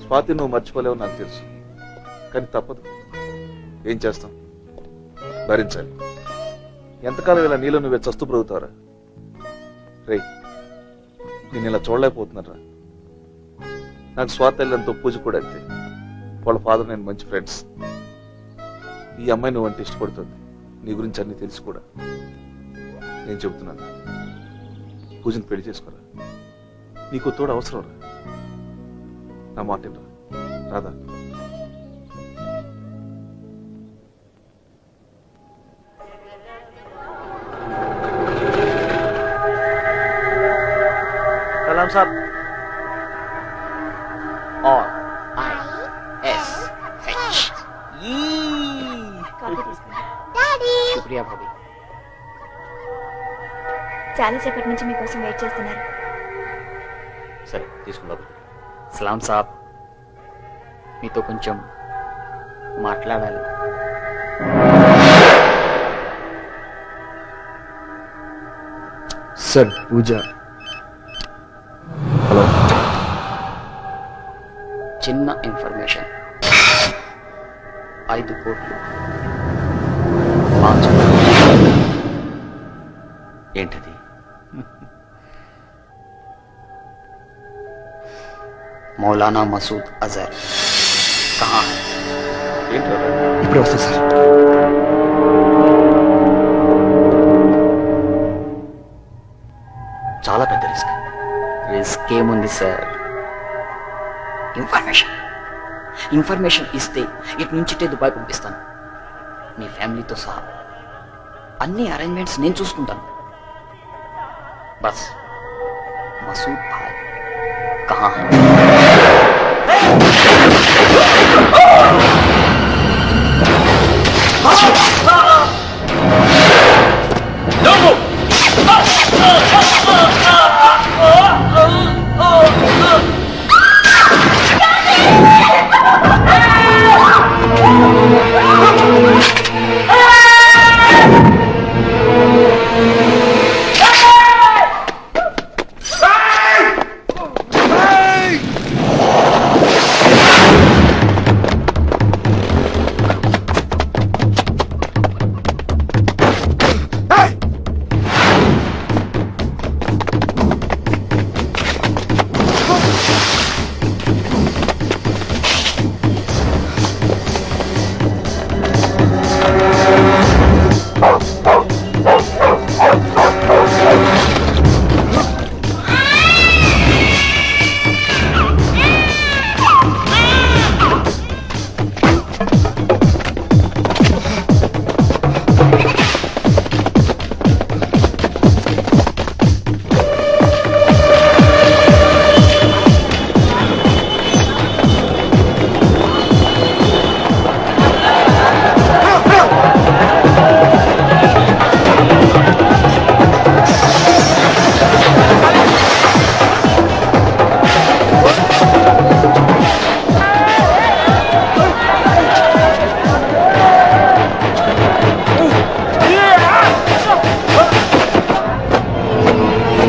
స్వాతి నువ్వు మర్చిపోలేవు నాకు తెలుసు, కానీ తప్పదు. ఏం చేస్తాం, భరించాలి. ఎంతకాలం ఇలా నీలో నువ్వే చస్తూ బ్రతుకుతావురా? రే నేను ఇలా చూడలేకపోతున్నారా? నాకు స్వాతి ఎంతో పూజ కూడా అంతే. వాళ్ళ ఫాదర్ నేను మంచి ఫ్రెండ్స్. ఈ అమ్మాయి నువ్వు అంటే ఇష్టపడుతుంది. నీ గురించి అన్ని తెలుసు కూడా. నేను చెబుతున్నాను, పూజను పెళ్లి చేసుకోరా. నీకు తోడు అవసరం రా. నా మాట రా రాదా? सलाम साहब. और ISH शुक्रिया भाभी. చాలా సేపటి నుంచి మీకోసం వెయిట్ చేస్తున్నారు. సరే తీసుకుందాం. సలాం సాబ్, మీతో కొంచెం మాట్లాడాలి. సార్ పూజ. హలో. చిన్న ఇన్ఫర్మేషన్. 5 కోట్లు. ఏంటది? मौलाना मसूद अजहर कहाँ है? ఇప్పుడే వస్తా సార్. చాలా పెద్ద రిస్క్ ఏముంది సార్? ఇన్ఫర్మేషన్ ఇస్తే ఇటు నుంచి దుబాయ్ పంపిస్తాను. మీ ఫ్యామిలీతో సహా అన్ని అరేంజ్మెంట్స్ నేను చూసుకుంటాను. బస్ మసూద్ భాయ్ कहाँ है?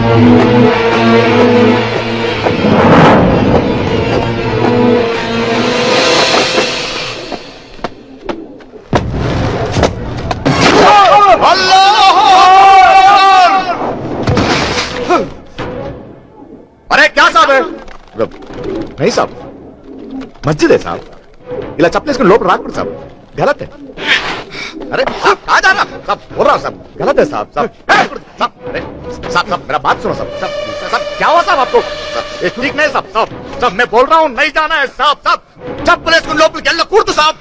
अरे क्या साहब है नहीं साहब मस्जिद है साहब ఇలా చప్పలేసుకుని లోపల రాకూడదు సాబ్ గలత్ है अरे साहब कहाँ जा रहा साहब बोल रहा साहब गलत है साहब साहब साहब अरे साहब साहब मेरा बात सुनो साहब साहब साहब क्या हुआ साहब आपको ये ठीक नहीं साहब साहब साहब मैं बोल रहा हूँ नहीं जाना है साहब साहब చప్పలేసుకుని లోపలికి వెళ్ళకూడదు సాబ్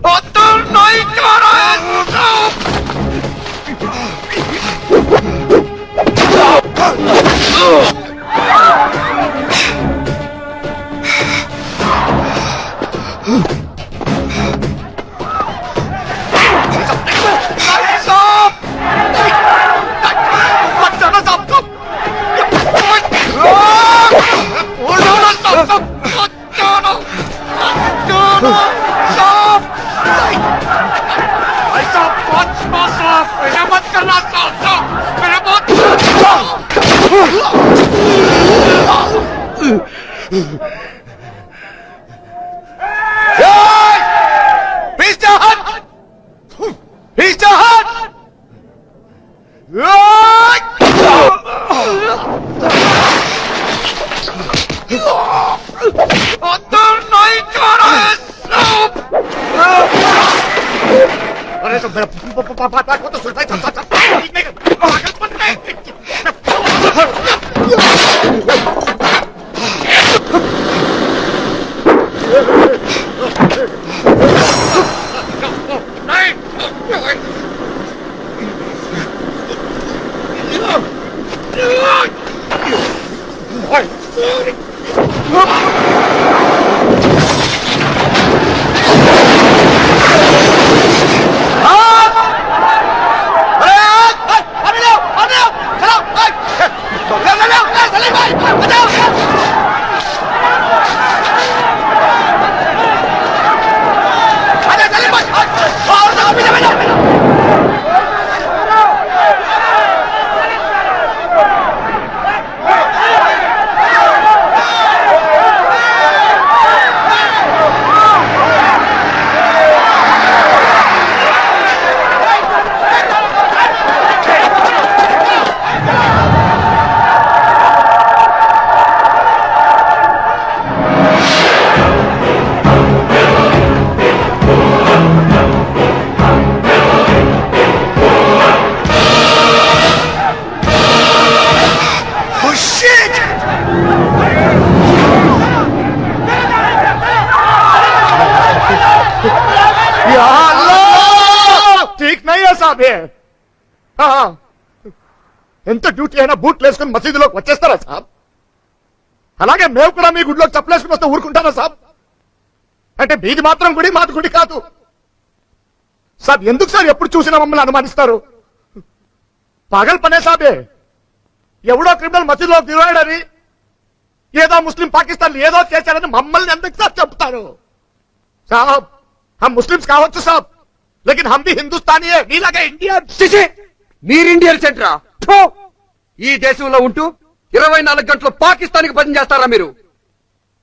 अंदर नहीं जा रहा है मत करना मेरा बहुत पीछे हट पीछे हट अंदर नहीं जा रहा है अरे तो मेरा बात को तो सुनता ఎంత డ్యూటీ అయినా బూట్లు వేసుకుని మసీదులోకి వచ్చేస్తారా సాబ్ అలాగే మేము కూడా మీ గుడిలోకి చెప్పలేసుకుని వస్తే ఊరుకుంటారా సాబ్ అంటే మీది మాత్రం గుడి మాది గుడి కాదు సాబ్ ఎందుకు సార్ ఎప్పుడు చూసినా మమ్మల్ని అనుమానిస్తారు పాగల్ పనే సాబే ఎవడో క్రిమినల్ మసీదులోకి దిగాడని ఏదో ముస్లిం పాకిస్తాన్ ఏదో చేశారని మమ్మల్ని ఎందుకు సార్ చెప్తారు సాబ్ హమ్ ముస్లిమ్స్ కావచ్చు సాబ్ లేకిన్ హమ్ భీ హిందుస్థానీ హై నీలాగా ఇండియా మీరు ఇండియన్ సెంటరా ఈ దేశంలో ఉంటూ 24 గంటలు పాకిస్తాన్ కి భజన చేస్తారా మీరు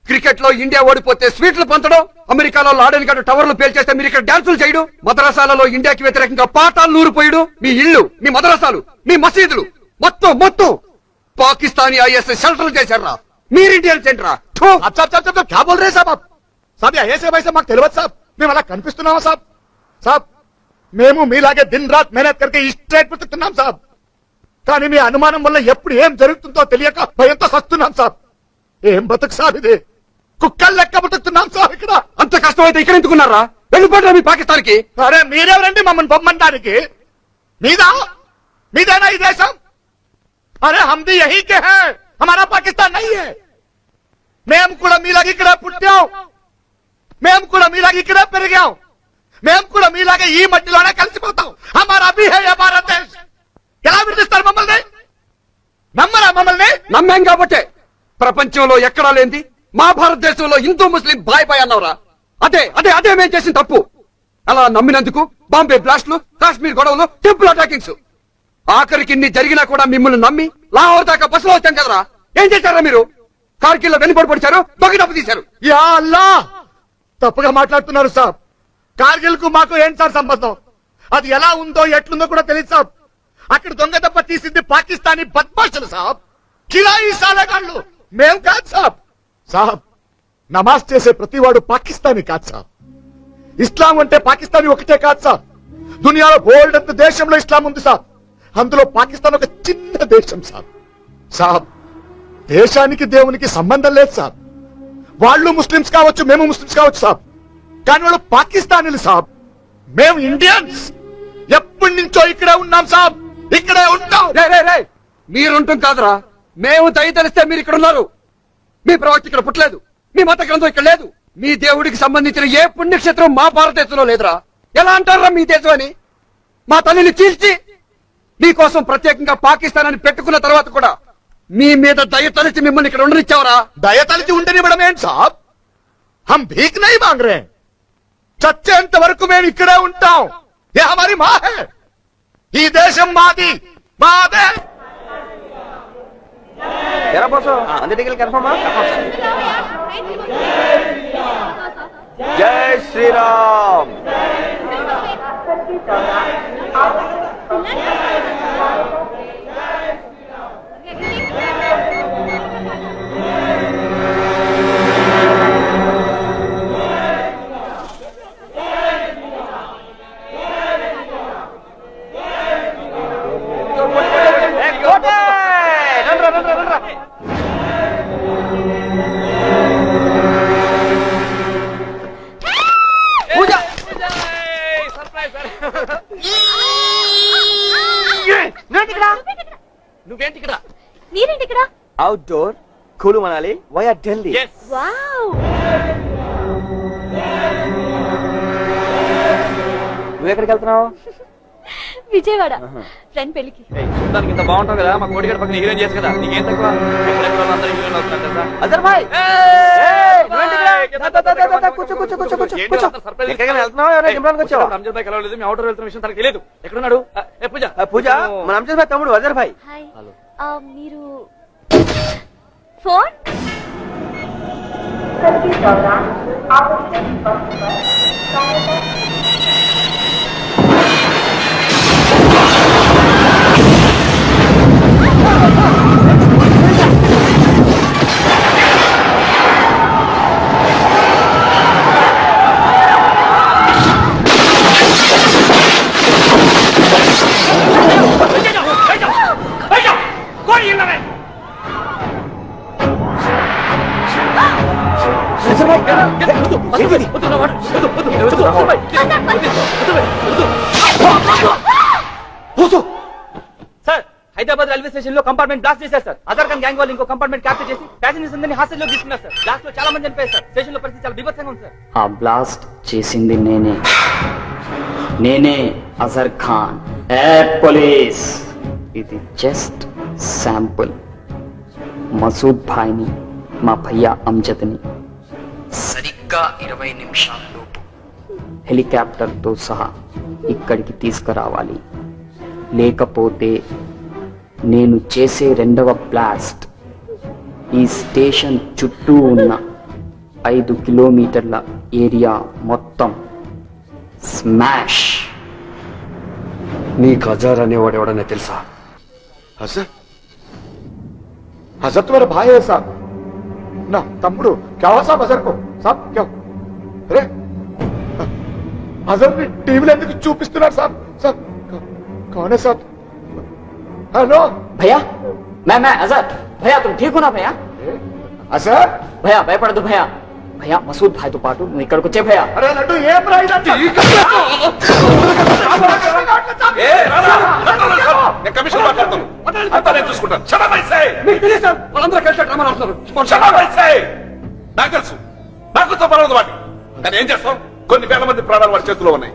క్రికెట్ లో ఇండియా ఓడిపోతే స్వీట్లు పంచడం అమెరికాలో లాడెన్ గడ్డ టవర్లు పేల్చేస్తే మీరు ఇక్కడ డాన్సులు చేయడం మద్రసాలలో ఇండియాకి వ్యతిరేకంగా పాఠాలు నూరిపోయడం మీ ఇల్లు మీ మద్రసాలు మీ మసీదులు మొత్తం మొత్తం పాకిస్తానీ ఐఎస్ షెల్టర్లు చేశారా మీరు ఇండియన్ సెంటరా క్యా బోల్ రే సాబ్ సాబ్ ఐఎస్ఏ వైసే మాకు తెలియదు సాబ్ మేము అలా కనిపిస్తున్నామా సాబ్ సాబ్ మేము మీలాగే దిన్ రాత్ మెహనత్ కరికే స్ట్రైట్ బతుకుతున్నాం సాబ్ కానీ మీ అనుమానం వల్ల ఎప్పుడు ఏం జరుగుతుందో తెలియక భయంతో సస్తున్నాం సాబ్ ఏం బతుకు సాబ్ ఇది కుక్కలు లెక్క బతుకుతున్నాం సాబ్ ఇక్కడ అంత కష్టమైతే ఇక్కడ ఎందుకున్నారా వెళ్ళిపోతారా మీ పాకిస్తాన్ కి అరే మీరెవరండి మమ్మల్ని బొమ్మంటానికి మీదేనా ఈ దేశం అరే హమ్ భీ యహీ కే హై హమారా పాకిస్తాన్ నహీ హై మేము కూడా మీలాగే ఇక్కడ పుట్టాం మేము కూడా మీలాగే ఇక్కడే పెరిగాం మేము కూడా మీలాగే ఈ మట్టిలోనే కలిసిపోతాం హమారా భీ హై హమారా దేశ్ ఎలా విడిస్తారు మమ్మల్ని నమ్మరా మమ్మల్ని నమ్మాం కాబట్టే ప్రపంచంలో ఎక్కడా లేంది మా భారతదేశంలో హిందూ ముస్లిం బాయ్ బాయ్ అన్నవరా అదే అదే అదే మేము చేసిన తప్పు అలా నమ్మినందుకు బాంబే బ్లాస్ట్లు, కాశ్మీర్ గొడవలు, టెంపుల్ అటాకింగ్స్, ఆఖరికి ఇన్ని జరిగినా కూడా మిమ్మల్ని నమ్మి లాహోర్ దాకా బస్సులో వచ్చాం కదరా. ఏం చేశారా మీరు? కార్గిల్ లో వెనుపడి పొడిచారు, బొగ్గినప్పు తీశారు. యా అల్లా, తప్పుగా మాట్లాడుతున్నారు సాబ్. కార్గిల్ కు మాకు ఏం సార్ సంబంధం? అది ఎలా ఉందో ఎట్లుందో కూడా తెలియదు సాబ్. అక్కడ దొంగ దెబ్బ తీసింది పాకిస్తానీ బద్మాషులు సాబ్, కిరాయి సాలగాళ్ళు. మేం కాదు సాబ్. సాబ్, నమాజ్ చేసే ప్రతివాడు పాకిస్తానీ కాదు సాబ్. ఇస్లాం అంటే పాకిస్తానీ ఒకటే కాదు సాబ్. దునియాలో బోల్డ్ అంత దేశంలో ఇస్లాం ఉంది సాబ్. అందులో పాకిస్తాన్ ఒక చిన్న దేశం సాబ్. సాబ్, దేశానికి దేవునికి సంబంధం లేదు సాబ్. వాళ్ళు ముస్లిమ్స్ కావచ్చు, మేము ముస్లిమ్స్ కావచ్చు సాబ్, కానీ వాళ్ళు పాకిస్తానీలు సాబ్. మేము ఇండియన్స్. ఎప్పటి నుంచో ఇక్కడే ఉన్నాం సాబ్, ఇక్కడే ఉంటాం. మీరుంటాం కాదురా, మేము దయ తెలిస్తే మీరు ఇక్కడ ఉన్నారు. మీ ప్రవక్త ఇక్కడ పుట్టలేదు, మీ మత గ్రంథం ఇక్కడ లేదు, మీ దేవుడికి సంబంధించిన ఏ పుణ్యక్షేత్రం మా భారతదేశంలో లేదురా. ఎలా అంటారా మీ దేశం అని? మా తల్లిని చీల్చి మీకోసం ప్రత్యేకంగా పాకిస్తాన్ అని పెట్టుకున్న తర్వాత కూడా మీ మీద దయ తలిచి మిమ్మల్ని ఇక్కడ ఉండనిచ్చావరా? దయ తలిచి ఉండనివ్వడం ఏంటి సాబ్? హం భీక్ నహీ మాంగ్ రే. చచ్చేంత వరకు మేము ఇక్కడే ఉంటాం. ఏ హమారీ మా హై. ఈ దేశం మాది, మాదే. ఎరా బాసు, అన్ని టికెట్లు కన్ఫర్మా? జై శ్రీరామ్. నువ్వేంటి ఇక్కడ? మీరేంటి ఇక్కడ? Outdoor Kullu Manali via Delhi. Wow, నువ్వు ఎక్కడికి వెళ్తున్నావు? విజయవాడ ఫ్రెండ్ పెళ్లికి. చూడడానికి ఇంత బాగుంటావు కదా, మా కోడిగడ పక్కన హీరోయిన్ చేసి కదా, నీకేం తక్కువ? ఎక్కడెక్కడ అందరూ హీరోయిన్ అవుతున్నారు తెలుసా? అజర్ భాయ్, కూర్చో కూర్చో కూర్చో కూర్చో కూర్చో. ఎక్కడికైనా వెళ్తున్నావా? ఎవరైనా జిమ్రాన్కి వచ్చావా? రంజన్ భాయ్ కలవలేదు, మీ అవుటర్ వెళ్తున్న విషయం తనకు తెలియదు. ఎక్కడున్నాడు? పూజ పూజ, మన అంజద్ భాయ్ తమ్ముడు అజర్ భాయ్. హాయ్. మీరు phone sir, Hyderabad railway station లో కంపార్ట్మెంట్ బ్లాస్ట్ చేశారు సార్. అజర్ ఖాన్ గ్యాంగ్ వాళ్ళు ఇంకో కంపార్ట్మెంట్ క్యాప్చర్ చేసి ప్యాసింజర్స్ అందరినీ హాస్టల్ లో తీసుకున్నారు సార్. బ్లాస్ట్ లో చాలా మంది చనిపోయారు సార్. స్టేషన్ లో పరిస్థితి చాలా బీభత్సంగా ఉంది సార్. ఆ బ్లాస్ట్ చేసింది నేనే అజర్ ఖాన్. ఏ పోలీస్, ఇది జస్ట్ శాంపుల్. మసూద్ భాయ్ని, మా భయ్యా అంజద్ని సరిగ్గా 20 నిమిషాల్లోపు హెలికాప్టర్తో సహా ఇక్కడికి తీసుకురావాలి. లేకపోతే నేను చేసే రెండవ బ్లాస్ట్ ఈ స్టేషన్ చుట్టూ ఉన్న 5 కిలోమీటర్ల ఏరియా మొత్తం స్మాష్. నీ ఖజార్ అనేవాడు ఎవడన్నా తెలుసా? हजरत, हजरत मेरा भाई है साहब ना, तम्मुడు क्या हुआ साहब? हजरत को साहब क्या? अरे हजरत टीवी ఎందుకు చూపిస్తున్నారు साहब? साहब कौन है साहब? हेलो भैया, मैं अजहर. भैया तुम ठीक हो ना भैया? अजहर भैया భయపడదు भैया. भैया మసూద్ భాయ్ తో పాటు నువ్వు ఇక్కడికి వచ్చే భయ్యా. अरे लड्डू ये प्राइस నేను కమిషన్ మాట్లాడతాను, అంతా నేను చూసుకుంటాను. మీకు తెలియదు సార్, వాళ్ళందరూ కలిసి డ్రామా ఆడుతున్నారు. నాకు తెలుసు, నాకు పర్వాలేదు వాటి, కానీ ఏం చేస్తాం? కొన్ని వేల మంది ప్రాణాలు వాడి చేతిలో ఉన్నాయి.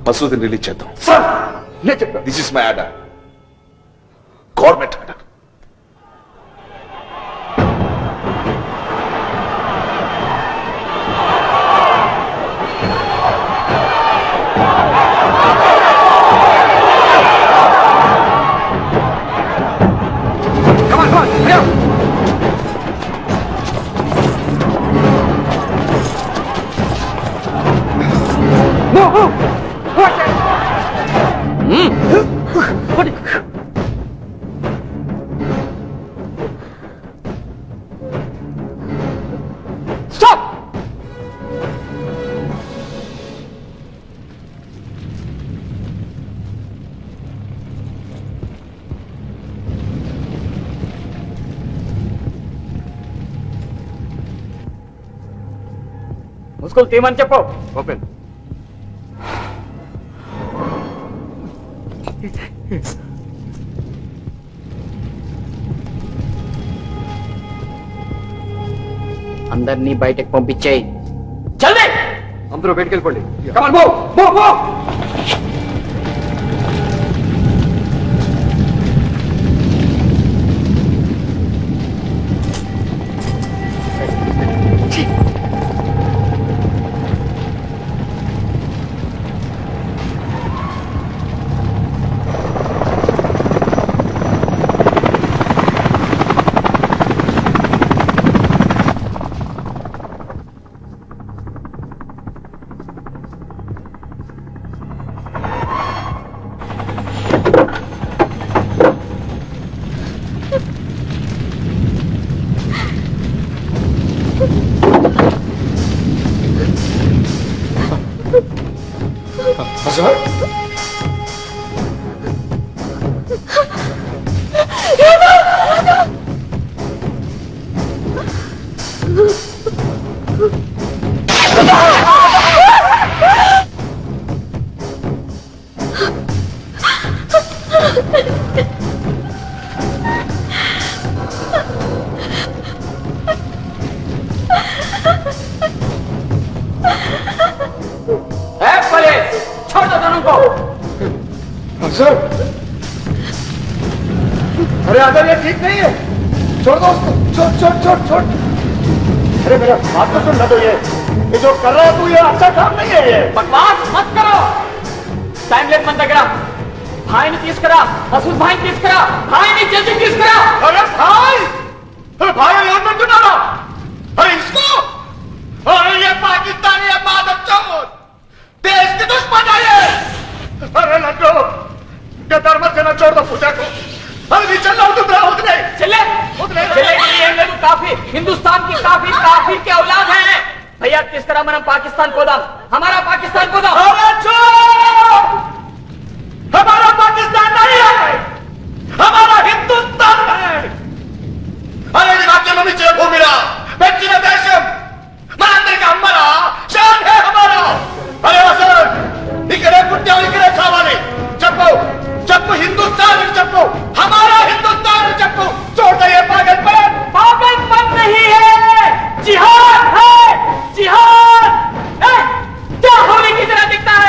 మసూద్ని రిలీజ్ చేద్దాం. నేను చెప్పాను. This is my order, government order. ముసుగులు తీయమని చెప్పు. ఓపెన్. అందరినీ బయటకు పంపించేయి. చల్లి అందరూ బయటికి వెళ్ళిపోండి. छोड़ दो दोनों को. सर, अरे अगर ये ठीक नहीं है, छोड़ दो उसको. छोड़ छोड़ छोड़ छोड़. अरे मेरा बात तो सुन. तो ये जो कर रहा है तू, ये अच्छा काम नहीं है. ये बकवास मत करो. टाइम लेट मन దగ్గర భాయిని తీసుకురా. మసూద్ భాయిని తీసుకురా. భాయిని జల్దీ తీసుకురా. अरे भाई, अरे भाई ఏమంటున్నారా? अरे इसको, अरे ये पाकिस्तानी है मादक चोर, देश के दुश्मन है ये. अरे लड्डू, गद्दार मत करना, छोड़ दो पूजा को. अरे भी चल रहा हूँ, तुम उतरे चले चले ये लोग काफी हिंदुस्तान की काफी के औलाद हैं. भैया किस तरह మనం पाकिस्तान को दाम, हमारा पाकिस्तान को दाम. अरे चुप, हमारा पाकिस्तान नहीं है, हमारा हिंदुस्तान है. अरे ये राज्य में नीचे भूमिला व्यक्ति में देशम మనందరికీ అమ్మరా షాన్ హే హమారా. అరే వసంత్, ఇక్కడే పుట్టావు, ఇక్కడే చావాలి. చెప్పు చెప్పు, హిందుస్థాన్ అని చెప్పు, हमारा हिंदुस्तान అని చెప్పు. छोड़ ये पागलपन नहीं है, जिहाद है जिहाद. क्या होली की तरह दिखता है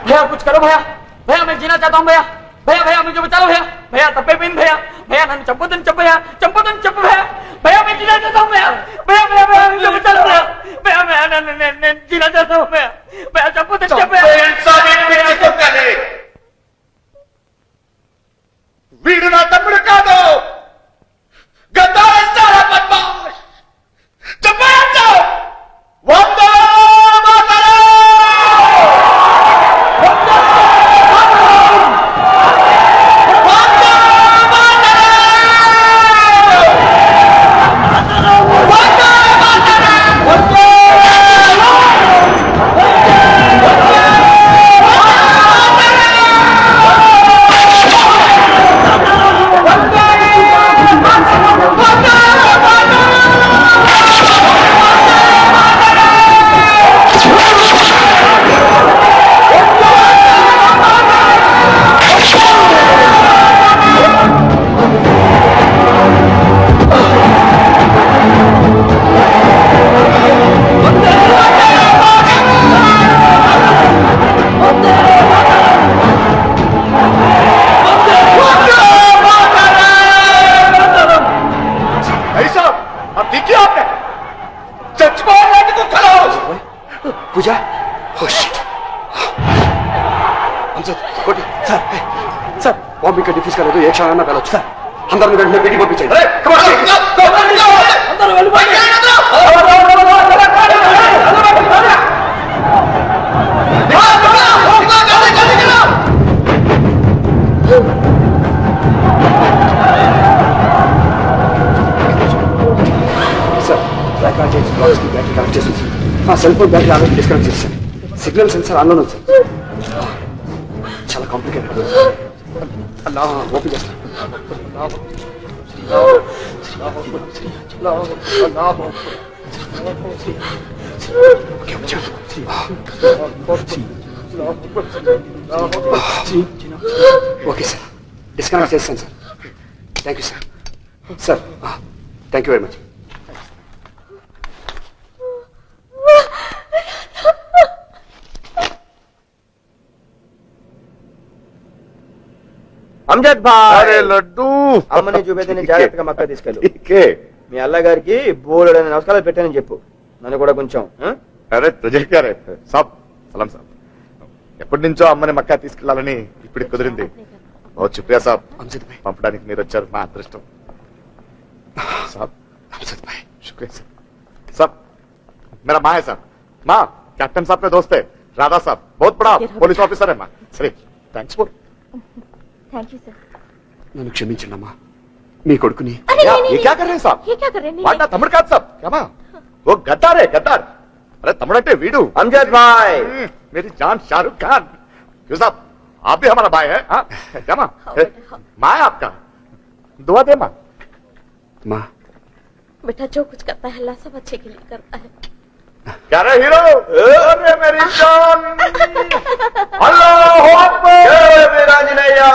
भैया कुछ करो भैया, भैया मैं जीना चाहता हूँ भैया, भैया भैया मुझे बचा लो भैया, भैया तब्बे बिन भैया, भैया नन्नु चंपदन चंप भैया, चंपदन चंप भैया, भैया मैं जीना चाहता हूँ भैया, भैया भैया भैया मुझे बचा लो भैया, भैया मैं जीना चाहता हूँ भैया, भैया चंपदन चंप भैया। వీడు నా తమ్ముడు కాదు, గద్దారిస్తారా బద్మాష్, చెప్పేయండి వందే మాతరం, వందే మాతరం, వందే మాతరం, వందే మాతరం, వందే पूजा oh shit हमसे कोटी सर सर बॉम्ब का डिफ्यूज कर दो एक क्षण में पहले सर अंदर में बैठने बेटी को पीछे अरे कम ऑन अंदर వెళ్ళిపోండి सर ब्लैक आर्ट ब्लॉक्स की बैटरी कनेक्ट చేసి cell phone battery already disconnect చేశాను సిగ్నల్ సెన్సార్ ఆన్లో ఉంది సార్ చాలా కాంప్లికేటెడ్ అలా ఓపెన్ చేస్తాను ఓకే సార్ డిస్కనెక్ట్ చేస్తాను sir thank you sir sir thank you very much Amjad bhai అరే లడ్డు అమ్మని చూపేదని జాగ్రత్తగా మక్క తీసుకెళ్ళు ఇకే మీ అల్ల గారికి బోలెడని నమస్కారాలు పెట్టానని చెప్పు నన్ను కూడా కొంచెం అరే తుజే సాబ్ సలాం సాబ్ ఎప్పటి నుంచో అమ్మని మక్కా తీసుకెళ్లాలని ఇప్పుడు కుదిరింది ఓ శుక్రియా సాబ్ పంపడానికి మీరు వచ్చారు మా అదృష్టం సాబ్ శుక్రియా సాబ్ సాబ్ मेरा माँ है साहब माँ कैप्टन साहब के दोस्त है राधा साहब बहुत बड़ा पुलिस ऑफिसर है माँ सही thanks for thank you sir. నన్ను క్షమించండి అమ్మా మీ కొడుకుని ये क्या कर रहे हैं साहब ये क्या कर रहे हैं? वाटा तमिड़ का साहब क्या माँ वो गद्दार है गद्दार अरे तमिड़टे वीडू अमजद भाई मेरी जान शाहरुख खान क्यों साहब आप भी हमारा भाई है हाँ? क्या माँ माँ है आपका दुआ दे माँ माँ बेटा जो कुछ करता है अल्लाह सब अच्छे के लिए करता है। क्या रे हीरो अरे मेरी जान अल्लाह अकबर जय वीरांजनेया